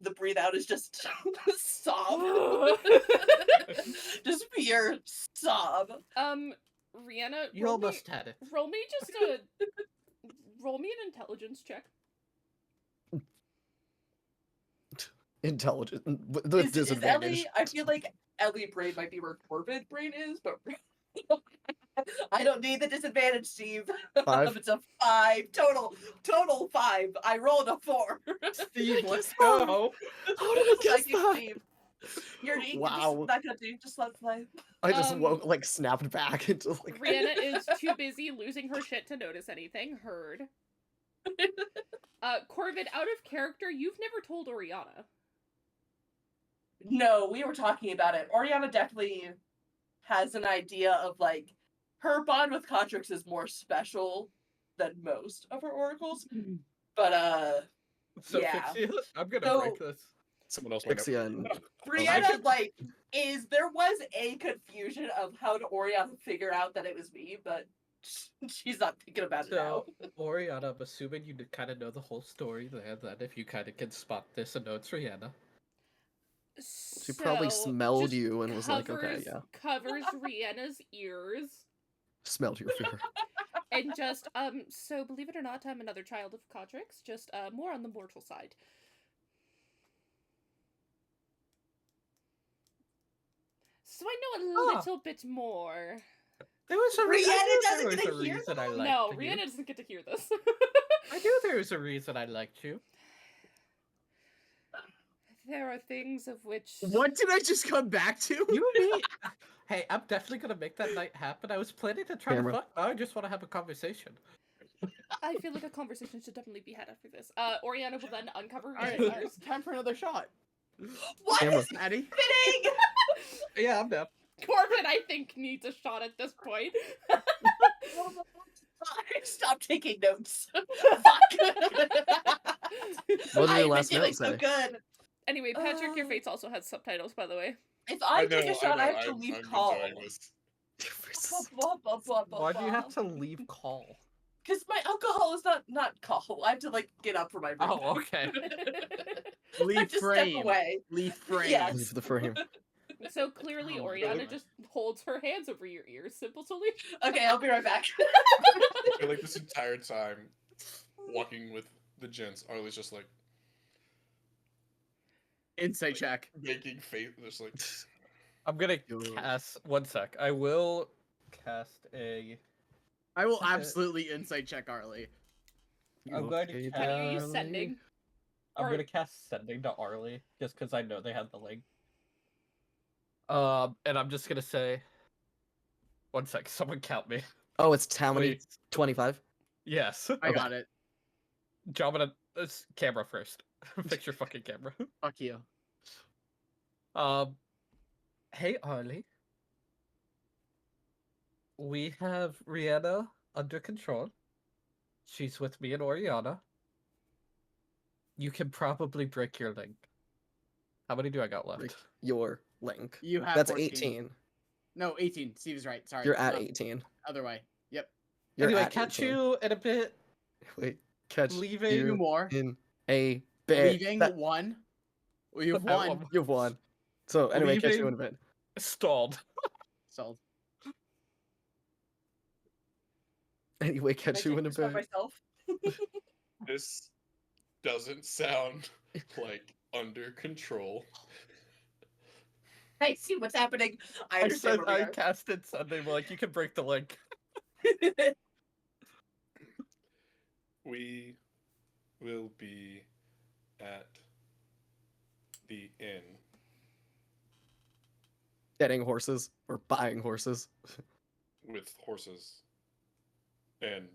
The breathe out is just sob. Just pure sob. Rhianna, You almost had it. roll me just roll me an intelligence check. Intelligent. With Is disadvantage. Ellie? I feel like Ellie brain might be where Corbin brain is, but I don't need the disadvantage, Steve. 5. It's a 5 total. Total 5. I rolled a 4. Steve, let's How go. How did I guess Thank you, that? Steve. You're Wow. That could do. Just let play. I just Um, woke, like snapped back into like. Rhianna is too busy losing her shit to notice anything. Heard. Corvid, out of character, you've never told Oriana. No, we were talking about it. Oriana definitely has an idea of like her bond with Contrix is more special than most of her oracles. But So Yeah. Fixia, I'm gonna So- break this. Someone else might know. Fixia and Brianna could- like there was a confusion of how to Oriana figure out that it was me, but she's not thinking about it now. So, Oriana, I'm assuming you kind of know the whole story there, that if you kind of can spot this and know it's Rihanna. she probably So, smelled just you and was like, okay, covers- yeah, Covers Rhianna's ears smelled your fear. and just so believe it or not, I'm another child of Cotrix, just more on the mortal side. So I know a Ah. little bit more. There was a Rihanna doesn't there get was to a hear reason I liked No, you. Rhianna doesn't get to hear this. I knew there was a reason I liked you. There are things of which What did I just come back to? You and me. Hey, I'm definitely gonna make that night happen. I was planning to try Camera. to fuck. Now I just want to have a conversation. I feel like a conversation should definitely be had after this. Oriana will then uncover All right, Rihanna's arms. time for another shot. What Camera. is Maddie. happening? Yeah, I'm down. Corbin, I think, needs a shot at this point. Stop taking notes. Fuck. What did I've your been last doing note so say? good. Anyway, Patrick, your fates also has subtitles, by the way. If I take a shot, I have to I'm leave calm. enjoying this. Why do you have to leave call? Because my alcohol is not call. I have to like get up from my room. Oh, okay. I Leave have to frame. step away. Leave frame. Yes. Leave the frame. So clearly, Oh, Oriana really? just holds her hands over your ears. Simple solution. Okay, I'll be right back. I feel like this entire time, walking with the gents, Arlie's just like Insight check. making face, just like I'm gonna Yo. cast. One sec. I will cast a. I will Okay. absolutely insight check Arlie. I'm going to Okay, cast- Can you use Darling? sending? I'm Or- gonna cast sending to Arlie just because I know they have the link. And I'm just gonna say. One sec. Someone count me. Oh, it's how many? Wait. 25? Yes. I Okay. got it. Jump on this camera first. Fix your fucking camera. Fuck you. Hey Arlie. We have Rihanna under control. She's with me and Oriana. You can probably break your link. How many do I got left? Break your link. You have That's 14. 18. No, 18. Steve's right. Sorry. You're at Um, 18. Other way. Yep. You're Anyway, at catch 18. you in a bit. Wait, catch Leaving Two you more. in a bit. Leaving That- one. We have I one. want- You've won. So anyway, catch you in a Leaving- bit. Stalled. Sold. Anyway, Can I catch you take in a this by bit. myself? this doesn't sound like under control. I see what's happening. I I understand said where we I are. casted Sunday. We're like, you can break the link. We will be at the inn. Getting horses or buying horses. With horses and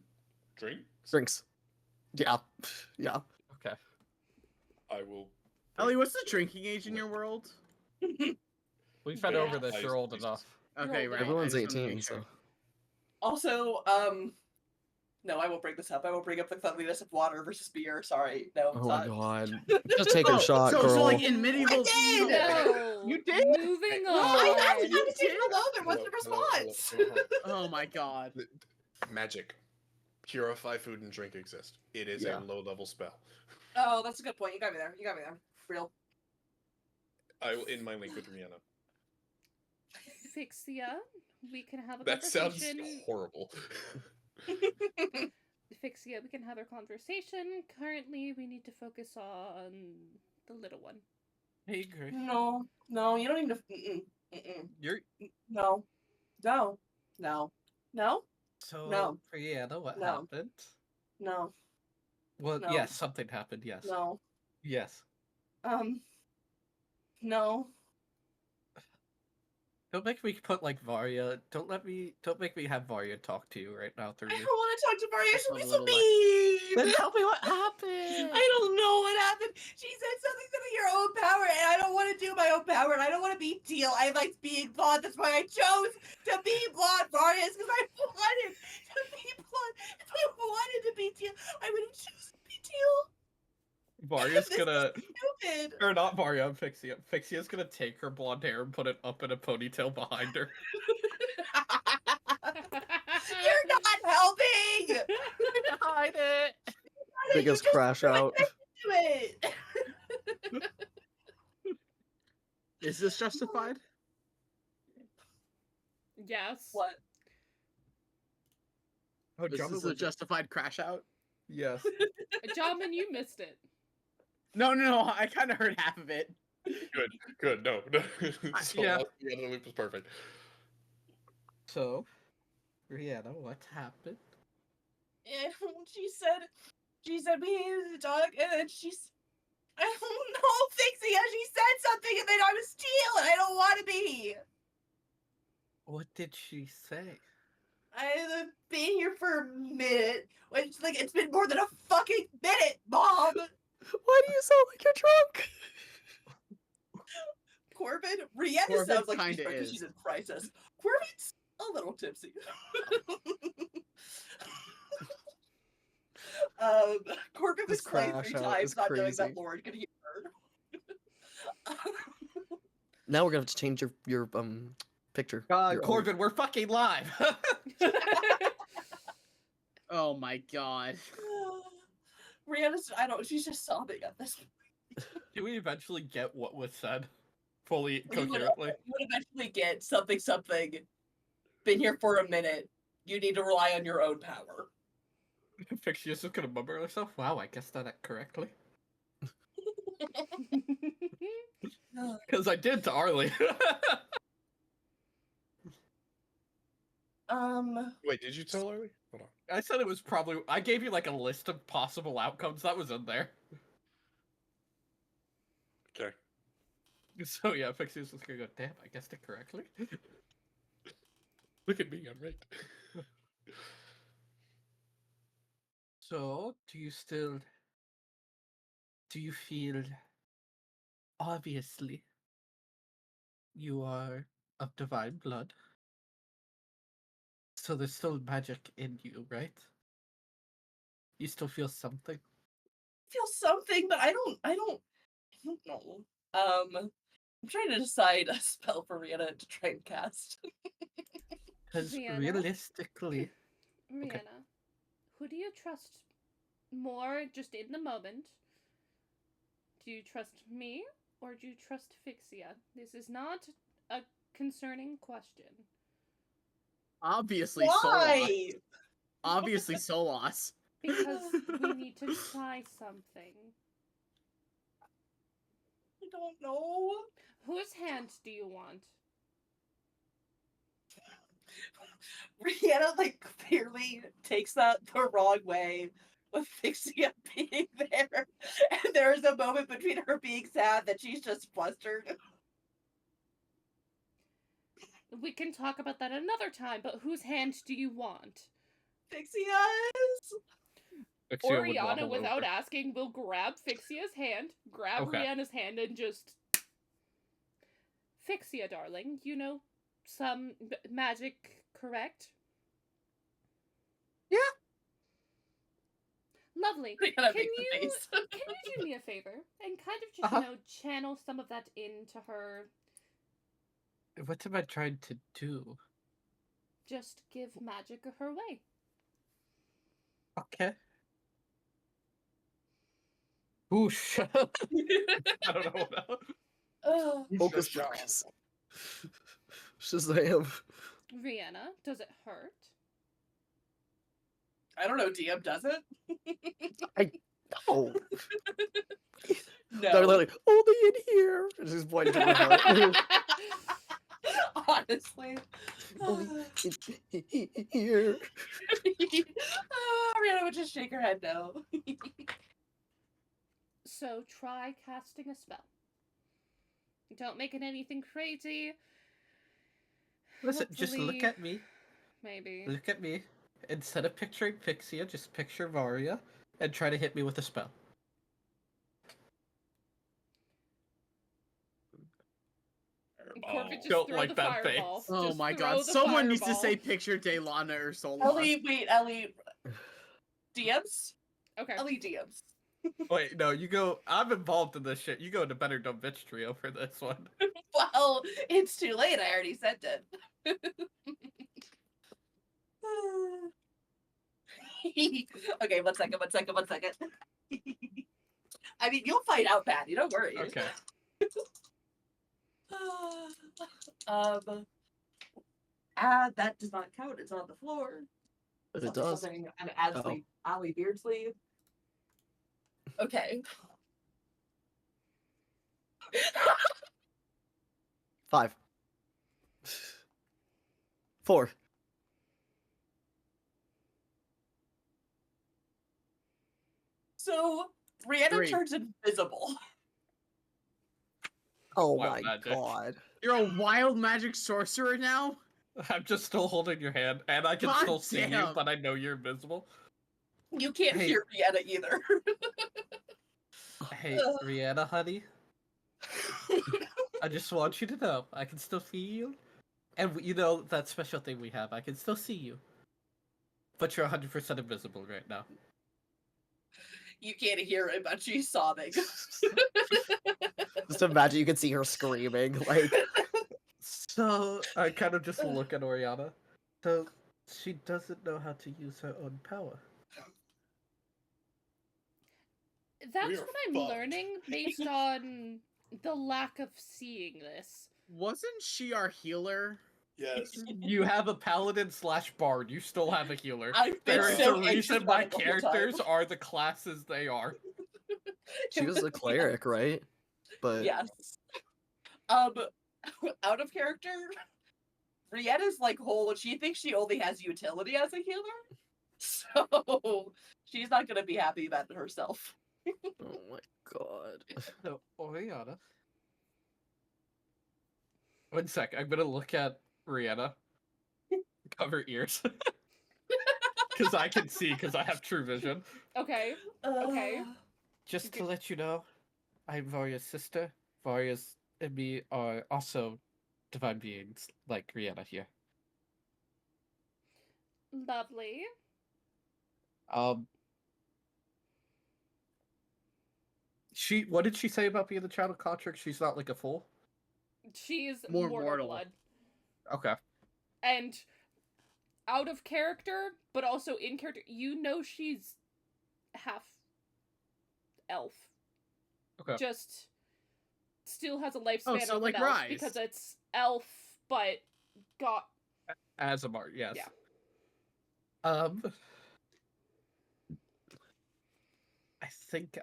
drinks. Drinks. Yeah. Yeah. Okay. I will. Ellie, what's the drinking age in your world? We've been Yeah. over this. You're old Jesus. enough. Okay, You're right. older. Everyone's I just wanted to 18, make sure. so. Also, no, I won't bring this up. I won't bring up the cleanliness of water versus beer. Sorry, no. Oh it's my not. god. Just take a Oh, shot, so, girl. So like in medieval. did! No. You did? Moving No, on. I asked you you to take did? hello. There wasn't a Hello, hello, response. hello, hello. Oh my god. Magic. Purify food and drink exist. It is Yeah. a low level spell. Oh, that's a good point. You got me there. You got me there. Real. I will end my link with Rihanna. Fixia, we can have a That sounds conversation. horrible. Fixia, we can have our conversation. Currently, we need to focus on the little one. I agree. No, no, you don't even. You're No, no, no, no, so No. Brianna. What No. happened? no, Well, No. yes, something happened. Yes. no. Yes. No. Don't make me put like Varya. Don't make me have Varya talk to you right now through I you. don't want to talk to Maria. That's She'll a be so little mean. Then tell me what happened. I don't know what happened. She said something to your own power, and I don't want to do my own power, and I don't want to be Teal. I like being blonde. That's why I chose to be blonde, Vargas, because I wanted to be blonde. If I wanted to be Teal, I would have chosen to be Teal. Varya's This is gonna, Stupid. or not Varya, Fixia. Fixia's gonna take her blonde hair and put it up in a ponytail behind her. You're not helping. Hide it. Biggest crash out. Do it. Is this justified? Yes. What? Oh, Is this a justified crash out? Yes. Jamin, you missed it. No. I kind of heard half of it. Good. No. So yeah. the other loop was perfect. So, Rihanna, what happened? And she said we needed to talk, and then I don't know, Fixia. She said something and then I was stealing. I don't want to be. What did she say? I've been here for a minute. It's like it's been more than a fucking minute, Mom. Why do you sound like you're drunk? Corbin, Rihanna Corbin sounds like she's kinda drunk 'cause is. she's in crisis. Corbin's a little tipsy. Corbin was This crying crash 3 out times, is not knowing crazy. that Lauren could hear her. Now we're gonna have to change your picture. God, your Corbin, we're fucking live. Oh my god. Rihanna's, she's just sobbing at this point. Do we eventually get what was said fully You would coherently? eventually get something. Been here for a minute. You need to rely on your own power. Fixia's just gonna mumble herself. Wow, I guessed that correctly. Because I did to Arlie. Wait, did you tell her? Hold on. I said it was probably. I gave you like a list of possible outcomes that was in there. Okay. So yeah, Fixia's just gonna go. Damn, I guessed it correctly. Look at me, I'm right. So, do you feel, obviously, you are of divine blood? So there's still magic in you, right? You still feel something? Feel something, but I don't know. I'm trying to decide a spell for Rihanna to try and cast. Because Vienna? realistically, Rihanna, who do you trust more just in the moment? Do you trust me or do you trust Fixia? This is not a concerning question. Obviously, Solas. Why? Obviously, Solas. Because we need to try something. I don't know. Whose hand do you want? Rihanna like clearly takes that the wrong way with Fixia being there. And there's a moment between her being sad that she's just flustered. We can talk about that another time, but whose hand do you want? Fixia's. Fixia would Oriana, waddle without over. asking, will grab Fixia's hand, grab Okay. Rihanna's hand, and just... Fixia, darling, you know some magic, correct? Yeah. Lovely. Rihanna Can makes a you face. can you do me a favor and kind of just Uh-huh. channel some of that into her? What am I trying to do? Just give magic her way. Okay. Whoosh. I don't know what else. Focus, Shazam. focus. Shazam. Rihanna, does it hurt? I don't know, DM does it? Oh, No. they're like only in here. She's pointing to her heart. Honestly. Only in here. Rihanna would just shake her head no. So try casting a spell. Don't make it anything crazy. Listen, just look Hopefully- at me. Maybe. Look at me. Instead of picturing Fixia, just picture Varia and try to hit me with a spell. Corbin just Don't throw like the that face. fireball. Oh Just my throw god. the Someone needs to fireball. say picture Daylana or Solas. Ellie. DMs? Okay. Ellie DMs. Wait, no, you go. I'm involved in this shit. You go into Better Dumb Bitch Trio for this one. Well, it's too late. I already sent it. Okay, one second. I mean, you'll find out, Patty. Don't worry. Okay. That does not count. It's on the floor. But it does. Something an Ali Beardsley. Okay. 5. 4. So Rihanna 3. turns invisible. Oh Wild my magic. god. You're a wild magic sorcerer now? I'm just still holding your hand, and I can God still see you, damn. but I know you're invisible. You can't Hey. hear Rihanna either. Hey, Rihanna, honey, I just want you to know I can still see you, and you know that special thing we have. I can still see you, but you're 100% invisible right now. You can't hear it, but she's sobbing. Just imagine you could see her screaming. Like, So I kind of just look at Oriana. So she doesn't know how to use her own power. That's We're what I'm fucked. learning based on the lack of seeing this. Wasn't she our healer? Yes. You have a paladin / bard. You still have a healer. I've been There is so a anxious reason about my it the whole time. characters are the classes they are. she was a cleric, right? But Yes. Out of character, Rietta's like whole. She thinks she only has utility as a healer, so she's not gonna be happy about it herself. oh my god. So Oriana. 1 sec. I'm gonna look at Rihanna. Cover ears. Because I can see, because I have true vision. Okay. Okay. Just to let you know, I'm Varya's sister. Varya's and me are also divine beings like Rihanna here. Lovely. What did she say about being the child of Kotrick? She's not like a fool? She's More mortal mortal. blood. Okay. And out of character, but also in character, you know she's half elf. Okay. Just still has a lifespan so of like an elf Rise. because it's elf, but got Azamar, yes. Yeah. I think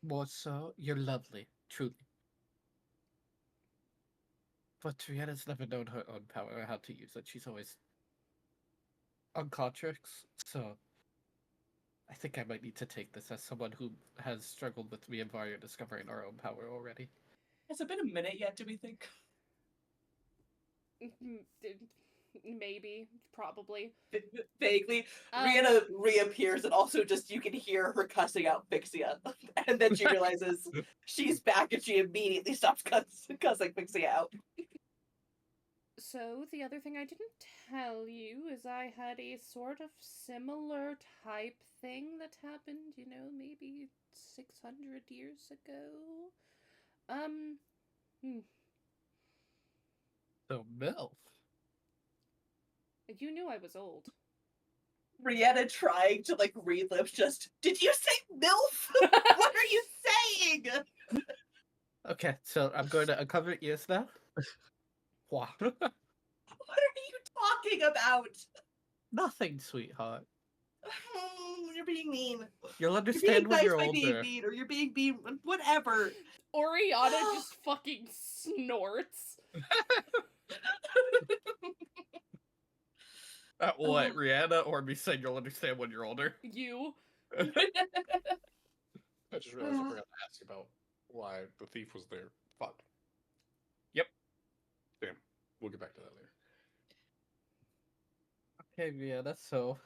more so, you're lovely, truly. But Rihanna's never known her own power or how to use it. She's always on Kotrix, so I think I might need to take this as someone who has struggled with me and Varya discovering our own power already. Has it been a minute yet? Do we think? maybe, probably. Vaguely, Um, Rihanna reappears, and also just you can hear her cussing out Fixia, and then she realizes she's back, and she immediately stops cussing Fixia out. So, the other thing I didn't tell you is I had a sort of similar type thing that happened, maybe 600 years ago. So, MILF. You knew I was old. Rihanna trying to relive. Just did you say MILF? What are you saying? Okay, so I'm going to uncover ears now. Wow. What are you talking about? Nothing, sweetheart. You're being mean. You'll You're understand being when nice you're by being older. mean, or you're being mean. Whatever. Oriana just fucking snorts. What, Rihanna or me saying you'll understand when you're older? You. I just realized I forgot to ask about why the thief was there. Fuck. Yep. Damn. We'll get back to that later. Okay, Rihanna, so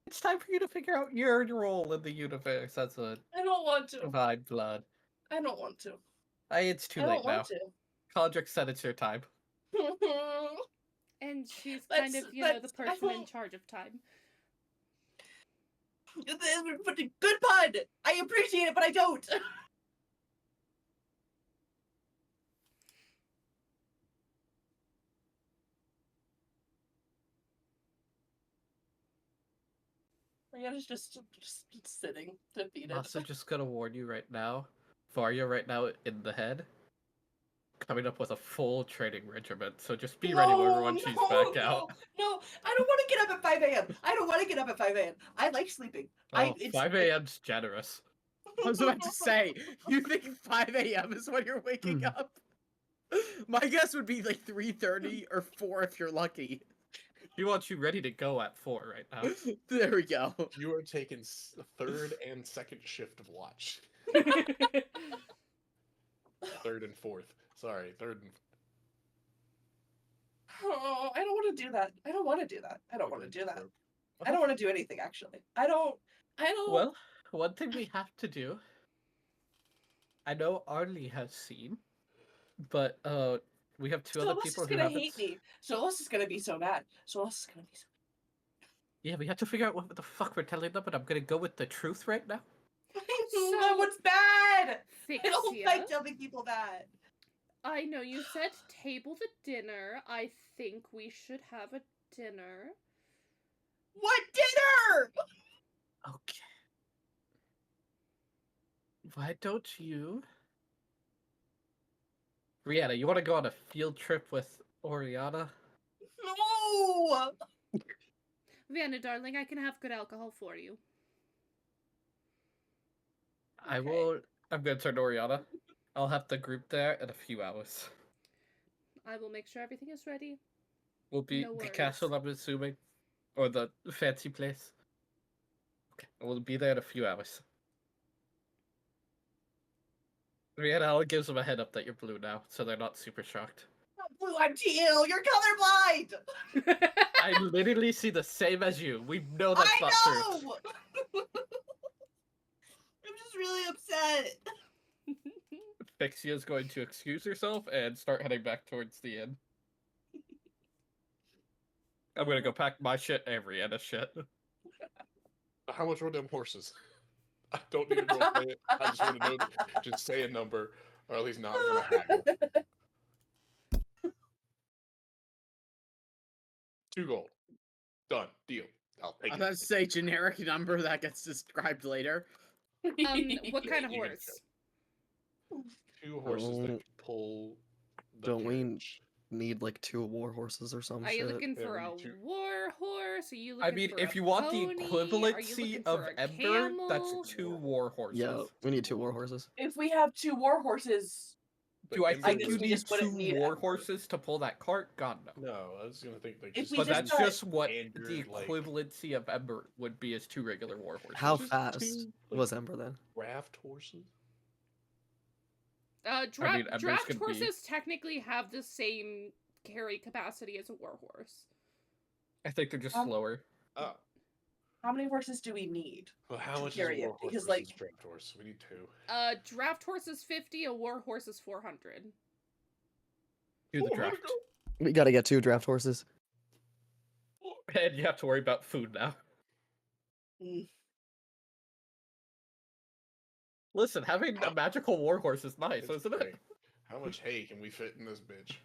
it's time for you to figure out your role in the universe as a I don't want to. divine blood. I don't want to. It's too I late don't now. want to. Kodrick said it's your time. And she's kind of, the person in charge of time. Good pun! I appreciate it, but I don't! Rihanna's just sitting, defeated. I'm also just gonna warn you right now, Varya right now in the head, coming up with a full training regiment, so just be ready when she's back out. No, I don't want to get up at 5 a.m. I don't want to get up at 5 a.m. I like sleeping. Oh, 5 a.m.'s generous. I was about to say, you think 5 a.m. is when you're waking up? My guess would be 3:30 or 4 if you're lucky. He wants you ready to go at 4 right now. There we go. You are taking third and second shift of watch. Third and fourth. Sorry, third and. Oh, I don't want to do that. I don't want to do that. I don't want to Okay, do that. so- I don't want to do anything actually. I don't. Well, one thing we have to do. I know Arlie has seen, but we have two other Solas people is who gonna haven't. hate me. Solas is gonna be so mad. Solas is gonna be so. Yeah, we have to figure out what the fuck we're telling them, but I'm gonna go with the truth right now. That one's bad. I don't Fixia, like telling people that. I know you said table the dinner. I think we should have a dinner. What dinner? Okay. Why don't you, Rihanna? You want to go on a field trip with Oriana? No. Vanna, darling, I can have good alcohol for you. I Okay. will. I'm gonna turn to Oriana. I'll have the group there in a few hours. I will make sure everything is ready. We'll be No the castle, I'm assuming, or the fancy place. Okay, we'll be there in a few hours. Rihanna, I'll give them a head up that you're blue now, so they're not super shocked. Not blue, I'm teal. You're colorblind. I literally see the same as you. We know that's I not true. know. I'm just really upset. Fixia's going to excuse herself and start heading back towards the inn. I'm gonna go pack my shit and Rihanna's shit. How much were them horses? I don't need to go say it. I just want to know. Just say a number, or at least not gonna haggle. 2 gold. Done. Deal. I'll take I'm it. about to say generic number that gets described later. What kind of You can horse? 2 horses that Don't- can pull. The don't we carriage. need like 2 war horses or some Are you shit. looking Yeah, for we a need to- war horse? Are you looking I mean, for if a you want the pony? Are you looking equivalency for of a Ember, that's camel? 2 war horses. Yeah, we need 2 war horses. If we have 2 war horses, But Do I Ember think guess you was- we need just wouldn't 2 need war Ember. horses to pull that cart? God no. No, I was gonna think like If just. we But just that's got just what the standard, like- equivalency of Ember would be as 2 regular war horses. How just fast 2, like, was Ember then? Raft horses. Draft Ember's gonna be- horses technically have the same carry capacity as a war horse. I think they're just Um, slower. Oh, how many horses do we need? well, how to much is carry a it, war horse because, versus like- draft horse? We need 2. Draft horse is 50, a war horse is 400. Do the Oh, let's draft. go. We gotta get 2 draft horses. And you have to worry about food now. Mm. Listen, having a magical war horse is nice, It's isn't it? great. How much hay can we fit in this bitch?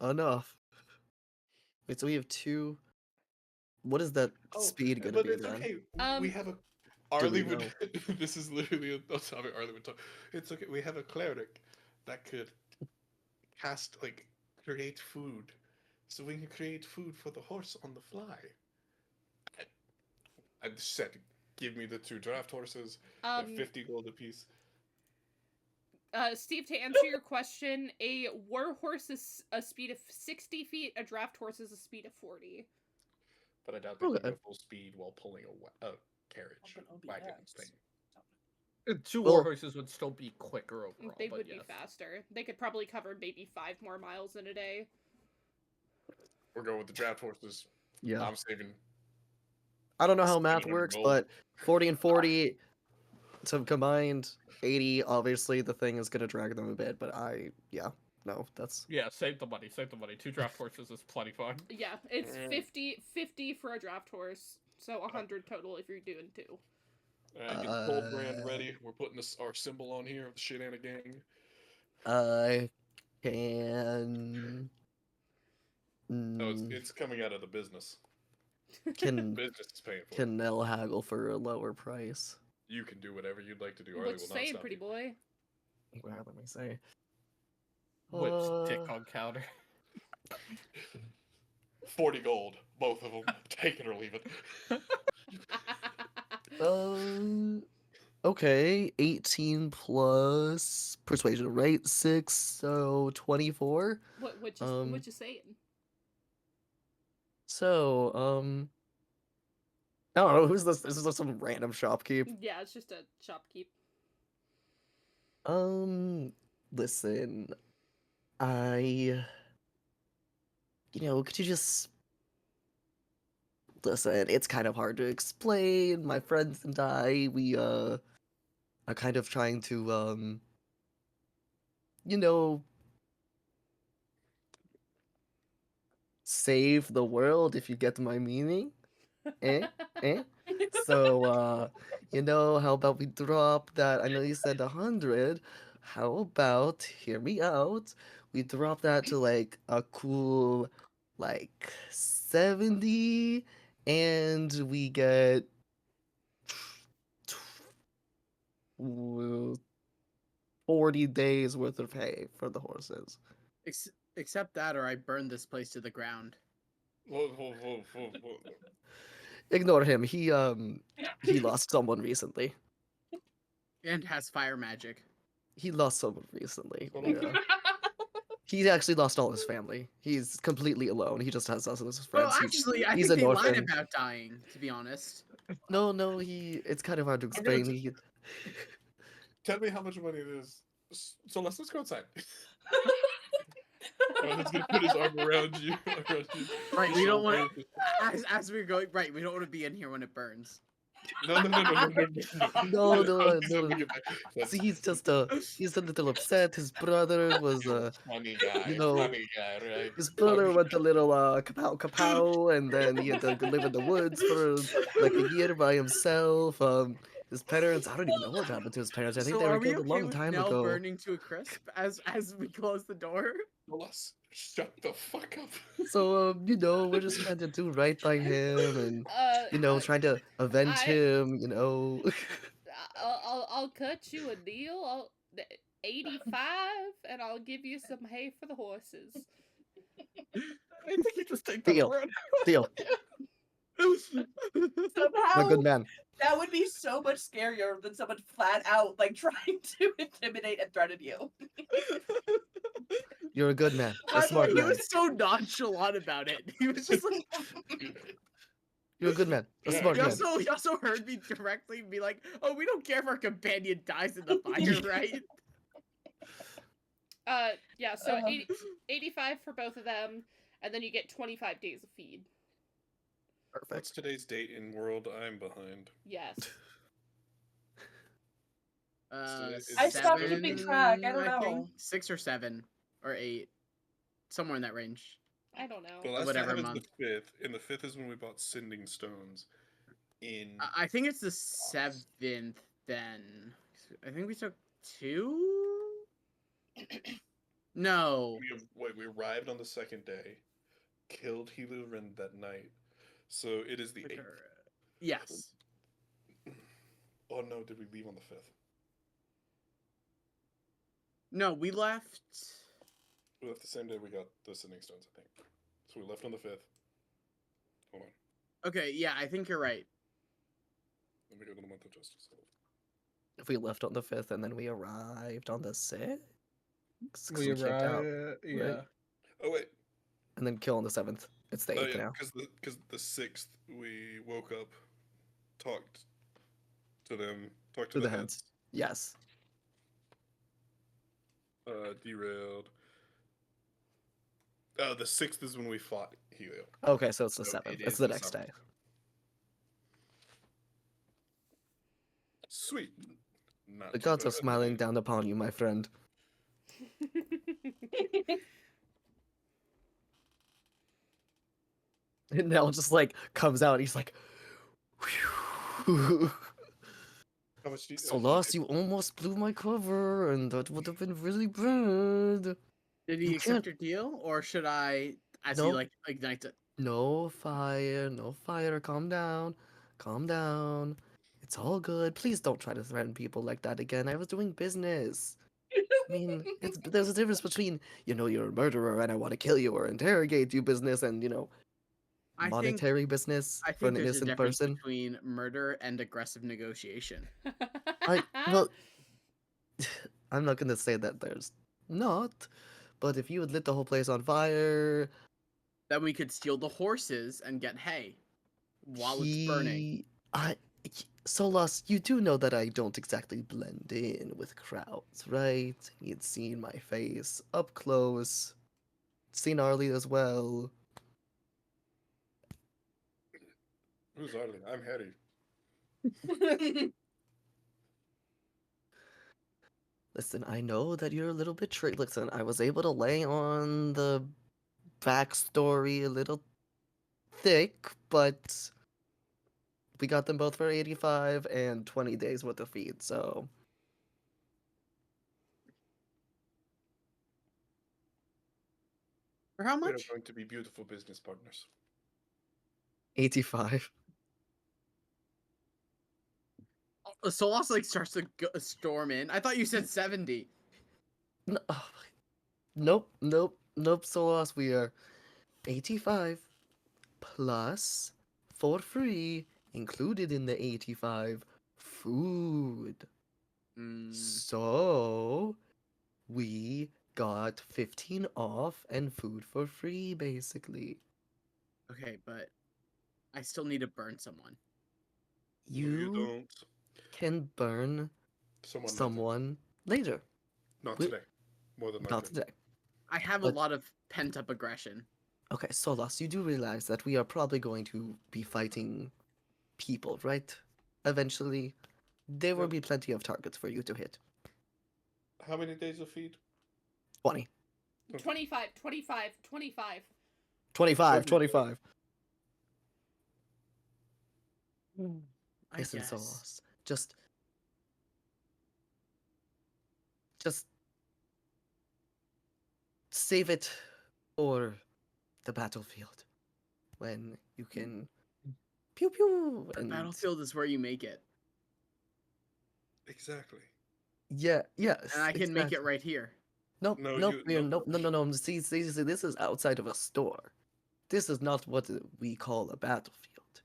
Enough. Wait, so we have 2. What is that Oh, speed gonna but be it's then? okay. Um, We have a. we Arlie know? would. This is literally a topic Arlie would talk. It's okay. We have a cleric that could cast create food, so we can create food for the horse on the fly. I said, give me the 2 draft horses. They're 50 gold apiece. Steve, to answer your question, a war horse is a speed of 60 feet, a draft horse is a speed of 40. But I doubt they can Okay. go full speed while pulling a carriage Open wagon OBS. thing. 2 Well- war horses would still be quicker overall. They but would yes. be faster. They could probably cover maybe 5 more miles in a day. We're going with the draft horses. Yeah. I'm saving. I don't know how Saving math them works, gold. but 40 and 40 so combined 80, obviously the thing is gonna drag them a bit, but no, that's Yeah, save the money. Save the money. 2 draft horses is plenty fun. Yeah, it's Mm. 50 for a draft horse, so 100 total if you're doing 2. Get the gold brand ready. We're putting our symbol on here of the Shenana Gang. I can No, mm, it's coming out of the business. can Business is paying for it. can Nell haggle for a lower price. You can do whatever you'd like to do. What Arlie you will not saying, stop pretty you. boy? Well, let me say. Which dick Uh, on counter. 40 gold, both of them. Take it or leave it. Okay, 18 plus persuasion, right? 6, so 24. What you saying? So, I don't know who's this. This is just some random shopkeep. Yeah, it's just a shopkeep. Listen, could you just listen? It's kind of hard to explain. My friends and I, we are kind of trying to you know, save the world. If you get my meaning, eh, eh. So, how about we drop that? I know you said 100. How about, hear me out, we drop that to like a cool, like 70, and we get tw- 40 days worth of hay for the horses. Except that, or I burn this place to the ground. Whoa, whoa, whoa, whoa, whoa. Ignore him. He lost someone recently. And has fire magic. He lost someone recently. Hold on. Yeah. He actually lost all his family. He's completely alone. He just has us as his friends. Well, actually, I he's think an they lied orphan. about dying, to be honest. No, it's kind of hard to I'm gonna explain. Tell me how much money it is. So let's go outside. He's gonna put his arm around you. Right, we don't want as we're going. Right, we don't want to be in here when it burns. No. See, he's a little upset. His brother was Funny guy, right? his brother went a little kapow, and then he had to live in the woods for like a year by himself. His parents, I don't even know what happened to his parents. I think So they were are we killed a okay long with time Nell ago. burning to a crisp as we close the door? Nicholas, shut the fuck up. So, we're just trying to do right by him and, trying to avenge I- him, I'll cut you a deal. 85, and I'll give you some hay for the horses. I think you just take that Deal. around. Deal. Somehow, My good man. that would be so much scarier than someone flat out like trying to intimidate and threaten you. You're a good man. A By the smart way, He man. was so nonchalant about it. He was just like, You're a good man. A Yeah, smart he man. also heard me directly be like, "Oh, we don't care if our companion dies in the fire, right?" Yeah, so Uh. 85 for both of them, and then you get 25 days of feed. Perfect. What's today's date in world? I'm behind. Yes. I stopped keeping track, I don't know. 6 or 7 or 8, somewhere in that range. I don't know. The last Whatever time is month. the 5th. And the 5th is when we bought Sending Stones. I think it's the 7th then. I think we took 2. No. We arrived on the second day, killed Helurin that night. So it is the 8th. Yes. Oh no, did we leave on the 5th? No, we left. We left the same day we got the Sending Stones, I think. So we left on the 5th. Hold on. Okay, yeah, I think you're right. Let me go to the month of justice. If we left on the 5th and then we arrived on the 6th? 'Cause We checked out, arrived. Yeah. right? Oh wait. And then kill on the 7th. It's the 8th Oh yeah, now. because the 6th we woke up, talked to them, talked to To the the heads. heads. Yes. Derailed. Oh, the 6th is when we fought Helio. Okay, so it's the So 7th. it It's is the the next 7th. day. Sweet. Not The too gods are bad. smiling down upon you, my friend. And Nell just like comes out. He's like, "Whew." How much do you, Solas, you almost blew my cover, and that would have been really bad. Did he You accept can't- your deal, or should I, as he Nope. like ignites it? No fire, no fire. Calm down. Calm down. It's all good. Please don't try to threaten people like that again. I was doing business. I mean, there's a difference between, you're a murderer and I want to kill you or interrogate you business and, I think monetary business I for think an there's a innocent difference person. between murder and aggressive negotiation. Well, I'm not gonna say that there's not, but if you had lit the whole place on fire, Then we could steal the horses and get hay. while it's burning. Solas, you do know that I don't exactly blend in with crowds, right? You'd seen my face up close, seen Arlie as well. Who's Arlie? I'm Harry. Listen, I know that you're a little bit tricky. Listen, I was able to lay on the backstory a little thick, but we got them both for 85 and 20 days worth of feed, so For how We're much? going to be beautiful business partners. 85. Solas like starts to storm in. I thought you said 70. No, nope, Solas, we are 85 plus for free, included in the 85, food. Mm, So we got 15 off and food for free, basically. okay, but I still need to burn someone. No, you You don't. can burn Someone. someone later. Not we- today. More than likely. Not today. I have But- a lot of pent-up aggression. Okay, Solas, you do realize that we are probably going to be fighting people, right? Eventually, there will Yep. be plenty of targets for you to hit. How many days of feed? 20. 25, 25, 25. 25, Sure. 25. I Listen, guess. Solas, just save it for the battlefield when you can pew pew The and battlefield is where you make it, Exactly. yes, and I can make it exactly. right here. Nope, No, nope, you- no, no. See, this is outside of a store. This is not what we call a battlefield.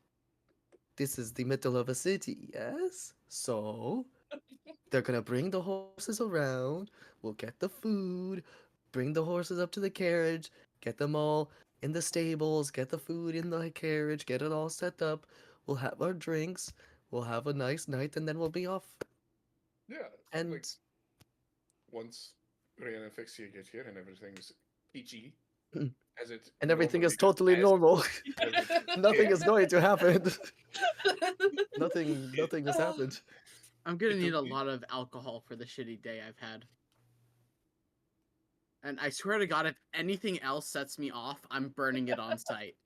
This is the middle of a city, yes? So, they're gonna bring the horses around, we'll get the food, bring the horses up to the carriage, get them all in the stables, get the food in the carriage, get it all set up, we'll have our drinks, we'll have a nice night, and then we'll be off. Yeah. And like, once Rhiannon and Fixia get here and everything's peachy, Mm. as it and everything is normally totally as- normal. as- Nothing yeah. is going to happen. Nothing has happened. I'm gonna It'll need a be- lot of alcohol for the shitty day I've had. And I swear to God, if anything else sets me off, I'm burning it on site.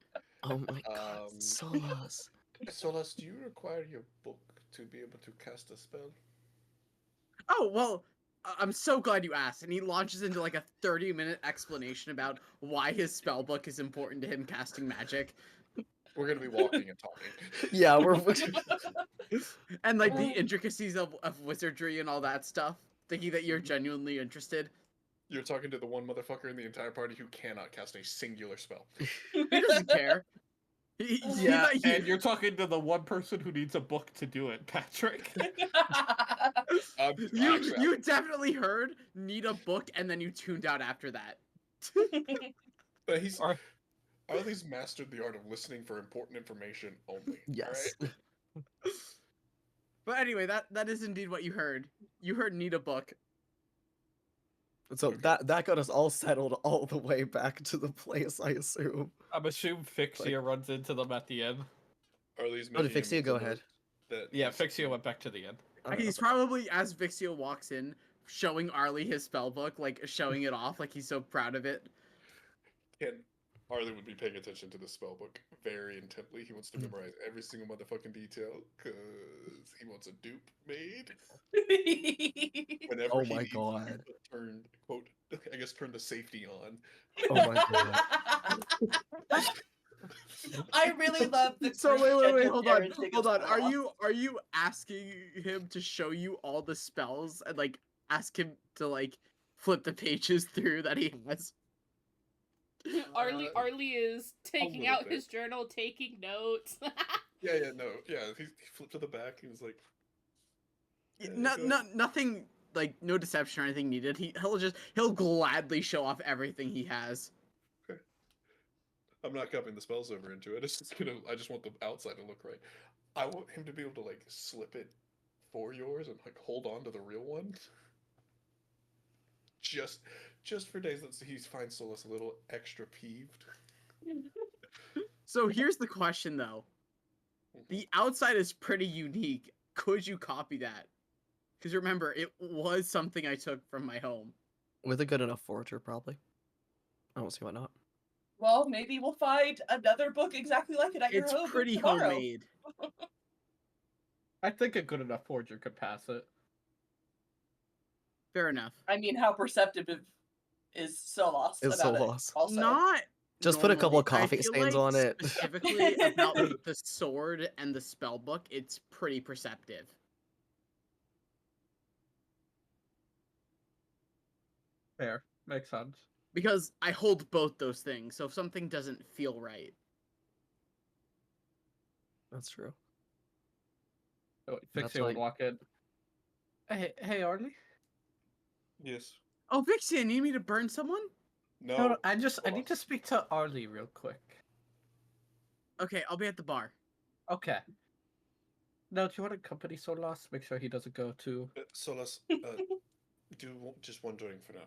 Oh my god, Um, Solas. Solas, do you require your book to be able to cast a spell? Oh, well, I'm so glad you asked. And he launches into like a 30-minute explanation about why his spell book is important to him casting magic. We're gonna be walking and talking. Yeah, we're And like the intricacies of wizardry and all that stuff. Thinking that you're Mm-hmm. genuinely interested. You're talking to the one motherfucker in the entire party who cannot cast a singular spell. He doesn't care. Yeah, he- and you're talking to the one person who needs a book to do it, Patrick. you definitely heard need a book and then you tuned out after that. But he's Ar- Arlie's mastered the art of listening for important information only. yes. alright? But anyway, that is indeed what you heard. You heard need a book. So that got us all settled all the way back to the place, I assume. I'm assuming Fixia runs into them at the end. Arlie's Oh, did making a Fixia go mental ahead? note that Yeah, he's- Fixia went back to the end. Alright, He's probably, as Vixia walks in, showing Arlie his spell book, like showing it off, like he's so proud of it. And Arlie would be paying attention to the spell book very intently. He wants to memorize every single motherfucking detail because he wants a dupe made. Whenever Oh he my needs to god. turn quote, I guess turn the safety on. Oh my god. I really love the. So Chris wait, Judge's hold on, parenting hold as on. well. Are you asking him to show you all the spells and like ask him to like flip the pages through that he has? Arlie is taking little out bit. his journal, taking notes. Yeah, no, yeah. He flipped to the back. He was like, Nothing like no deception or anything needed. He'll gladly show off everything he has. I'm not copying the spells over into it. It's just I just want the outside to look right. I want him to be able to like slip it for yours and like hold on to the real one. Just for days that he finds Solus a little extra peeved. So here's the question though. The outside is pretty unique. Could you copy that? Because remember, it was something I took from my home. With a good enough forger, probably. I don't see why not. Well, maybe we'll find another book exactly like it at your It's home pretty tomorrow. homemade. I think a good enough forger could pass it. Fair enough. I mean, how perceptive is Solos Is about Solos. it? Also, Not Just put a couple normally. of coffee I feel stains like on it. Specifically about the sword and the spell book, it's pretty perceptive. Fair. Makes sense. Because I hold both those things, so if something doesn't feel right. That's true. Oh, That's Fixie would like- walk in. Hey, Arlie? Yes. Oh, Vixie, you need me to burn someone? No. No, I need to speak to Arlie real quick. Okay, I'll be at the bar. Okay. Now, do you want to accompany Solas? Make sure he doesn't go to... Solus, do just one drink for now.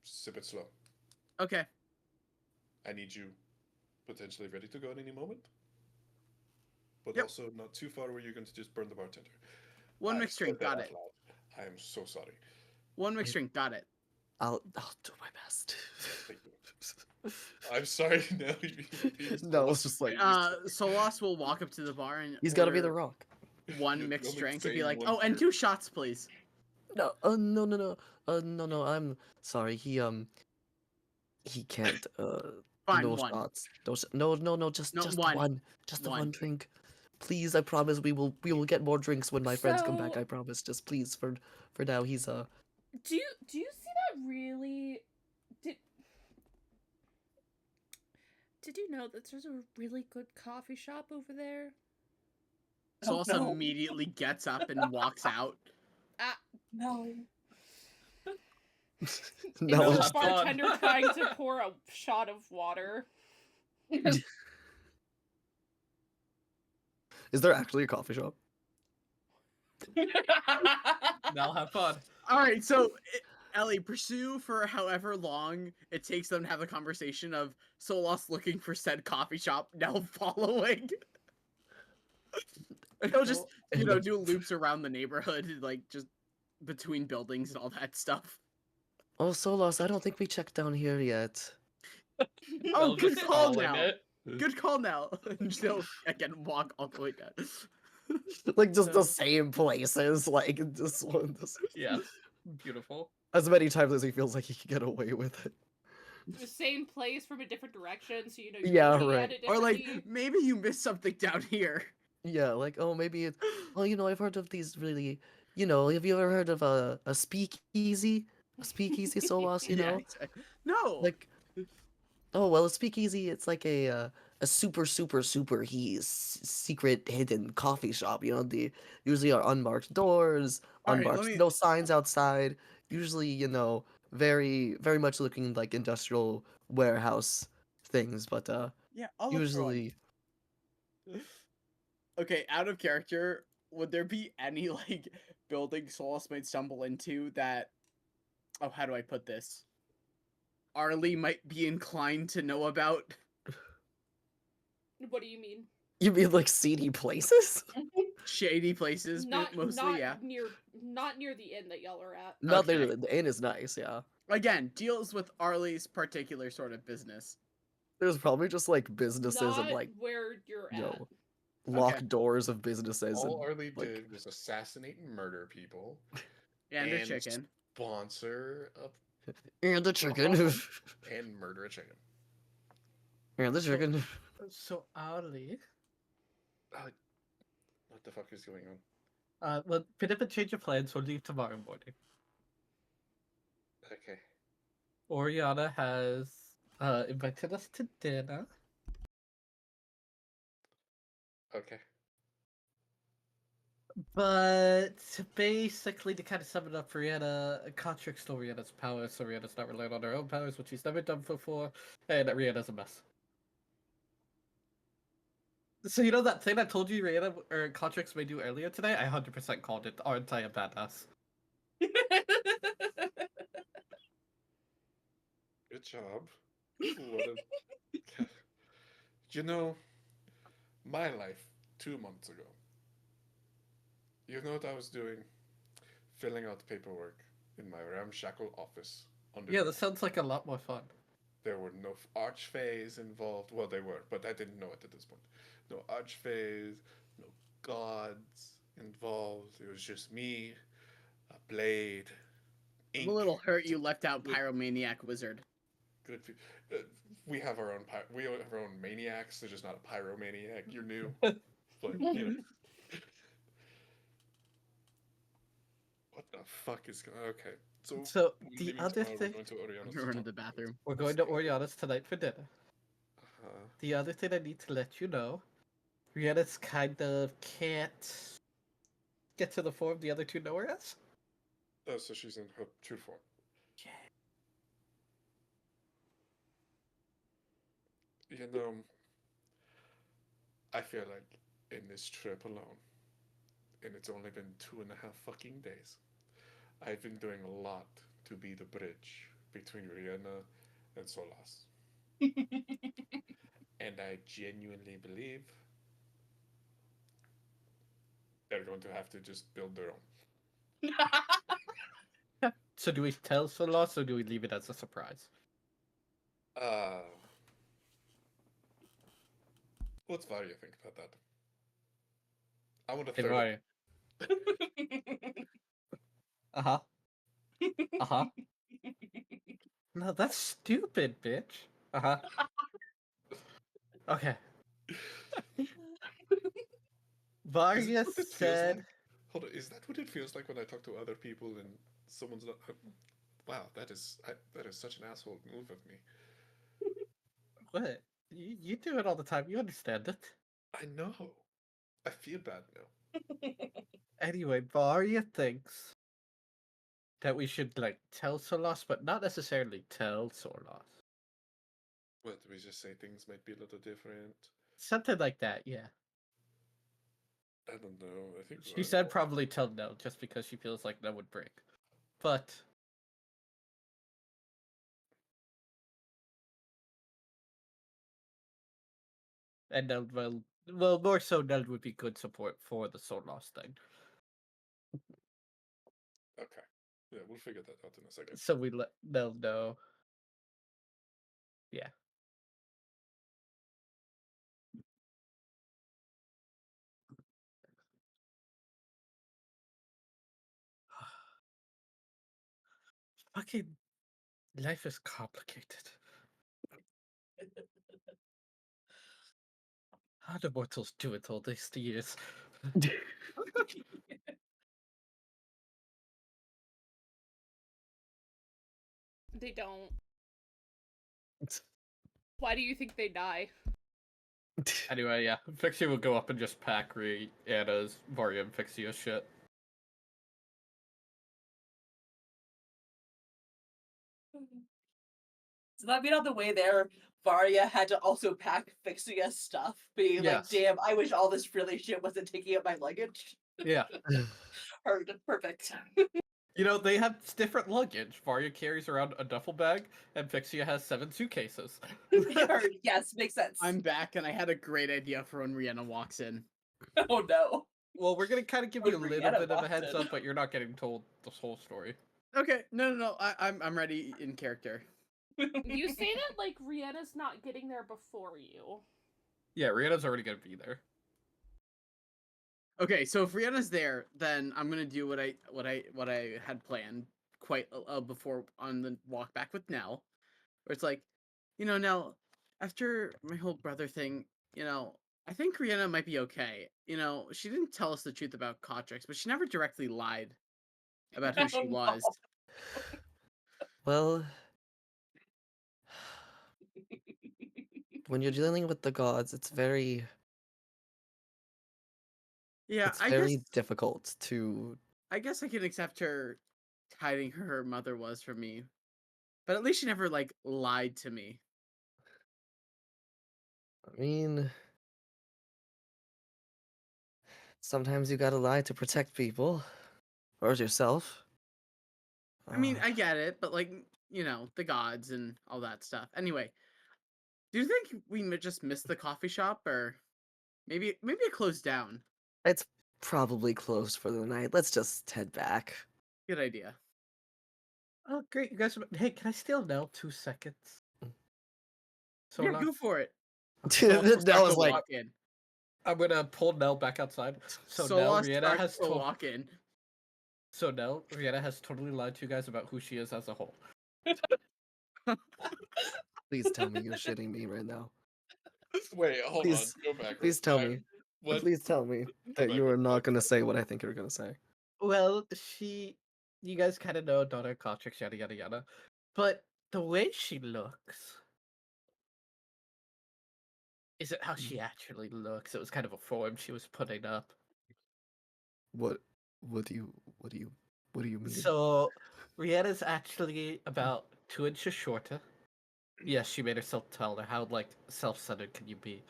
Sip it slow. Okay. I need you potentially ready to go at any moment. But Yep. also not too far where you're going to just burn the bartender. One I mixed drink, said that got out it. loud. I am so sorry. One mixed drink, got it. I'll do my best. Thank you. I'm sorry. No, No, it's just like Solas will walk up to the bar and he's got to be the order rock. one You're mixed only drink and be saying like, one oh, and beer. 2 shots, please. No, no. I'm sorry. He can't. Fine, No one. shots. No. Just No, just one. one. Just the One. one drink. Please, I promise we will get more drinks when my friends come back. So- I promise. Just please for now. He's Do you see that really? Did you know that there's a really good coffee shop over there? Oh, Solas no. immediately gets up and walks out. no. no. Is the have fun. bartender trying to pour a shot of water? Is there actually a coffee shop? Now have fun. All right, so Ellie, pursue for however long it takes them to have a conversation of Solas looking for said coffee shop, now following. And they'll just, do loops around the neighborhood, like just between buildings and all that stuff. Oh, Solos, I don't think we checked down here yet. Oh, They'll good just call call in now. it. Good call now. And they'll again walk all the way down. Like just the same places. Like this one. Yes. Beautiful. As many times as he feels like he can get away with it. The same place from a different direction, so you're Yeah, looking right. at it Or like differently. maybe you missed something down here. Yeah, like oh maybe it's I've heard of these really have you ever heard of a speakeasy? A speakeasy Solos, Yeah, exactly. No. Like oh well a speakeasy it's like a super secret hidden coffee shop, they usually are unmarked doors, All right, unmarked let me- no signs outside, usually, very very much looking like industrial warehouse things, but yeah, I'll look for one. usually Okay, out of character, would there be any like building Solas might stumble into that? Oh, how do I put this? Arlie might be inclined to know about. What do you mean? you mean like seedy places? Shady places, Not mostly, yeah. not near the inn that y'all are at. Not Okay. there. The inn is nice, yeah. Again, deals with Arlie's particular sort of business. There's probably just like businesses Not and like where you're at. locked doors of businesses All and Arlie like- did was assassinate and murder people. And a And- chicken. Sponsor and the chicken and murder a chicken. and the chicken. So, Arlie... What the fuck is going on? well, bit of a change of plans, we'll leave tomorrow morning. Okay. Oriana has invited us to dinner. Okay. But basically, to kind of sum it up, Rihanna contracts to Rihanna's powers, so Rihanna's not relying on her own powers, which she's never done before, and that Rihanna's a mess. So you know that thing I told you Rihanna or Contrix may do earlier today? I 100% called it. Aren't I a badass? Good job. What a... You know, my life 2 months ago. You know what I was doing? Filling out paperwork in my ramshackle office Yeah, underground. this sounds like a lot more fun. There were no archfays involved. Well, they were, but I didn't know it at this point. No archfays, no gods involved. It was just me, a blade, I'm ink. a little hurt you left out Pyromaniac Wizard. Good. We have our own. We have our own maniacs. They're just not a pyromaniac. You're new, but you know. What the fuck is going? Okay, so So we're the leaving other tomorrow. thing, We're going to Oriana's. You're running to the bathroom. we're going to Oriana's tonight for dinner. Uh, The other thing I need to let you know, Rihanna's kind of can't get to the form the other two know her as. oh, so she's in her true form. You know, I feel like in this trip alone, and it's only been 2.5 fucking days, I've been doing a lot to be the bridge between Rihanna and Solas. And I genuinely believe they're going to have to just build their own. So do we tell Solas or do we leave it as a surprise? Uh, what's Varia think about that? I want a Hey, third. Ryan. Uh-huh. Uh-huh. No, that's stupid, bitch. Uh-huh. Okay. Varya What it feels said... like? Hold on, is that what it feels like when I talk to other people and someone's not? Wow, that is such an asshole move of me. What? You do it all the time. You understand it. I know. I feel bad now. Anyway, Varya thinks that we should, like, tell Solas, but not necessarily tell Solas. What, we just say things might be a little different? Something like that, yeah. I don't know. I think She said probably tell no, just because she feels like that would break. But... And Nell well, more so Nell would be good support for the Solas thing. Okay. Yeah, we'll figure that out in a second. So we let Nell know. Yeah. Fucking life is complicated. How do mortals do it all these years? They don't. Why do you think they die? Anyway, yeah. Fixie will go up and just pack Anna's Varya and Fixie shit. So that mean on the way there, Varya had to also pack Fixia's stuff, being Yes. like, damn, I wish all this frilly shit wasn't taking up my luggage. Yeah. Heard. Perfect. You know, they have different luggage. Varya carries around a duffel bag, and Fixia has 7 suitcases. Heard. Yes, makes sense. I'm back, and I had a great idea for when Rihanna walks in. Oh no. Well, we're gonna kind of give When you a little Brianna bit of a walks heads in. up, but you're not getting told the whole story. Okay, no. I'm ready in character. You say that like Rihanna's not getting there before you. Yeah, Rihanna's already gonna be there. Okay, so if Rihanna's there, then I'm gonna do what I had planned quite before on the walk back with Nell, where it's like, Nell, after my whole brother thing, I think Rihanna might be okay. She didn't tell us the truth about Cotrix, but she never directly lied about who she Oh, no. was. Well, when you're dealing with the gods, it's very Yeah, it's I very guess difficult to I guess I can accept her hiding who her mother was from me, but at least she never like lied to me. I mean, sometimes you gotta lie to protect people or yourself. I mean, Uh, I get it, but like, the gods and all that stuff. Anyway, do you think we just missed the coffee shop, or maybe it closed down? it's probably closed for the night. Let's just head back. Good idea. Oh, great, you guys. Hey, can I steal Nell 2 seconds? So Yeah, go for it. That Start was to like, walk in. I'm gonna pull Nell back outside. So Sola Rihanna starts has to walk in. Rihanna has totally lied to you guys about who she is as a whole. please tell me you're shitting me right now. Wait, hold Please- on. Go back. please tell me. What? Please tell me that you are not gonna say what I think you're gonna say. Well, you guys kind of know daughter Kotrix, yada yada yada, but the way she looks isn't how she actually looks. It was kind of a form she was putting up. What do you mean? So Rihanna's actually about 2 inches shorter. Yes, she made herself taller. How like self-centered can you be?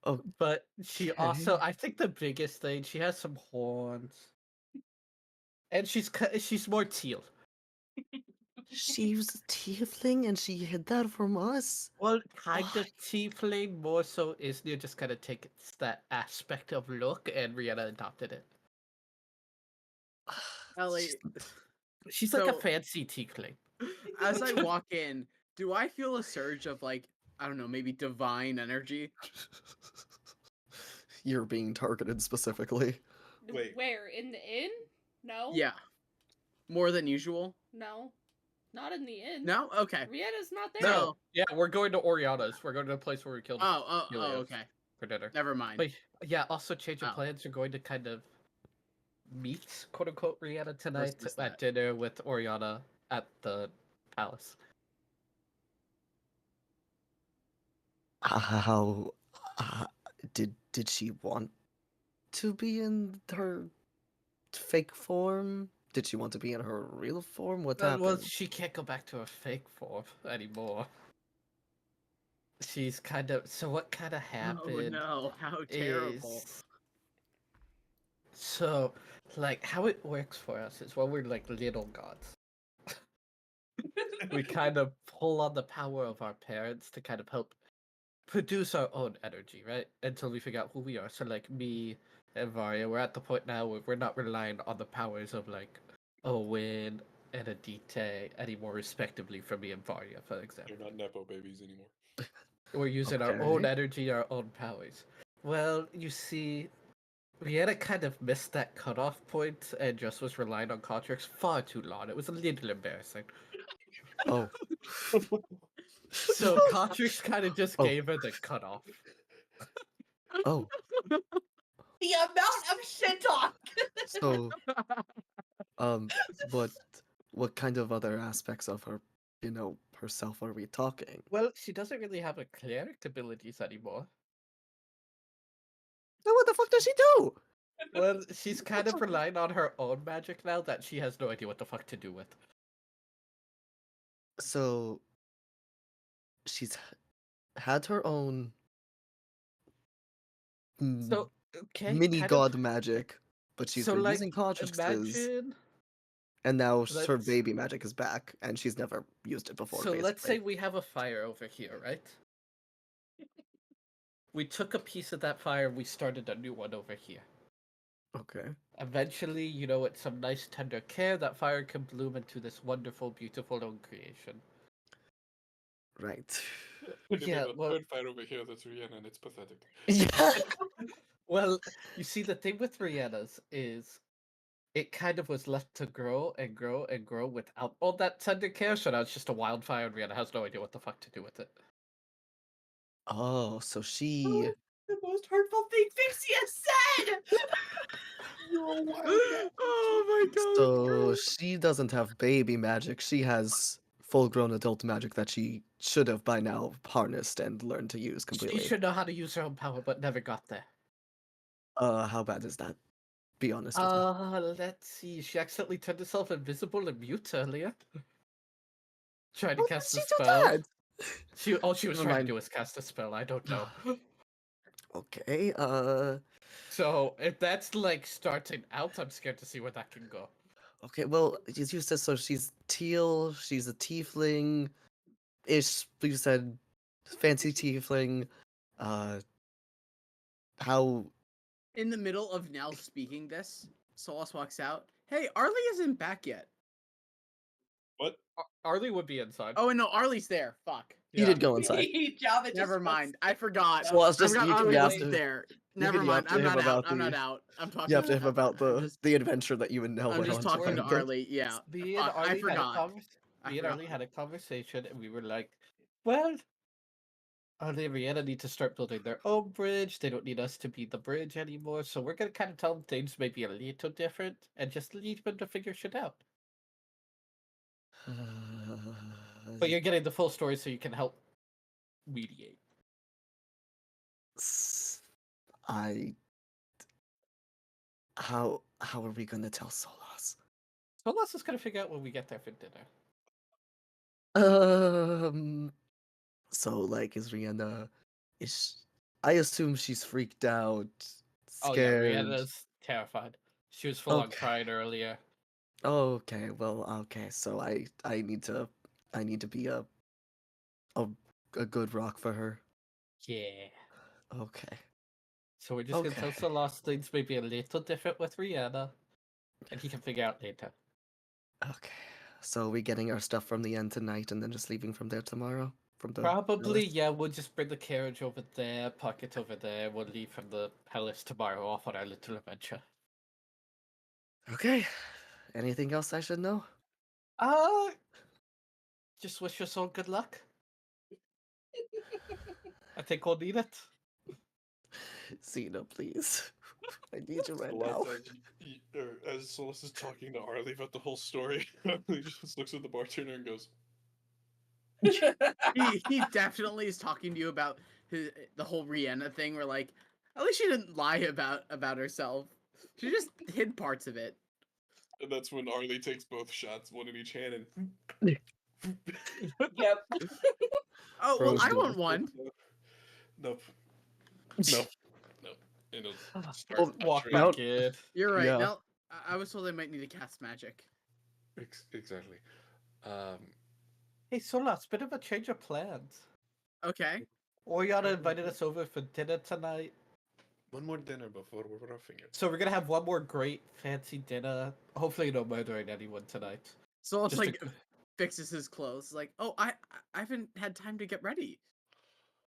Oh, But she also, Okay. I think the biggest thing, she has some horns, and she's more teal. she was a tiefling and she hid that from us. Well, kind of tiefling, more so Isnir just kind of takes that aspect of look, and Rihanna adopted it. Ellie, She's like a So- fancy tiefling. as I walk in, do I feel a surge of like, I don't know, maybe divine energy? You're being targeted specifically. Wait. Where? In the inn? No. Yeah. More than usual? No. Not in the inn. No? Okay. Rietta's not there. No. Yeah, we're going to Oriana's. We're going to the place where we killed Oh, Helios okay. for dinner. Never mind. But yeah, also change of Oh. plans. You're going to kind of meet, quote unquote, Rihanna tonight missed at that. dinner with Oriana at the palace. How did she want to be in her fake form? Did she want to be in her real form? What happened? Well, she can't go back to her fake form anymore. She's kind of. So what kind of Oh happened? no, how terrible. is- So, like, how it works for us is when we're like little gods, we kind of pull on the power of our parents to kind of help produce our own energy, right? Until we figure out who we are. So, like, me and Varia, we're at the point now where we're not relying on the powers of, like, Owen and Adite anymore, respectively, from me and Varia, for example. You're not Nepo babies anymore. We're using our own Okay. energy, our own powers. Well, you see, Rihanna kind of missed that cutoff point and just was relying on Kotrix far too long. It was a little embarrassing. Oh, So Kotrix kind of just Oh. gave her the cutoff. oh. The amount of shit talk. So, what kind of other aspects of her, herself are we talking? Well, she doesn't really have a cleric abilities anymore. Then what the fuck does she do? Well, she's kind of relying on her own magic now that she has no idea what the fuck to do with. So, she's had her own So, okay, mini kind god of, magic, but she's so been like, using Kotrix's, imagine. and now her let's- baby magic is back, and she's never used it before. So let's say basically. we have a fire over here, right? We took a piece of that fire and we started a new one over here. Okay. Eventually, with some nice tender care, that fire can bloom into this wonderful, beautiful own creation. Right. And then Yeah, there's a well- third fire over here that's Rihanna, and it's pathetic. Yeah. Well, you see, the thing with Rihanna's is it kind of was left to grow and grow and grow without all that tender care, so now it's just a wildfire and Rihanna has no idea what the fuck to do with it. Oh, so she. The most hurtful thing Fixie has said. Oh my god. So she doesn't have baby magic. She has full-grown adult magic that she should have by now harnessed and learned to use completely. She should know how to use her own power, but never got there. How bad is that? Be honest with me. Let's see. She accidentally turned herself invisible and mute earlier. Trying to How did cast she a do spell. that? All she was Never trying mind. to do was cast a spell. I don't know. Okay. So if that's like starting out, I'm scared to see where that can go. Okay. Well, as you said, so she's teal. She's a tiefling. Ish. You said fancy tiefling. Uh, how? In the middle of Nell speaking this, Solas walks out. Hey, Arlie isn't back yet. What? Arlie would be inside. Oh, and no, Arlie's there. Fuck. He did go inside. Java just Never wants mind. I to- forgot. So I was I just forgot you, Arlie you have wasn't to there. you Never can mind. yap to I'm him not out. about I'm not the- out. I'm talking. you have to him about I'm the just, the adventure that you and Nell I'm went just on talking to together. Arlie. Yeah. Me and Fuck, I Arlie had a forgot. conversation. I Me and forgot. Arlie had a conversation, and we were like, "Well, Arlie and Rihanna need to start building their own bridge. They don't need us to be the bridge anymore. So we're gonna kind of tell them things may be a little different, and just leave them to figure shit out. But you're getting the full story, so you can help mediate." I how are we gonna tell Solas? So let's just gonna figure out when we get there for dinner. So like is Rihanna I assume she's freaked out, Oh yeah, scared. Rihanna's terrified. She was full on Okay. crying earlier. Okay, well, okay. So I need to be a good rock for her. Yeah. Okay. So we're just gonna tell Okay. Solas things may be a little different with Rihanna, and he can figure out later. Okay. So are we getting our stuff from the end tonight and then just leaving from there tomorrow? From the Probably, palace? yeah, we'll just bring the carriage over there, park it over there, we'll leave from the palace tomorrow off on our little adventure. Okay. Anything else I should know? Just wish us all good luck. I think we'll need it. Xena, please. I need you right I now. like that as Solus is talking to Arlie about the whole story, he just looks at the bartender and goes, He definitely is talking to you about the whole Rihanna thing. Where like, at least she didn't lie about herself. She just hid parts of it. and that's when Arlie takes both shots, one in each hand, and Yep. Oh well, I Frozen. want one. Nope. Nope. Nope. And he'll start Oh, Walk ushering- back in. You're right. Yeah. Now I was told I might need to cast magic. Exactly. Hey, Solas, bit of a change of plans. Okay. Oriana invited us over for dinner tonight. One more dinner before we're roughing it. So we're gonna have one more great fancy dinner. Hopefully no murdering anyone tonight. So it's Just like fixes his clothes. Like, oh, I haven't had time to get ready.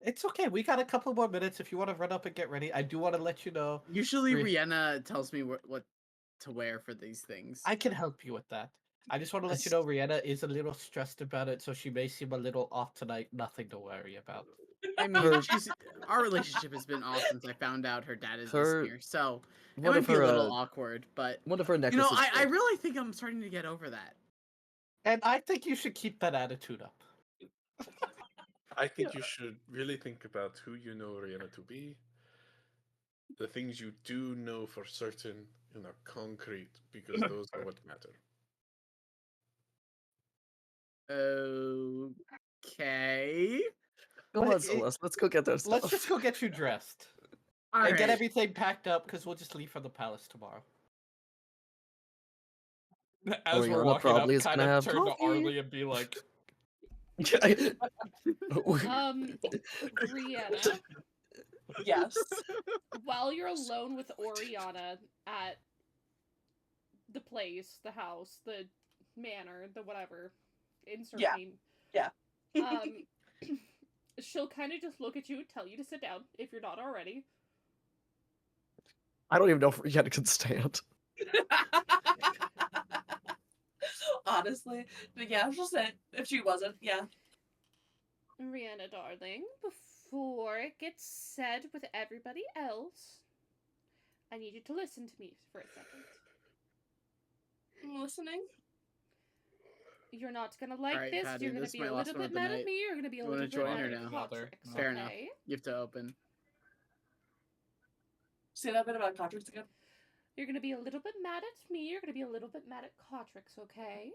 It's okay, we got a couple more minutes if you want to run up and get ready. I do want to let you know Usually Re- Rihanna tells me what to wear for these things. I can help you with that. I just want to let you know Rihanna is a little stressed about it, so she may seem a little off tonight. Nothing to worry about. I mean, Her- our relationship has been off since I found out her dad is Her- this year, so it One might of be a little her awkward. But one of her you necklaces. know, I really think I'm starting to get over that. And I think you should keep that attitude up. I think you should really think about who you know Rihanna to be, the things you do know for certain and are concrete, because those are what matter. Okay. Come on, But Solas, let's go get their stuff. Let's just go get you dressed All and right. get everything packed up because we'll just leave for the palace tomorrow. As we're Oriana walking up, probably is kind gonna of have turn to coffee. Arlie and be like, Brianna, Yes. while you're alone with Oriana at the place, the house, the manor, the whatever, insert Yeah. name. Yeah. She'll kind of just look at you, tell you to sit down if you're not already. I don't even know if Rihanna can stand. Honestly, but yeah, she'll sit if she wasn't. Yeah. Rihanna, darling, before it gets said with everybody else, I need you to listen to me for a second. I'm listening. You're not gonna like Alright, this. Patty, You're gonna this is be my a last little one bit of the mad at night. me. You're gonna be a You wanna little bit join or mad no? at Mother. Cotrix, Fair enough. okay? You have to open. Say that bit about contracts again. You're gonna be a little bit mad at me. You're gonna be a little bit mad at Cotrix, okay?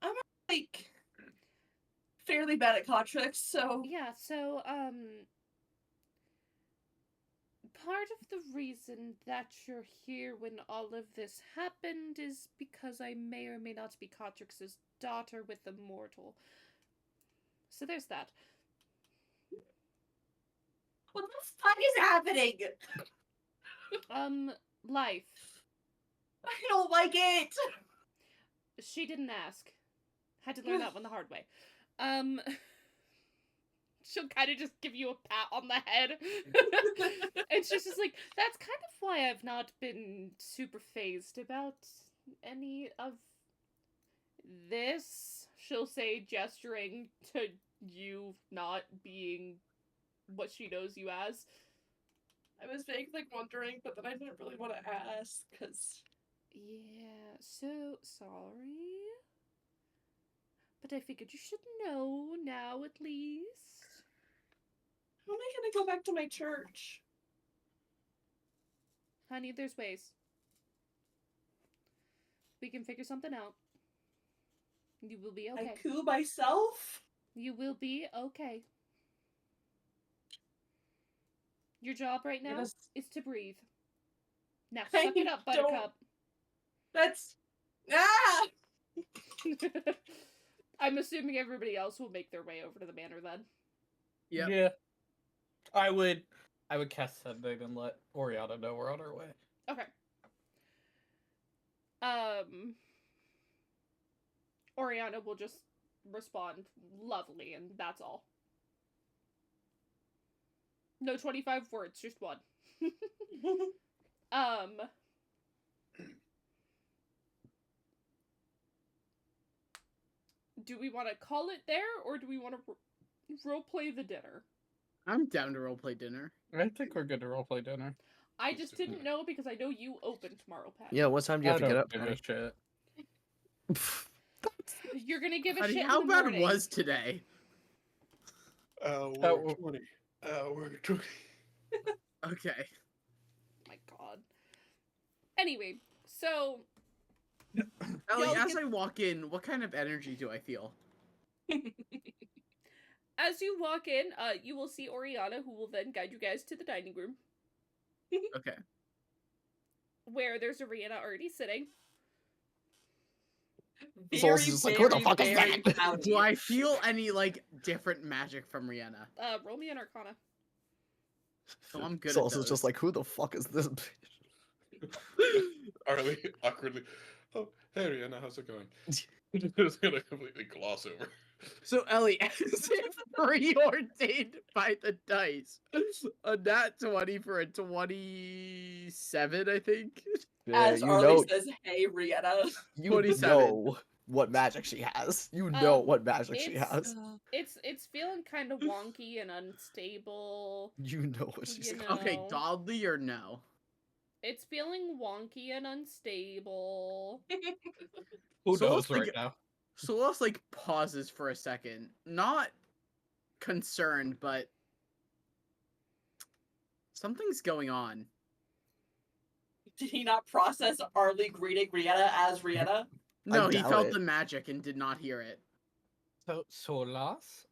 I'm like fairly bad at card tricks, so Yeah, so, part of the reason that you're here when all of this happened is because I may or may not be Cotrix's daughter with the mortal. So there's that. what the fuck is happening? Life. I don't like it. She didn't ask. Had to learn that one the hard way. She'll kind of just give you a pat on the head. And she's just like, that's kind of why I've not been super phased about any of this. She'll say, gesturing to you not being what she knows you as. I was vaguely wondering, but then I didn't really want to ask, because... Yeah, so sorry. But I figured you should know now at least. How am I gonna go back to my church? Honey, there's ways. We can figure something out. You will be okay. I coup myself? You will be okay. Your job right now is to breathe. Now I suck it up, don't- Buttercup. That's... Ah! I'm assuming everybody else will make their way over to the manor then. Yep. Yeah. I would cast Sending and let Oriana know we're on our way. Okay. Oriana will just respond lovely, and that's all. No 25 words, just one. Do we want to call it there, or do we want to roleplay the dinner? I'm down to roleplay dinner. I think we're good to roleplay dinner. I Let's just do didn't it. know because I know you open tomorrow, Pat. Yeah, what time do you have to get up? Give a shit. You're gonna give a Honey, shit how in the bad morning. was today? We're 20. We're 20. Okay. My god. Anyway, so Ellie, Y'all as get- I walk in, what kind of energy do I feel? as you walk in, you will see Oriana, who will then guide you guys to the dining room, Okay. where there's Ariana already sitting. Soul's just like, "Who the fuck is very that?" pouty. Do I feel any, like, different magic from Rihanna? Roll me an Arcana. So I'm good Soul's at is those. just like, who the fuck is this bitch? Arlie awkwardly. Oh, hey Rihanna, how's it going? Just gonna completely gloss over. So, Ellie, as if preordained by the dice, a nat 20 for a 27, I think. Yeah, As you Arlie know, says, hey, Rihanna. you 27. know what magic she has. You know what magic she it's- has. It's feeling kind of wonky and unstable. You know what she's You got. Okay, No. Dodley or no? It's feeling wonky and unstable. Who So knows let's right think- now? Solos, like, pauses for a second. Not concerned, but something's going on. Did he not process Arlie greeting Rihanna as Rihanna? No, he doubt felt it. the magic and did not hear it. So Solas,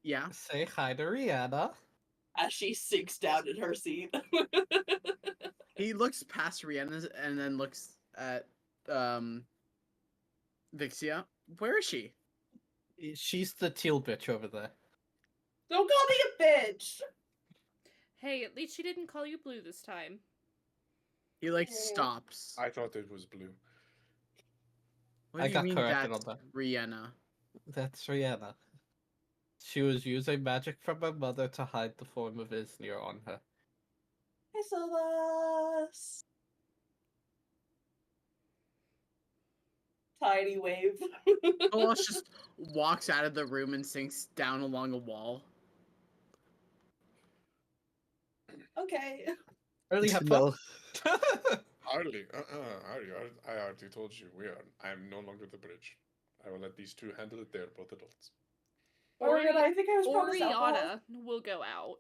Yeah. say hi to Rihanna. As she sinks down in her seat. He looks past Rihanna and then looks at Vixia. Where is she? She's the teal bitch over there. Don't call me a bitch! Hey, at least she didn't call you blue this time. He like Oh. stops. I thought it was blue. What I do you got mean corrected that's on Rihanna? That's Rihanna. She was using magic from her mother to hide the form of Isnir on her. Hey, Solas. Tiny wave. Solos just walks out of the room and sinks down along a wall. Okay. Early have fun. No. Arlie, Arlie, I already told you I am no longer the bridge. I will let these two handle it. They're both adults. Oriana, I think I was promised alcohol. Oriana will go out.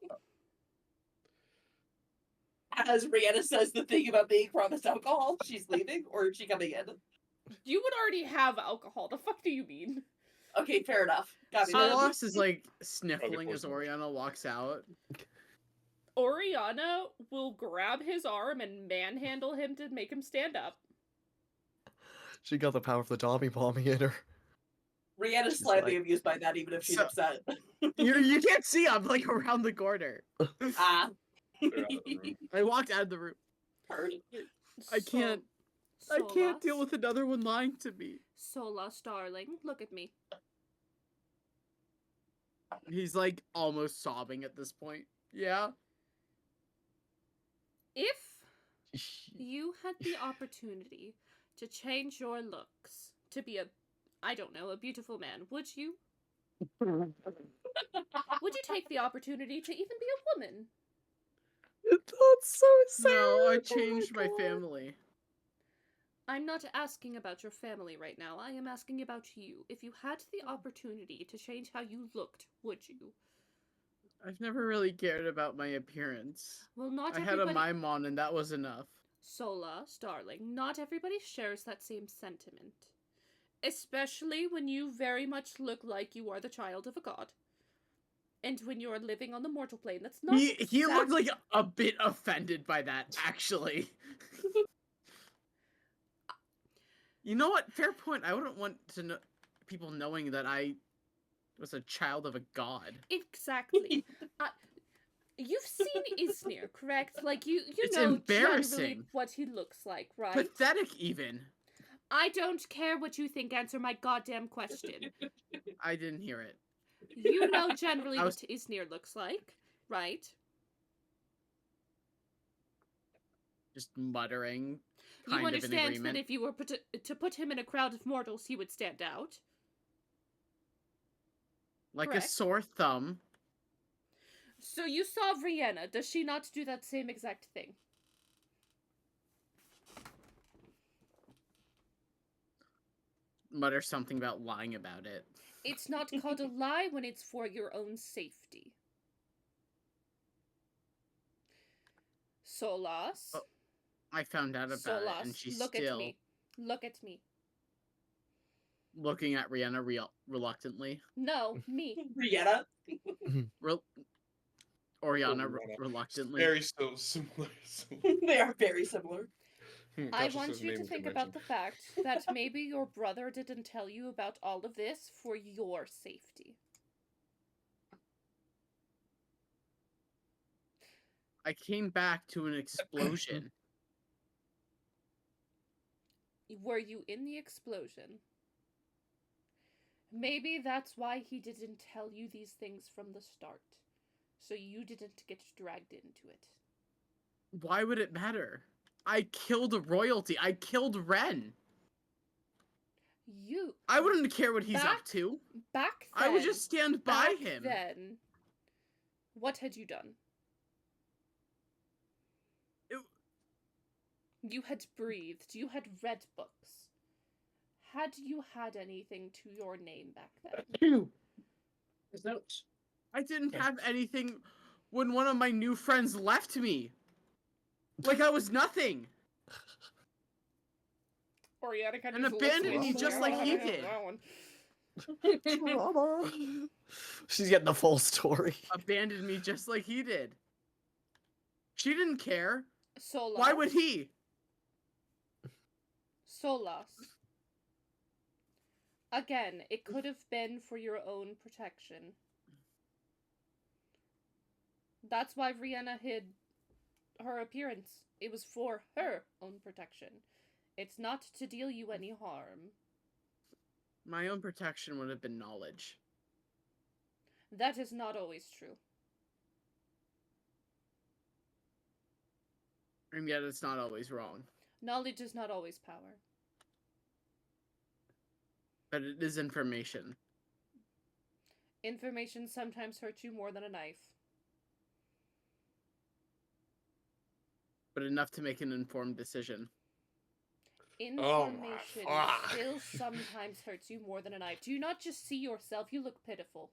As Rihanna says the thing about being promised alcohol, she's leaving, or is she coming in? You would already have alcohol. The fuck do you mean? Okay, fair enough. Got me So there. Lost is like sniffling as close enough. Oriana walks out. Oriana will grab his arm and manhandle him to make him stand up. She got the power of the Dobby Bomby in her. Rihanna's She's slightly like- amused by that, even if she's So- upset. You can't see, I'm like around the corner. Ah. They're out of the room. I walked out of the room. Heard. I can't deal with another one lying to me. Solas, darling, look at me. He's like almost sobbing at this point. Yeah. If you had the opportunity to change your looks to be I don't know, a beautiful man, would you? Would you take the opportunity to even be a woman? That's so sad. No, I Oh changed my God. family. I'm not asking about your family right now. I am asking about you. If you had the opportunity to change how you looked, would you? I've never really cared about my appearance. Well, not I had everybody. a mime on and that was enough. Solas, darling, not everybody shares that same sentiment. Especially when you very much look like you are the child of a god. And when you are living on the mortal plane, that's not He looked like a bit offended by that, actually. You know what? Fair point. I wouldn't want to know people knowing that I was a child of a god. Exactly. You've seen Isnir, correct? Like, you It's know generally embarrassing. what he looks like, right? Pathetic, even. I don't care what you think, answer my goddamn question. I didn't hear it. You know generally I was- what Isnir looks like, right? Just muttering. You Kind of in understand that agreement. if you were to put him in a crowd of mortals, he would stand out. Like Correct. a sore thumb. So you saw Brianna. Does she not do that same exact thing? Mutter something about lying about it. It's not called a lie when it's for your own safety. Solas. Oh, I found out about it, and Solas, she's look still at me. Look at me. looking at Rihanna reluctantly. No, me. Rihanna. Oriana Rihanna. reluctantly. Very so similar. They are very similar. I Cautious want as you to names think are about the mentioned. fact that maybe your brother didn't tell you about all of this for your safety. I came back to an explosion. Were you in the explosion? Maybe that's why he didn't tell you these things from the start. So you didn't get dragged into it. Why would it matter? I killed royalty. I killed Ren. You I wouldn't care what he's up Back to. back I then. would just stand by back him. Then, what had you done? It- You had breathed. You had read books. Had you had anything to your name back then? There's notes. I didn't have anything when one of my new friends left me. Like I was nothing. Oriana kind And of abandoned me just like he did. Drama. She's getting the full story. Abandoned me just like he did. She didn't care. Solas. Why would he? Solas. Again, it could have been for your own protection. That's why Rihanna hid her appearance. It was for her own protection. It's not to deal you any harm. My own protection would have been knowledge. That is not always true. And yet it's not always wrong. Knowledge is not always power. But it is information. Information sometimes hurts you more than a knife. But enough to make an informed decision. Oh my Information fuck. still sometimes hurts you more than a knife. Do you not just see yourself? You look pitiful.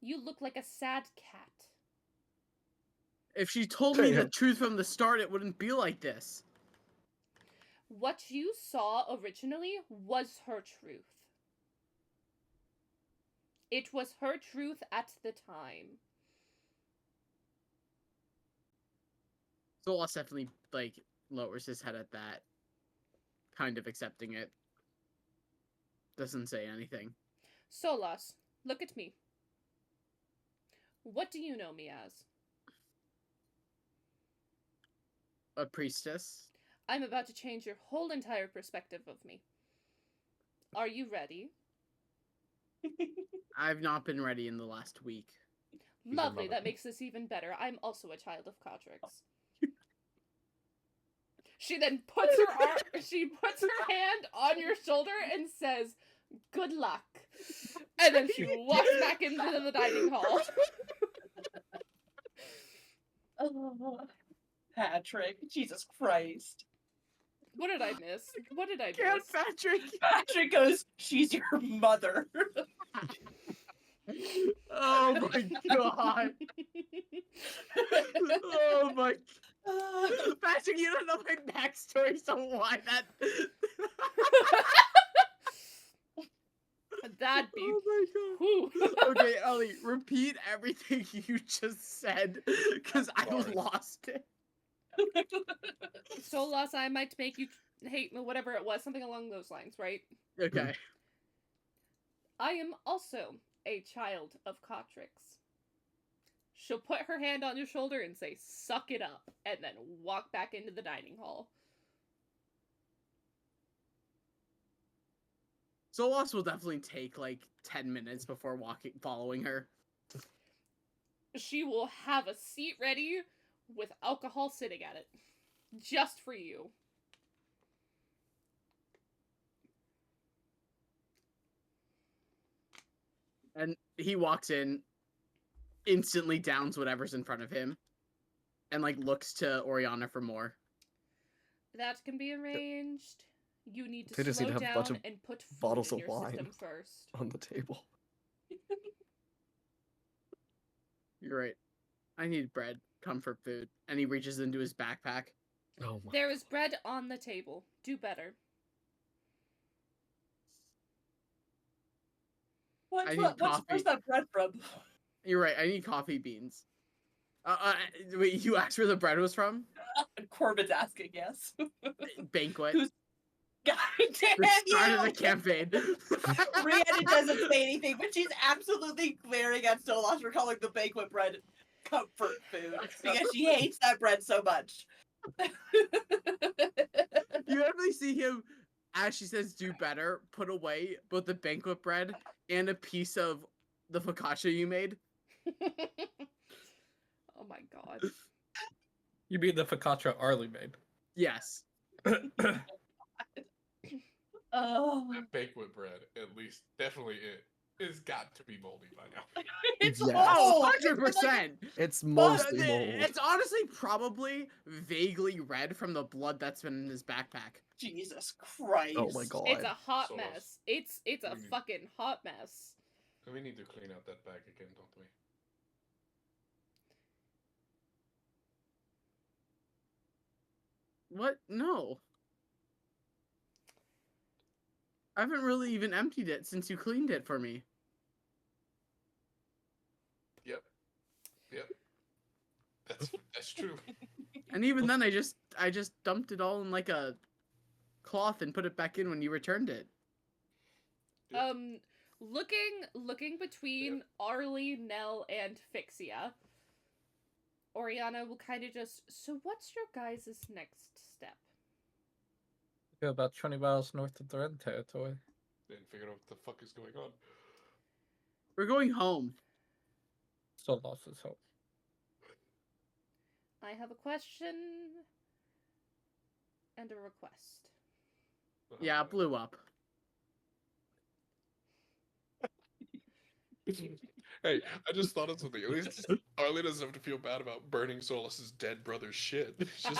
You look like a sad cat. If she told me the truth from the start, it wouldn't be like this. What you saw originally was her truth. It was her truth at the time. Solas definitely, like, lowers his head at that. Kind of accepting it. Doesn't say anything. Solas, look at me. What do you know me as? A priestess? I'm about to change your whole entire perspective of me. Are you ready? I've not been ready in the last week. a Lovely, mother. that makes this even better. I'm also a child of Cotrix. She then puts she puts her hand on your shoulder and says, "Good luck." And then she walks back into the dining hall. Oh, Patrick, Jesus Christ. What did I miss? What did I Can't, miss? Patrick! Patrick goes, she's your mother. Oh my god! Oh my... Patrick, you don't know my backstory, so why that... That'd be... Oh my god. Whew. Okay, Ellie, repeat everything you just said, because I Sorry. lost it. Solas, I might make you hate me, whatever it was, something along those lines, right? Okay. I am also a child of Cotrix. She'll put her hand on your shoulder and say, "Suck it up," and then walk back into the dining hall. Solas will definitely take, like, 10 minutes before following her. She will have a seat ready with alcohol sitting at it. Just for you. And he walks in, instantly downs whatever's in front of him, and, like, looks to Oriana for more. That can be arranged. You need to They just slow need to have a down bunch of and put food bottles in of your wine. system first. On the table. You're right. I need bread, comfort food. And he reaches into his backpack. Oh my. There is bread on the table. Do better. I need Where's coffee. that bread from? You're right, I need coffee beans. Wait, you asked where the bread was from? Corbin's asking, yes. Banquet. Who's- God damn The start of the you! campaign. Rhiannon doesn't say anything, but she's absolutely glaring at Solas for calling the banquet bread comfort food because she hates that bread so much. You definitely see him, as she says do better, put away both the banquet bread and a piece of the focaccia you made. Oh my god. You mean the focaccia Arlie made? Yes. Oh, Banquet bread, at least, definitely it's got to be moldy by now. it's Yes. Oh, awful. 100%. It's Well, mostly mold. it's honestly probably vaguely red from the blood that's been in his backpack. Jesus Christ. Oh my god. It's a hot Solas. mess. It's a Mhm. fucking hot mess. We need to clean out that bag again, don't we? What? No. I haven't really even emptied it since you cleaned it for me. Yep. That's true. And even then I just dumped it all in like a cloth and put it back in when you returned it. Yeah. Looking between Arlie, Nell, and Fixia, Oriana will kind of just, so what's your guys' next step? Go about 20 miles north of the Ren territory. Then figure out what the fuck is going on. We're going home. Still lost his hope. I have a question and a request. Yeah, it blew up. Hey, I just thought of something. At least Arlie doesn't have to feel bad about burning Solas's dead brother's shit. It's just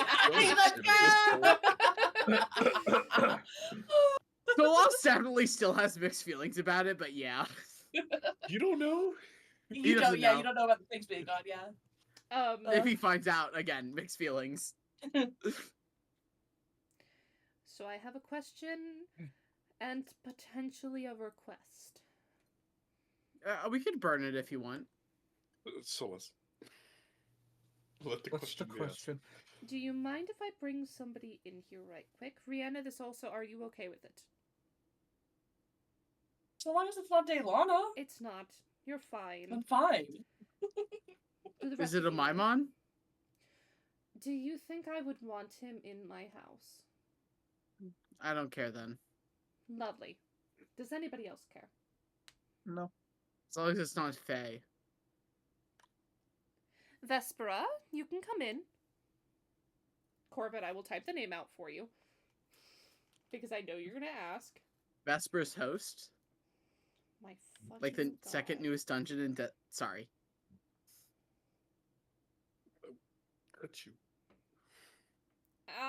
Solas definitely still has mixed feelings about it, but yeah. You don't know? He You don't, doesn't yeah, know. you don't know about the things being on, yeah. If he finds out, again, mixed feelings. So I have a question and potentially a request. We could burn it if you want. Solus. Let the What's the question be asked. question? Do you mind if I bring somebody in here right quick? Rihanna, this also, are you okay with it? So long as it's not Daylana, It's not. You're fine. I'm fine. Do the Is rest it a of you- Maimon? Do you think I would want him in my house? I don't care then. Lovely. Does anybody else care? No. As long as it's not Faye. Vespera, you can come in. Corbett, I will type the name out for you. Because I know you're gonna ask. Vesper's host. My Like the fucking second God. newest dungeon in sorry. Cut you.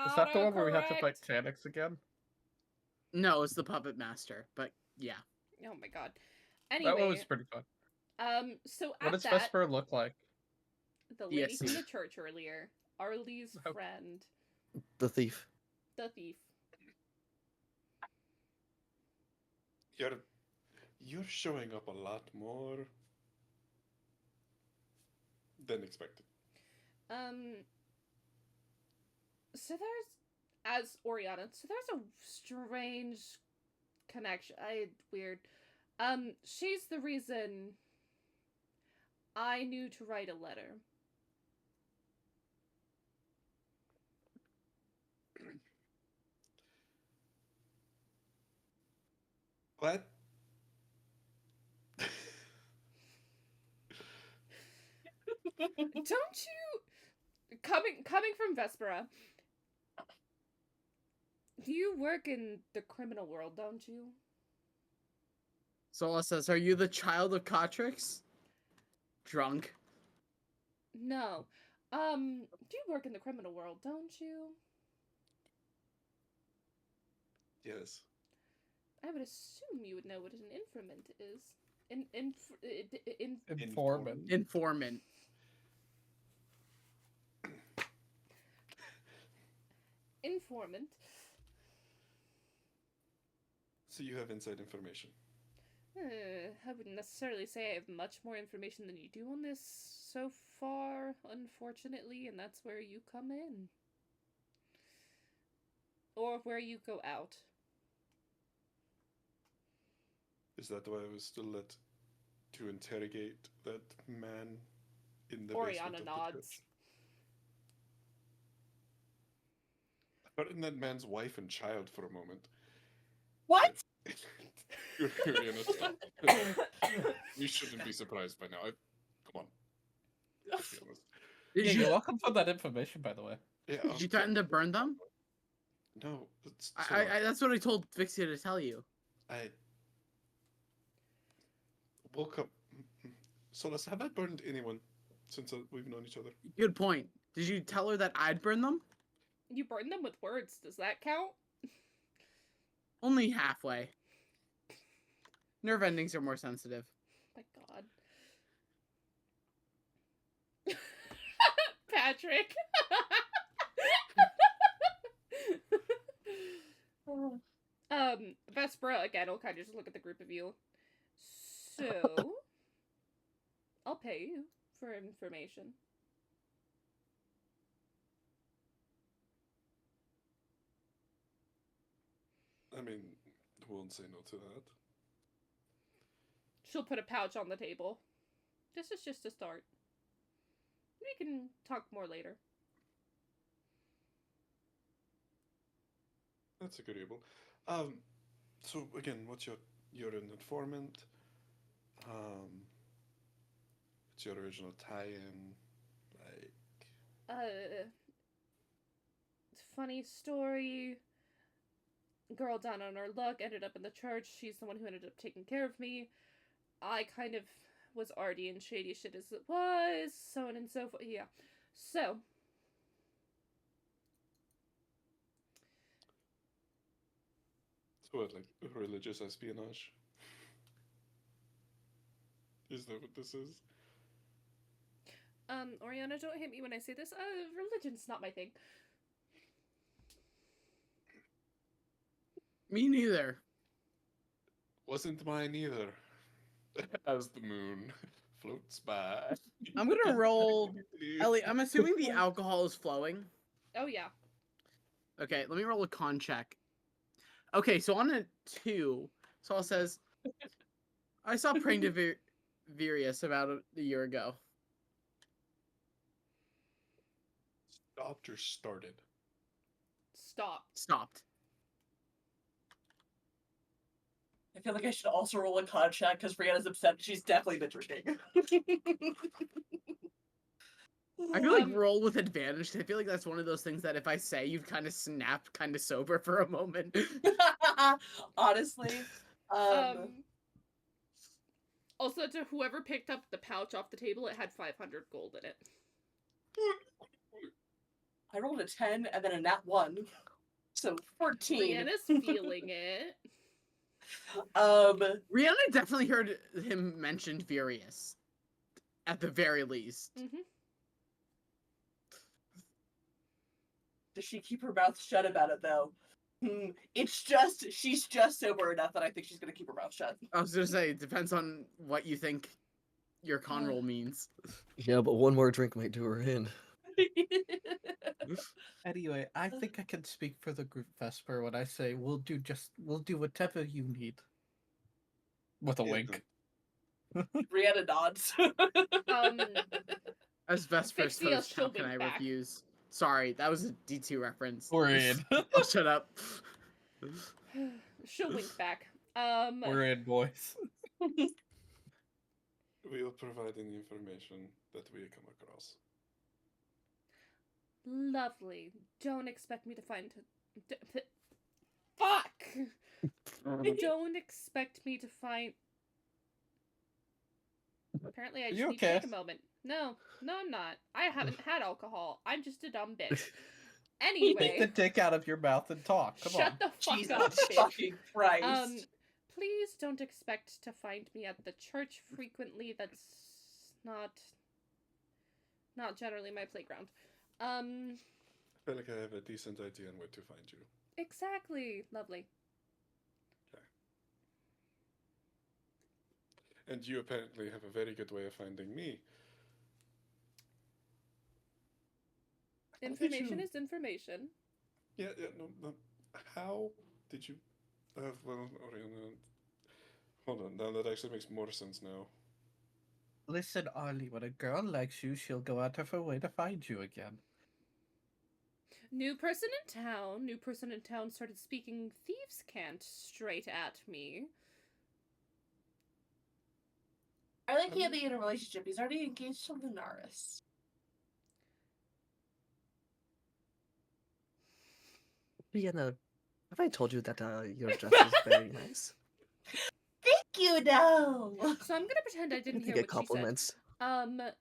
Is that the one where we have to fight Autocorrect. Tanix again? No, it's the puppet master, but yeah. Oh my God. That one Anyway, was pretty fun. so What at does that, Vesper look like? the lady Yes. from the church earlier, Arlie's Oh. friend, The thief. the thief. You're showing up a lot more than expected. So there's, as Oriana, so there's a strange connection. Weird. She's the reason I knew to write a letter. What? Don't you coming from Vespera? You work in the criminal world, don't you? Sola says, "Are you the child of Cotrix?" Drunk. No. You work in the criminal world, don't you? Yes. I would assume you would know what an informant is. Informant. Informant. Informant. So you have inside information. I wouldn't necessarily say I have much more information than you do on this so far, unfortunately, and that's where you come in. Or where you go out. Is that why I was still let to interrogate that man in the Oriana basement of the nods. church? I put in that man's wife and child for a moment. What? Oriana, stop. You shouldn't be surprised by now. Come on. Let's be honest. Did Yeah, you you're welcome for that information, by the way. Yeah, did you threaten to burn them? No, it's I that's what I told Vixia to tell you. I woke up. Solus, have I burned anyone since we've known each other? Good point. Did you tell her that I'd burn them? You burn them with words. Does that count? Only halfway. Nerve endings are more sensitive. My God. Patrick. Vespera again will kind of just look at the group of you. So, I'll pay you for information. I mean, won't say no to that. She'll put a pouch on the table. This is just a start. We can talk more later. That's agreeable. So again, what's you're an informant? What's your original tie-in? Like, Funny story. Girl down on her luck ended up in the church. She's the one who ended up taking care of me. I kind of was already in shady shit as it was, so on and so forth. Yeah. So. so what, like religious espionage? Is that what this is? Oriana, don't hit me when I say this. Religion's not my thing. Me neither. Wasn't mine either. As the moon floats by. I'm gonna roll. Ellie, I'm assuming the alcohol is flowing. Oh yeah. Okay, let me roll a con check. Okay, so on a 2, Saul says, I saw Praying to Virius about a year ago. Stopped or started? Stop. Stopped. I feel like I should also roll a con check because Brianna's upset. She's definitely been drinking. I feel like Um, roll with advantage. I feel like that's one of those things that if I say, you'd kind of snap, kind of sober for a moment. Honestly. Also, to whoever picked up the pouch off the table, it had 500 gold in it. I rolled a 10 and then a nat 1. So 14. Brianna's feeling it. Rihanna definitely heard him mention Virius. At the very least. Mm-hmm. Does she keep her mouth shut about it though? She's just sober enough that I think she's gonna keep her mouth shut. I was gonna say, it depends on what you think your con roll means. Yeah, but one more drink might do her in. Anyway, I think I can speak for the group, Vesper, when I say we'll do whatever you need. With a Yeah. wink. Brianna nods. As Vesper's Fixie, host, how she'll can I wink back. refuse? Sorry, that was a D2 reference. We're in. Oh, shut up. She'll wink back. We're in, boys. We'll provide any information that we come across. Lovely. Don't expect me to find. Fuck! Don't expect me to find. Apparently, I just You need to okay? take a moment. No, I'm not. I haven't had alcohol. I'm just a dumb bitch. Take the Anyway, dick out of your mouth and talk. Come shut on. the fuck Jesus up, bitch. fucking Christ. Please don't expect to find me at the church frequently. That's not generally my playground. I feel like I have a decent idea on where to find you. Exactly. Lovely. And you apparently have a very good way of finding me. Information you- is information. Yeah, no. How did you... well, Oriana... Hold on, now that actually makes more sense now. Listen, Arlie, when a girl likes you, she'll go out of her way to find you again. New person in town. New person in town started speaking thieves' cant straight at me. I like he had be in a relationship. He's already engaged to Lunaris. Brianna, have I told you that your dress is very nice? Thank you, no. So I'm gonna pretend I I didn't think hear get what she compliments. said. I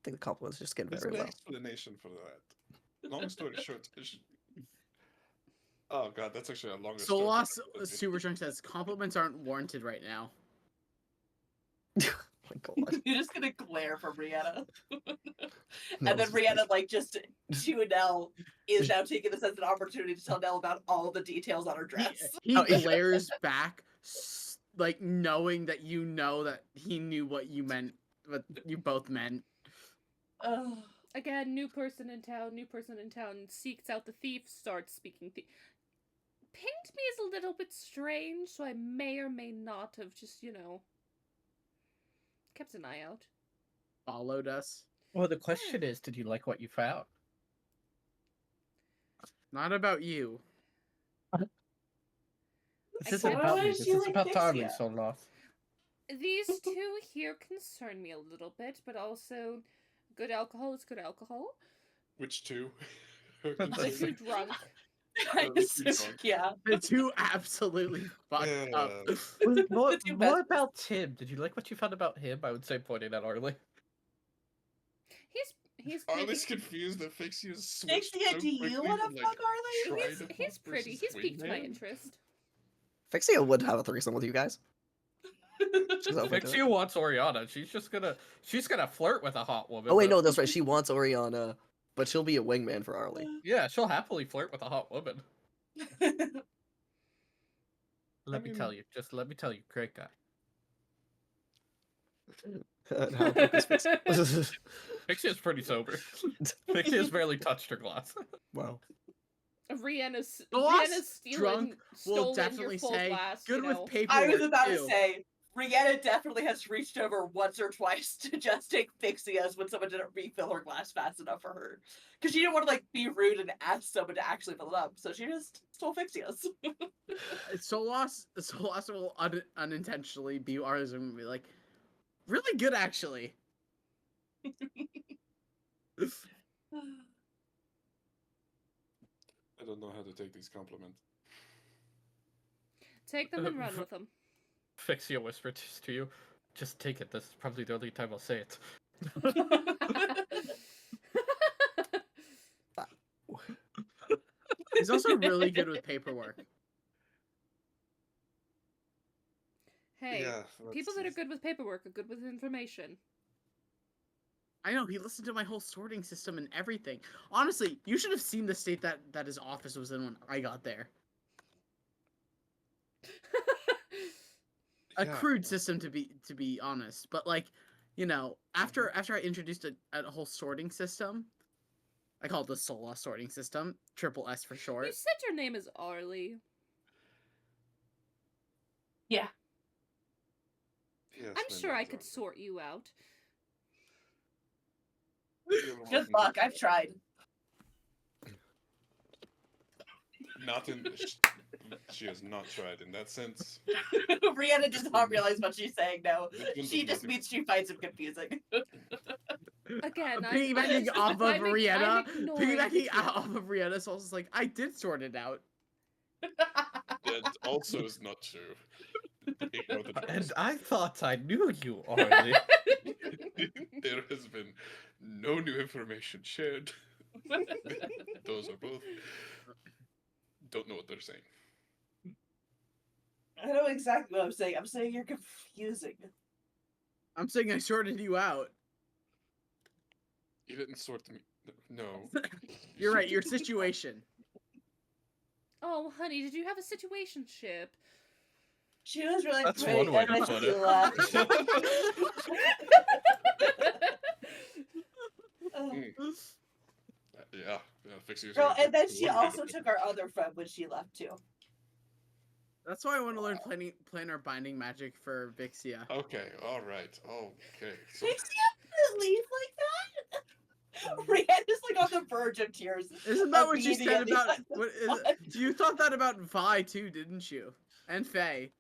think the compliments just get There's very an well. explanation for that. Long story short... Oh god, that's actually a longer story. Solas Super Drunk says, compliments aren't warranted right now. Oh my god. You're just gonna glare for Brianna. No, And then it's just Brianna, like, just to Nell, is now taking this as an opportunity to tell Nell about all the details on her dress. He Oh, yeah. glares back, like knowing that you know that he knew what you meant, what you both meant. Oh, Again, new person in town. New person in town seeks out the thief. Starts speaking thief. Pinged me is a little bit strange, so I may or may not have just kept an eye out. Followed us. Well, the question is, did you like what you found? Not about you. This isn't Why about would me. This you is like about Tommy, Vixia? Solas. These two here concern me a little bit, but also good alcohol is good alcohol. Which two? The two drunk. I assume- yeah. The two absolutely fucked up. Yeah. More, The two more best- about Tim. Did you like what you found about him? I would say pointing at Arlie. He's pretty. Arlie's confused that Fixie is switched Fixia, so do you quickly want to from, fuck like, Arlie? try He's, to he's fuck pretty. versus He's piqued my wingman. interest. Fixia would have a threesome with you guys. She's open to it. Fixia wants Oriana. She's gonna flirt with a hot woman. Oh wait, but- no, that's right. She wants Oriana, but she'll be a wingman for Arlie. Yeah, she'll happily flirt with a hot woman. Let me tell you. Just let me tell you, great guy. And how about this fix- Pixie is pretty sober. Pixie has barely touched her glass. Wow. Rihanna's Lost stealing, drunk will stolen definitely your full say glass. good you with know. paperwork. I was about to too. say, Rihanna definitely has reached over once or twice to just take Fixia's when someone didn't refill her glass fast enough for her. Because she didn't want to like be rude and ask someone to actually fill it up. So she just stole Fixia's. Solas will unintentionally be ours and be like, really good actually. I don't know how to take these compliments. Take them and run with them. Fixia whispered to you. Just take it. This is probably the only time I'll say it. He's also really good with paperwork. Hey, Yeah, people that are good with paperwork are good with information. I know, he listened to my whole sorting system and everything. Honestly, you should have seen the state that his office was in when I got there. A Yeah. crude system to be honest, but like, you know, after I introduced a whole sorting system, I call it the Sola sorting system, triple S for You short. said your name is Arlie. Yeah. Yes, I'm my sure I name's could Arthur. sort you out. You're Good welcome luck. to I've tried. Not in. She has not tried in that sense. Rihanna does not realize what she's saying now. This one She does just not means she finds him confusing. Again, Piggybacking off of I'm Rihanna, ignoring piggybacking you. off of Rihanna, so I was like, I did sort it out. That also is not true. Ignore the And trolls. I thought I knew you, Arlie. There has been no new information shared. Those are both. Don't know what they're saying. I know exactly what I'm saying. I'm saying you're confusing. I'm saying I sorted you out. You didn't sort me. No. You're right, your situation. Oh, honey, did you have a situationship? She was really That's pretty, one way and to then put she it. left. Yeah, fix yours. Girl, and then she also took our other friend when she left too. That's why I want to learn planar binding magic for Vixia. Okay, all right, okay. So, Vixia didn't leave like that. Rihanna's like on the verge of tears. Isn't that what you said Immediately. about? What is, you thought that about Vi too, didn't you? And Faye.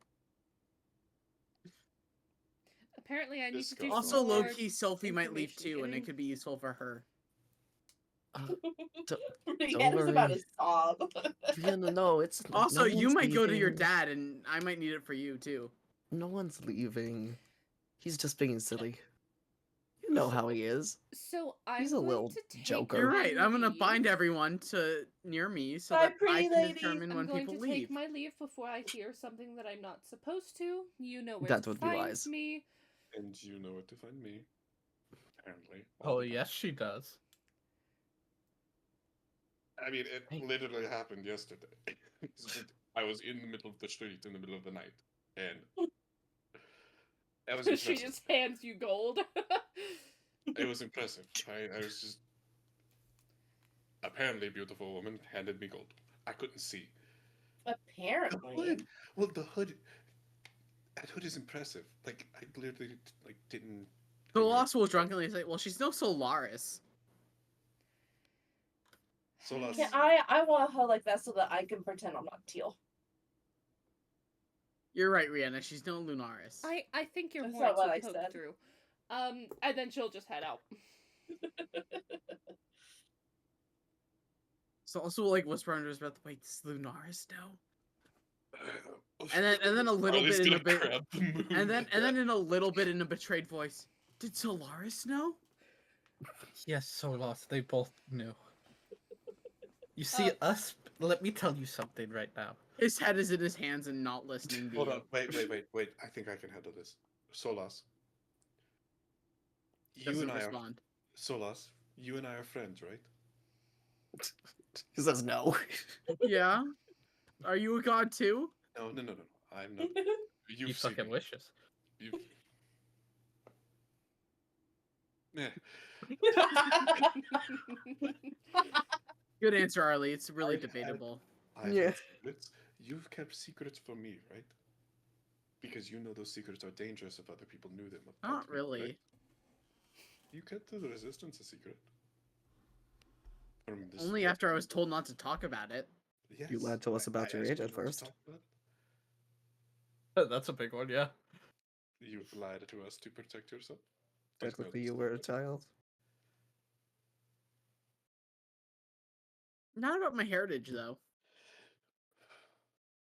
Apparently, I need to do Disgusting. Also, some low more key, Sophie might leave information too, and it getting. could be useful for her. Rihanna's about to worry. sob. Rihanna, no, it's Also, no you one's might go to your leaving. dad, and I might need it for you too. No one's leaving. He's just being silly. You know how he is. So I'm He's a going little to take joker. You're my right. I'm gonna leave. bind everyone to near me so Bye, that I pretty can lady. determine I'm when going people to leave. take my leave before I hear something that I'm not supposed to. You know where That to would be find wise. me. and you know where to find me. Apparently. all Oh, the time. yes, she does. I mean, it Hey. literally happened yesterday. I was in the middle of the street in the middle of the night, and that was She impressive. just hands you gold. It was impressive. I was just apparently a beautiful woman handed me gold. I couldn't see. The Apparently. hood. Well, the hood. That hood is impressive. Like I literally like didn't. The Lost will drunkenly say, "Well, she's no Solaris." Solas. Yeah, I want her like that so that I can pretend I'm not teal. You're right, Rihanna. She's no Lunaris. I think your That's horns not what will I poke said. through. And then she'll just head out. So also like whisper under his breath, "Wait, does Lunaris know?" And then a little Arlie's bit in a gonna bit, grab the moon. and then in a little bit in a betrayed voice, "Did Solaris know?" Yes, so lost. They both knew. You see, us. Let me tell you something right now. His head is in his hands and not listening to Hold you. on, wait. I think I can handle this. Solas. You Doesn't and I are respond. Solas. You and I are friends, right? He says no. Yeah. Are you a god too? No. I'm not. You You've seen fucking me. wishes. You. Yeah. Good answer, Arlie. It's really I've had- debatable. I've Yeah. had secrets. You've kept secrets from me, right? Because you know those secrets are dangerous if other people knew them. about Not me, really. right? You kept the resistance a secret. From this Only world. after I was told not to talk about it. Yes. You lied to us about your asked age you at not to first. talk about it. That's a big one, yeah. You've lied to us to protect yourself. There's no Technically, you were a distinction. child. Not about my heritage, though.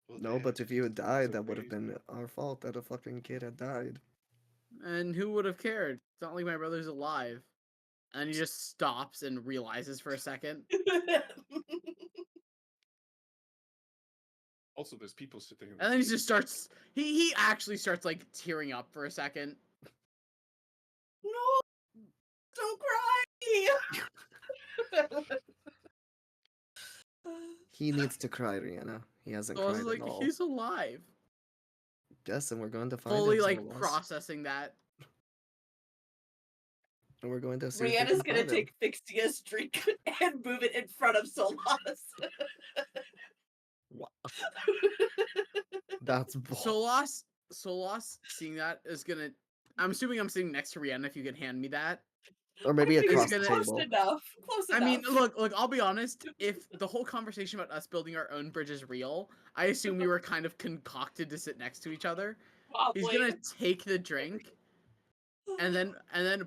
Well, No, but if heritage you is had so died, that would have crazy. been our fault that a fucking kid had died. And who would have cared? It's not like my brother's alive. And he just stops and realizes for a second. Also, there's people sitting in the And then he just starts. He actually starts like tearing up for a second. No, don't cry. He needs to cry, Rihanna. He hasn't So I was cried like, at all. he's alive. Yes, and we're going to find Fully him. like Solas. processing that. And we're going to see if we Rihanna's can gonna find him. take Fixia's drink and move it in front of Solas. Wow. That's bold. Solas seeing that is gonna. I'm assuming I'm sitting next to Rihanna. If you could hand me that. Or maybe I think across it's the gonna- close table. enough. Close I enough. mean, look. I'll be honest. If the whole conversation about us building our own bridge is real, I assume we were kind of concocted to sit next to each other. He's Probably. gonna take the drink and then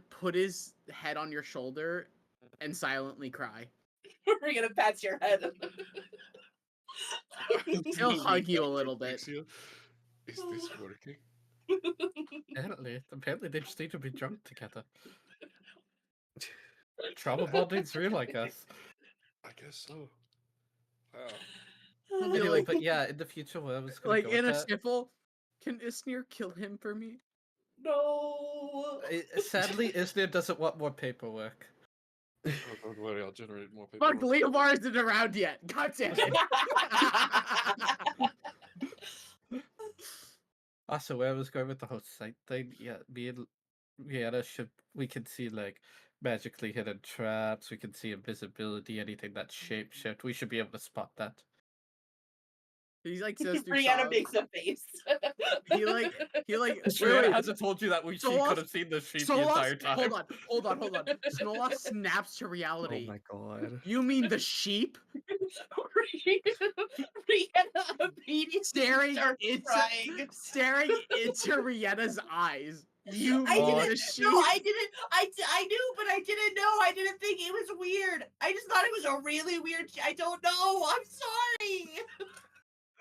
put his head on your shoulder and silently cry. We're gonna pat your head. He'll Lean hug you a down to little bit. Fixia. Is this working? Apparently they just need to be drunk together. Trauma bonding's real, I guess. I guess so. Wow. He'll be Anyway, like, but yeah, in the future, where I was gonna like go in with a that, sniffle. Can Isnir kill him for me? No. sadly, Isnir doesn't want more paperwork. Oh, don't worry, I'll generate more Fuck, paperwork. Leomar isn't around yet. God damn it. Also, where I was going with the whole sight thing, yeah, me and Rihanna we can see like magically hidden traps, we can see invisibility, anything that's shapeshift. We should be able to spot that. He like says through Rihanna sobs. makes a face. He like Rihanna hasn't told you that she Solas- could have seen the sheep the entire time. Hold on. Solas snaps to Oh reality. my god. You mean the sheep? Rihanna immediately Staring starts into crying. Rihanna's eyes. You I mean didn't. the sheep? No, I didn't. I knew, but I didn't know. I didn't think it was weird. I just thought it was a really weird. I don't know. I'm sorry.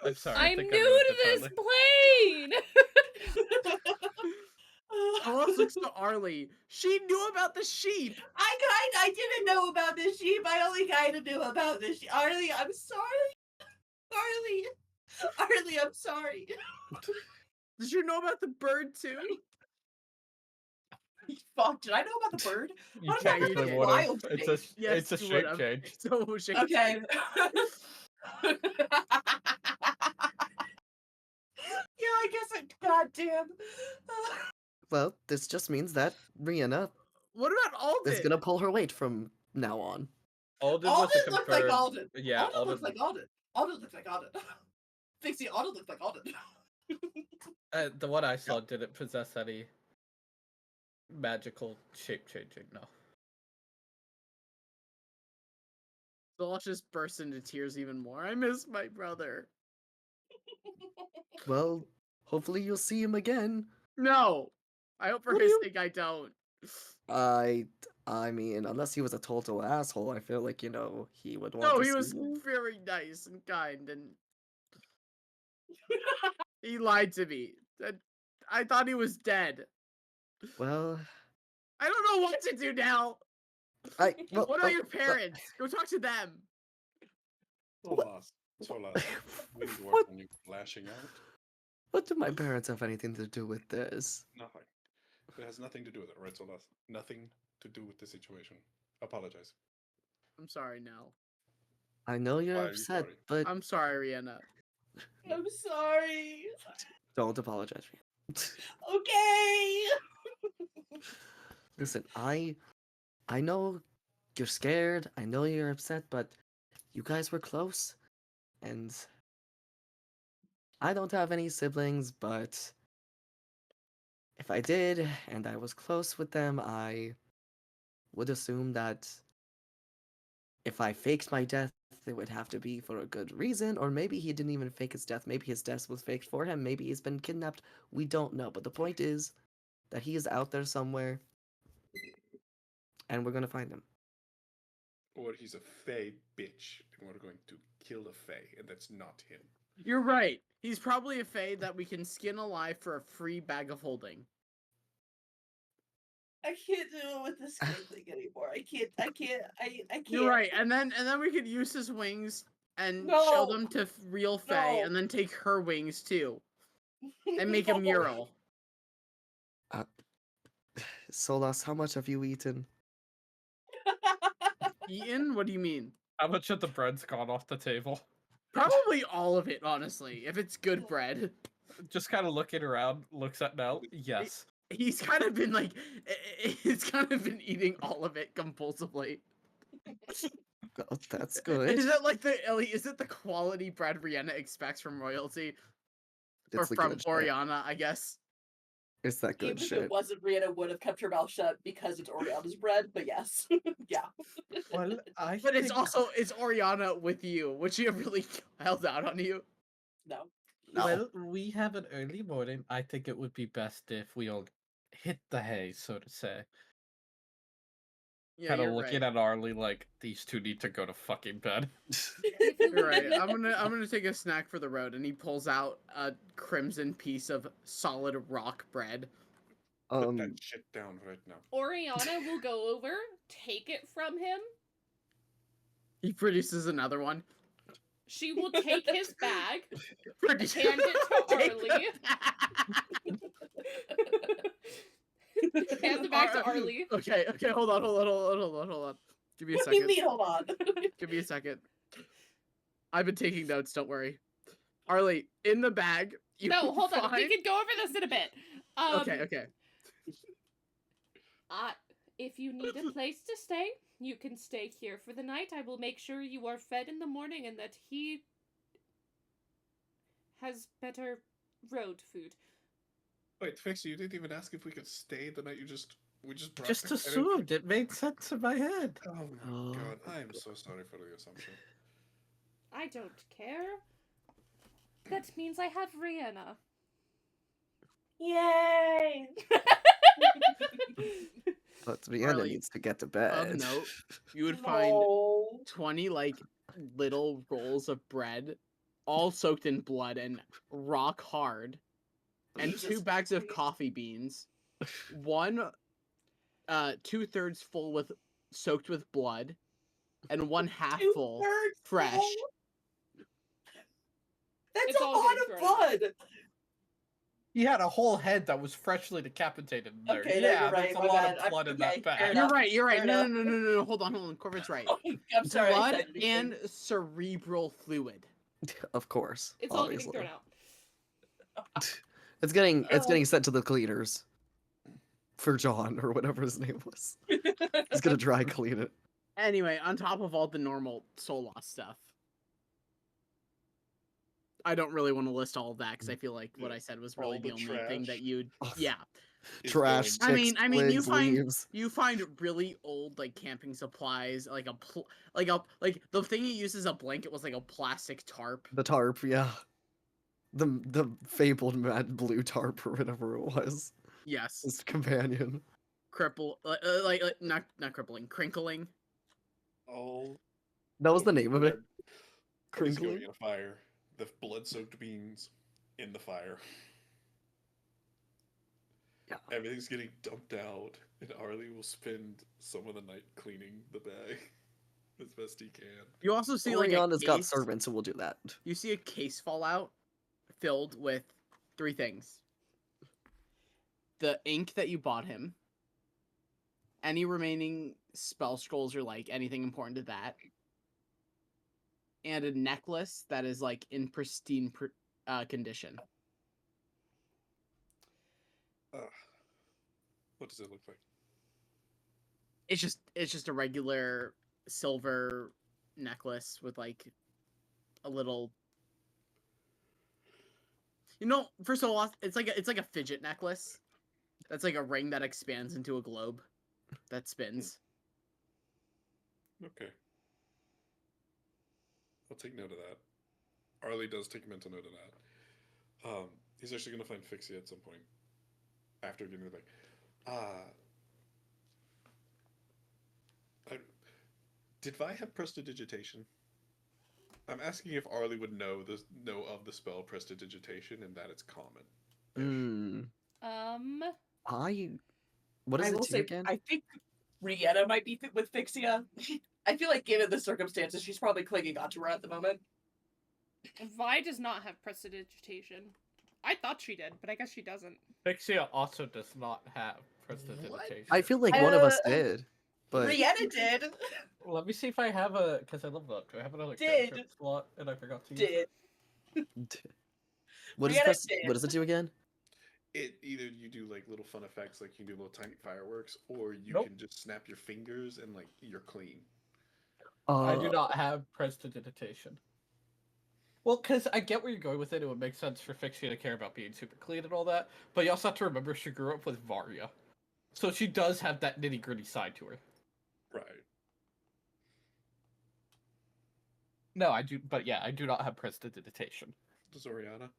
I'm sorry. I I'm think new I ruined to it, this Charlie. plane. Solas looks to Arlie. She knew about the sheep. I didn't know about the sheep. I only kind of knew about the sheep. Arlie, I'm sorry. Arlie, I'm sorry. Did you know about the bird too? Fuck, did I know about the bird? You What about technically the would have. wild It's thing? it's a you shape would've. change. So shape Okay. change. Yeah, I guess it. Goddamn. Well, this just means that Rihanna What about Alden? is gonna pull her weight from now on. Alden was Alden a looked like confirmed. Alden. Yeah, Alden looked like Alden. Alden looked like Alden. Fixie, Alden looked like Alden. The one I saw didn't possess any magical shape changing. No. Solas just bursts into tears even more. I miss my brother. Well, hopefully you'll see him again. No. I hope for What do his you- sake I don't. I mean, unless he was a total asshole, I feel like, he would want No, to he see was you. very nice and kind, and he lied to me. I thought he was dead. Well, I don't know what to do now. well, What are your parents? Go talk to them. Solas, we need to work What? on you lashing out. What do my parents have anything to do with this? Nothing. It has nothing to do with it, right, Solas? Nothing to do with the situation. Apologize. I'm sorry now. I know you're Why are you upset, sorry? but I'm sorry, Rihanna. I'm sorry. Don't apologize. Okay. Listen, I know you're scared. I know you're upset, but you guys were close, and I don't have any siblings, but if I did and I was close with them, I would assume that if I faked my death, it would have to be for a good reason, or maybe he didn't even fake his death. Maybe his death was faked for him. Maybe he's been kidnapped. We don't know. But the point is that he is out there somewhere, and we're gonna find him. Or he's a Fey bitch, and we're going to kill a Fey, and that's not him. You're right. He's probably a Fae that we can skin alive for a free bag of holding. I can't deal with this kid thing anymore. I can't. You're right. And then we could use his wings and No. show them to real Fae, No. and then take her wings too, and make a No. mural. Solas, how much have you eaten? Eaten? What do you mean? How much of the bread's gone off the table? Probably all of it, honestly, if it's good bread. Just kind of looking around, looks at Mel. Yes. He's kind of been like, he's kind of been eating all of it compulsively. Oh, that's good. Is it like is it the quality bread Rihanna expects from royalty? Or It's the from good shit. Oriana, I guess. It's that good Even if shit. it wasn't, Rihanna would have kept her mouth shut because it's Oriana's bread. But yes, yeah. Well, But it's also, it's Oriana with you. Would she have really held out on you? No. No. Well, we have an early morning. I think it would be best if we all hit the hay, so to say. Yeah, Kind of you're looking right. at Arlie like these two need to go to fucking bed. You're right. I'm gonna take a snack for the road, and he pulls out a crimson piece of solid rock bread. Put that shit down right now. Oriana will go over, take it from him. He produces another one. She will take his bag, Produce- hand it to Take Arlie. the bag. Hand the bag to Arlie. Okay, hold on. Give me a What do you second. mean? Hold on. Give me a second. I've been taking notes, don't worry. Arlie, in the bag, you No, will hold on. We find- can go over this in a bit. Okay. If you need a place to stay, you can stay here for the night. I will make sure you are fed in the morning and that he has better road food. Wait, Fixie, you didn't even ask if we could stay the night we just brought Just the- assumed it made sense in my head. Oh my Oh. god, I am so sorry for the assumption. I don't care. That means I have Rihanna. Yay! But Rihanna Arlie, needs to get to bed. note, you would find No. 20 like little rolls of bread, all soaked in blood and rock hard, and Jesus 2 bags of Christ. coffee beans, one 2/3 full with soaked with blood, and one half full 2/3 fresh. full? That's It's a all lot getting of thrown out. blood. He had a whole head that was freshly decapitated in there. Okay, no, yeah, you're right, there's a my lot bad. of blood in Okay, that fair bag. enough. You're right. Fair No, enough. hold on. Corvin's right. I'm sorry. I Blood said anything. and cerebral fluid. Of course. It's all getting obviously. thrown out. It's getting Oh. sent to the cleaners. For John or whatever his name was. He's gonna dry clean it. Anyway, on top of all the normal soul loss stuff. I don't really want to list all of that because I feel like what I said was really All the the only thing that trash. you'd. Oh, Yeah. Is Trash, going- I mean, sticks, you twigs, find- leaves. You find really old like camping supplies, like the thing you use as a blanket was like a plastic tarp. The tarp, yeah. The fabled mad blue tarp or whatever it was. Yes, His companion. not crippling, crinkling. all That was the of name of it. bread is going Crinkling. in a fire. The blood-soaked beans in the fire. Yeah. Everything's getting dumped out, and Arlie will spend some of the night cleaning the bag as best he can. You also see like a Oriana's got case- servants who will do that. You see a case fall out filled with 3 things. The ink that you bought him, any remaining spell scrolls or like anything important to that, and a necklace that is like in pristine condition. What does it look like? It's just a regular silver necklace with like a little. First of all, it's like a fidget necklace. That's like a ring that expands into a globe that spins. Okay. I'll take note of that. Arlie does take mental note of that. He's actually gonna find Fixie at some point. After getting like, did Vi have prestidigitation? I'm asking if Arlie would know of the spell prestidigitation and that it's common. What does I it will do say, again? I think Rihanna might be with Fixia. I feel like given the circumstances, she's probably clinging onto her at the moment. Vi does not have prestidigitation. I thought she did, but I guess she doesn't. Fixia also does not have prestidigitation. I feel like one of us Uh, did, but Rihanna did. Let me see if I have a, because I leveled up. Do I have another Did. cantrip slot and I forgot to use it? Did. what Rihanna does did. what does it do again? It either you do like little fun effects, like you can do little tiny fireworks, or you Nope. can just snap your fingers and like you're clean. I do not have prestidigitation. Well, because I get where you're going with it. It would make sense for Fixia to care about being super clean and all that. But you also have to remember she grew up with Varya. So she does have that nitty-gritty side to her. Right. No, I do, but yeah, I do not have prestidigitation. Does Oriana?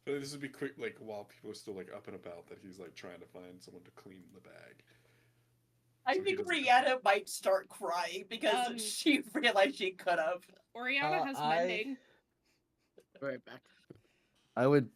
But this would be quick, like while people are still like up and about, that he's like trying to find someone to clean the bag. I So he think doesn't- Rihanna might start crying because she realized she could have. Oriana has mending. Right back. I would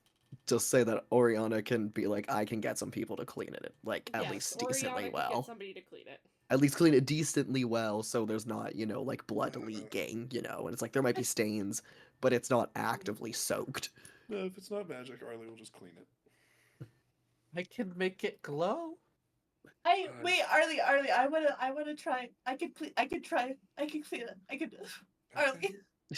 just say that Oriana can be like, I can get some people to clean it, like at Yes, least Oriana decently could well. Get somebody to clean it. At least clean it decently well, so there's not, like blood leaking, and it's like there might be stains, but it's not actively soaked. No, if it's not magic, Arlie will just clean it. I can make it glow. Wait, Arlie, I wanna try. I could clean it. I could. Arlie.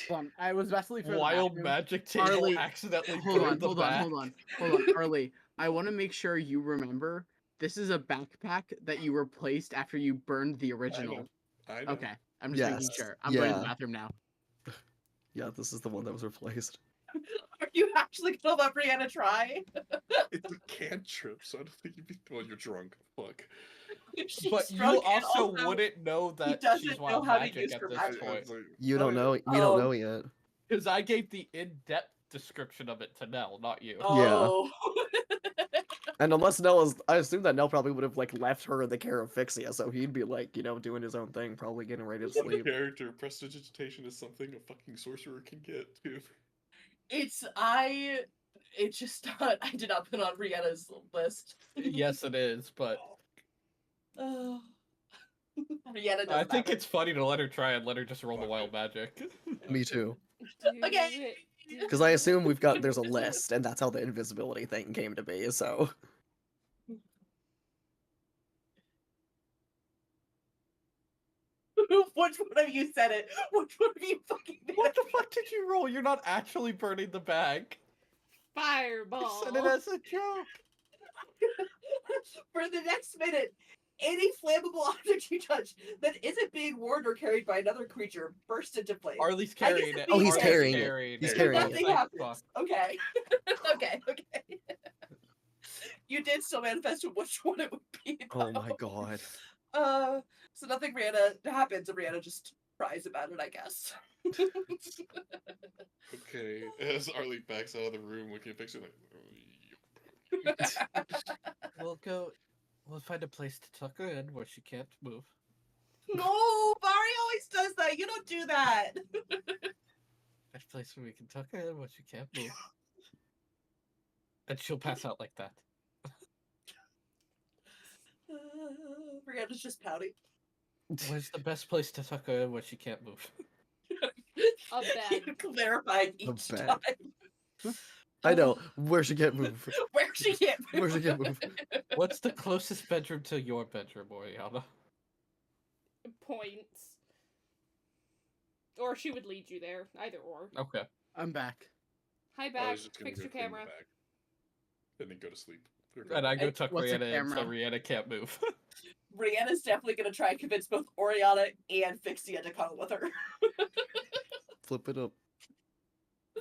Hold on, I was vastly for the Wild bathroom. magic table Arlie, accidentally Hold on, burned the hold on, back. hold on, Arlie. I want to make sure you remember this is a backpack that you replaced after you burned the original. I know. Okay, I'm just making Yes, sure. I'm going to the yeah. bathroom now. Yeah, this is the one that was replaced. Are you actually gonna let Brianna try? It's a cantrip, so I don't think you'd be. Well, you're drunk. Fuck. She's But you drunk and also wouldn't know that doesn't she's know wild how to magic use at her this magic. point. It's like, You oh, don't know. yeah. We don't Oh. know yet. Because I gave the in-depth description of it to Nell, not you. Oh. And unless I assume that Nell probably would have like left her in the care of Fixia, so he'd be like, doing his own thing, probably getting ready to What sleep. character prestidigitation is something a fucking sorcerer can get too. It's just not. I did not put on Brianna's list. Yes, it is, but Oh. Brianna I does think that. it's funny to let her try and let her just roll the wild magic. Me too. Okay. Because I assume there's a list, and that's how the invisibility thing came to be, so. Which one of you said it? Which one of you fucking did What it? the fuck did you roll? You're not actually burning the bag. Fireball. I said it as a joke. For the next minute, any flammable object you touch that isn't being worn or carried by another creature bursts into flame. Arlie's I guess carrying it it. Oh, he's Arlie's carrying it. He's it. carrying it. Nothing Like, happens. fuck. Okay. Okay. You did still manifest which one it would be. Oh my though. god. So nothing Brianna happens, and Brianna just cries about it, I guess. Okay, as Arlie backs out of the room, looking at Fixie like. We'll find a place to tuck her in where she can't move. No, Barry always does that. You don't do that. Best place where we can tuck her in where she can't move. And she'll pass out like that. Brianna's just pouting. Where's the best place to tuck her in where she can't move? A bed. Clarifying each bed. time. I know, where she can't move. Where she can't move. Where she can't move. What's the closest bedroom to your bedroom, Oriana? Points. or she would lead you there. Either or. Okay. I'm back. Hi I back. was just gonna Fix go your clean the camera. bag. And then go to sleep. And I go Hey, tuck what's the Rihanna in so camera? Rihanna can't move. Brianna's definitely gonna try and convince both Oriana and Fixia to cuddle with her. Flip it up.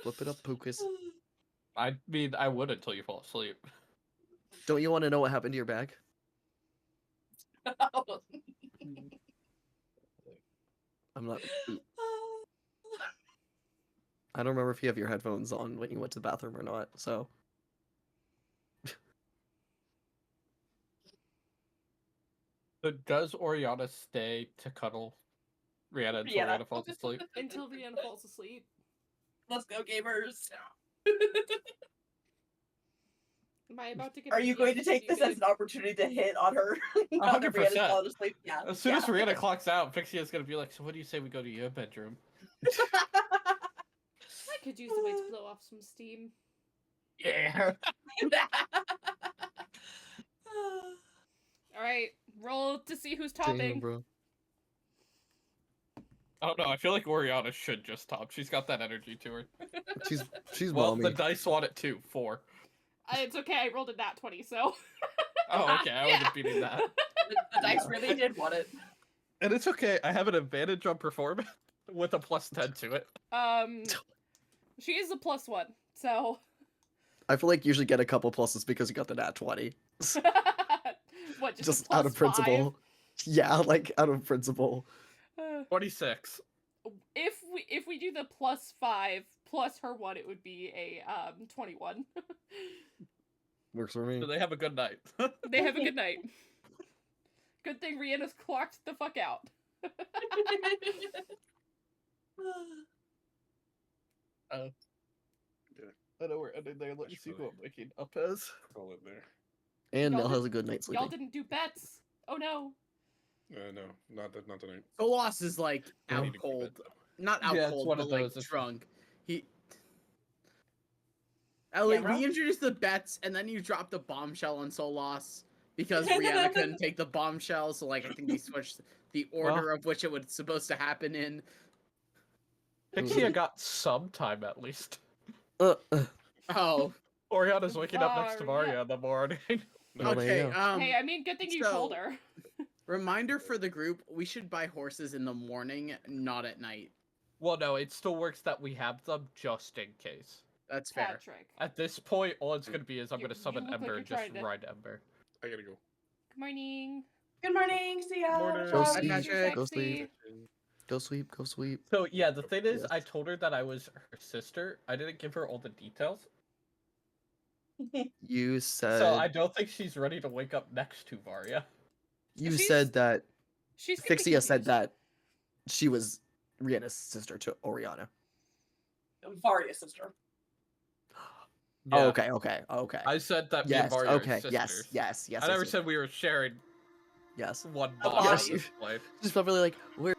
Flip it up, Pukas. I mean, I would until you fall asleep. Don't you want to know what happened to your bag? I'm not. I don't remember if you have your headphones on when you went to the bathroom or not. So So does Oriana stay to cuddle Rihanna until Rihanna. Rihanna falls asleep? Until Rihanna falls asleep. Let's go, gamers. Am I about to get? Are you going to take this as an opportunity to hit on her? Now that Brianna's 100%. fallen asleep? Yeah. As soon as yeah. Rihanna clocks out, Fixia's gonna be like, "So what do you say we go to your bedroom?" I could use a way to blow off some steam. Yeah. All right, roll to see who's damn, topping. bro. I don't know. I feel like Oriana should just top. She's got that energy to her. She's Well, balmy. the dice want it too. 4. It's okay. I rolled a nat 20, so. Oh, okay. I would Yeah. have beaten that. The dice really did want it. And it's okay. I have an advantage on performance with a +10 to it. She is a +1, so. I feel like you should get a couple pluses because you got the nat 20. What? Just, Just a out of +5? principle. Yeah, like out of principle. 26. If we do the +5 plus her 1, it would be a 21. Works for me. So they have a good night. They have a good night. Good thing Rihanna's clocked the fuck out. I know we're ending there. Let me see who Actually- I'm waking up as. Call it there. And Y'all Nell did- has a good night's Y'all sleeping. didn't do bets. Oh no. No, not tonight. Solas is like I out need to go to cold. bed, though. Not out Yeah, it's cold, one but of like those, it's- drunk. He. Ellie, Camera? we introduced the bets, and then you dropped a bombshell on Solas because Rihanna couldn't take the bombshell. So like, I think they switched the order of which it was supposed to happen in. Pixia got some time at least. Oh, Oriana's waking up next to Varia. Maria in the morning. Well, there you okay. go. Hey, I mean, good thing you told so- her. Reminder for the group: we should buy horses in the morning, not at night. Well, no, it still works that we have them just in case. That's fair. Patrick. At this point, all it's gonna be is I'm You- gonna you summon look like Ember you're and just trying to- ride Ember. I gotta go. Good morning. Good morning. See ya. Morning. Go Bye, sleep, Mr. go Sexy. sleep. Go sleep, go sleep. So yeah, the thing is, Yes. I told her that I was her sister. I didn't give her all the details, You said so I don't think she's ready to wake up next to Varia. you She's- said that She's gonna be Fixia said confused. that she was Rihanna's sister to Oriana. Varia's sister. Yeah. Oh, okay. I said that me and Yes, Varia are okay, sisters. yes. I never said we were sharing yes. one A body. body. at this point. She's probably like, where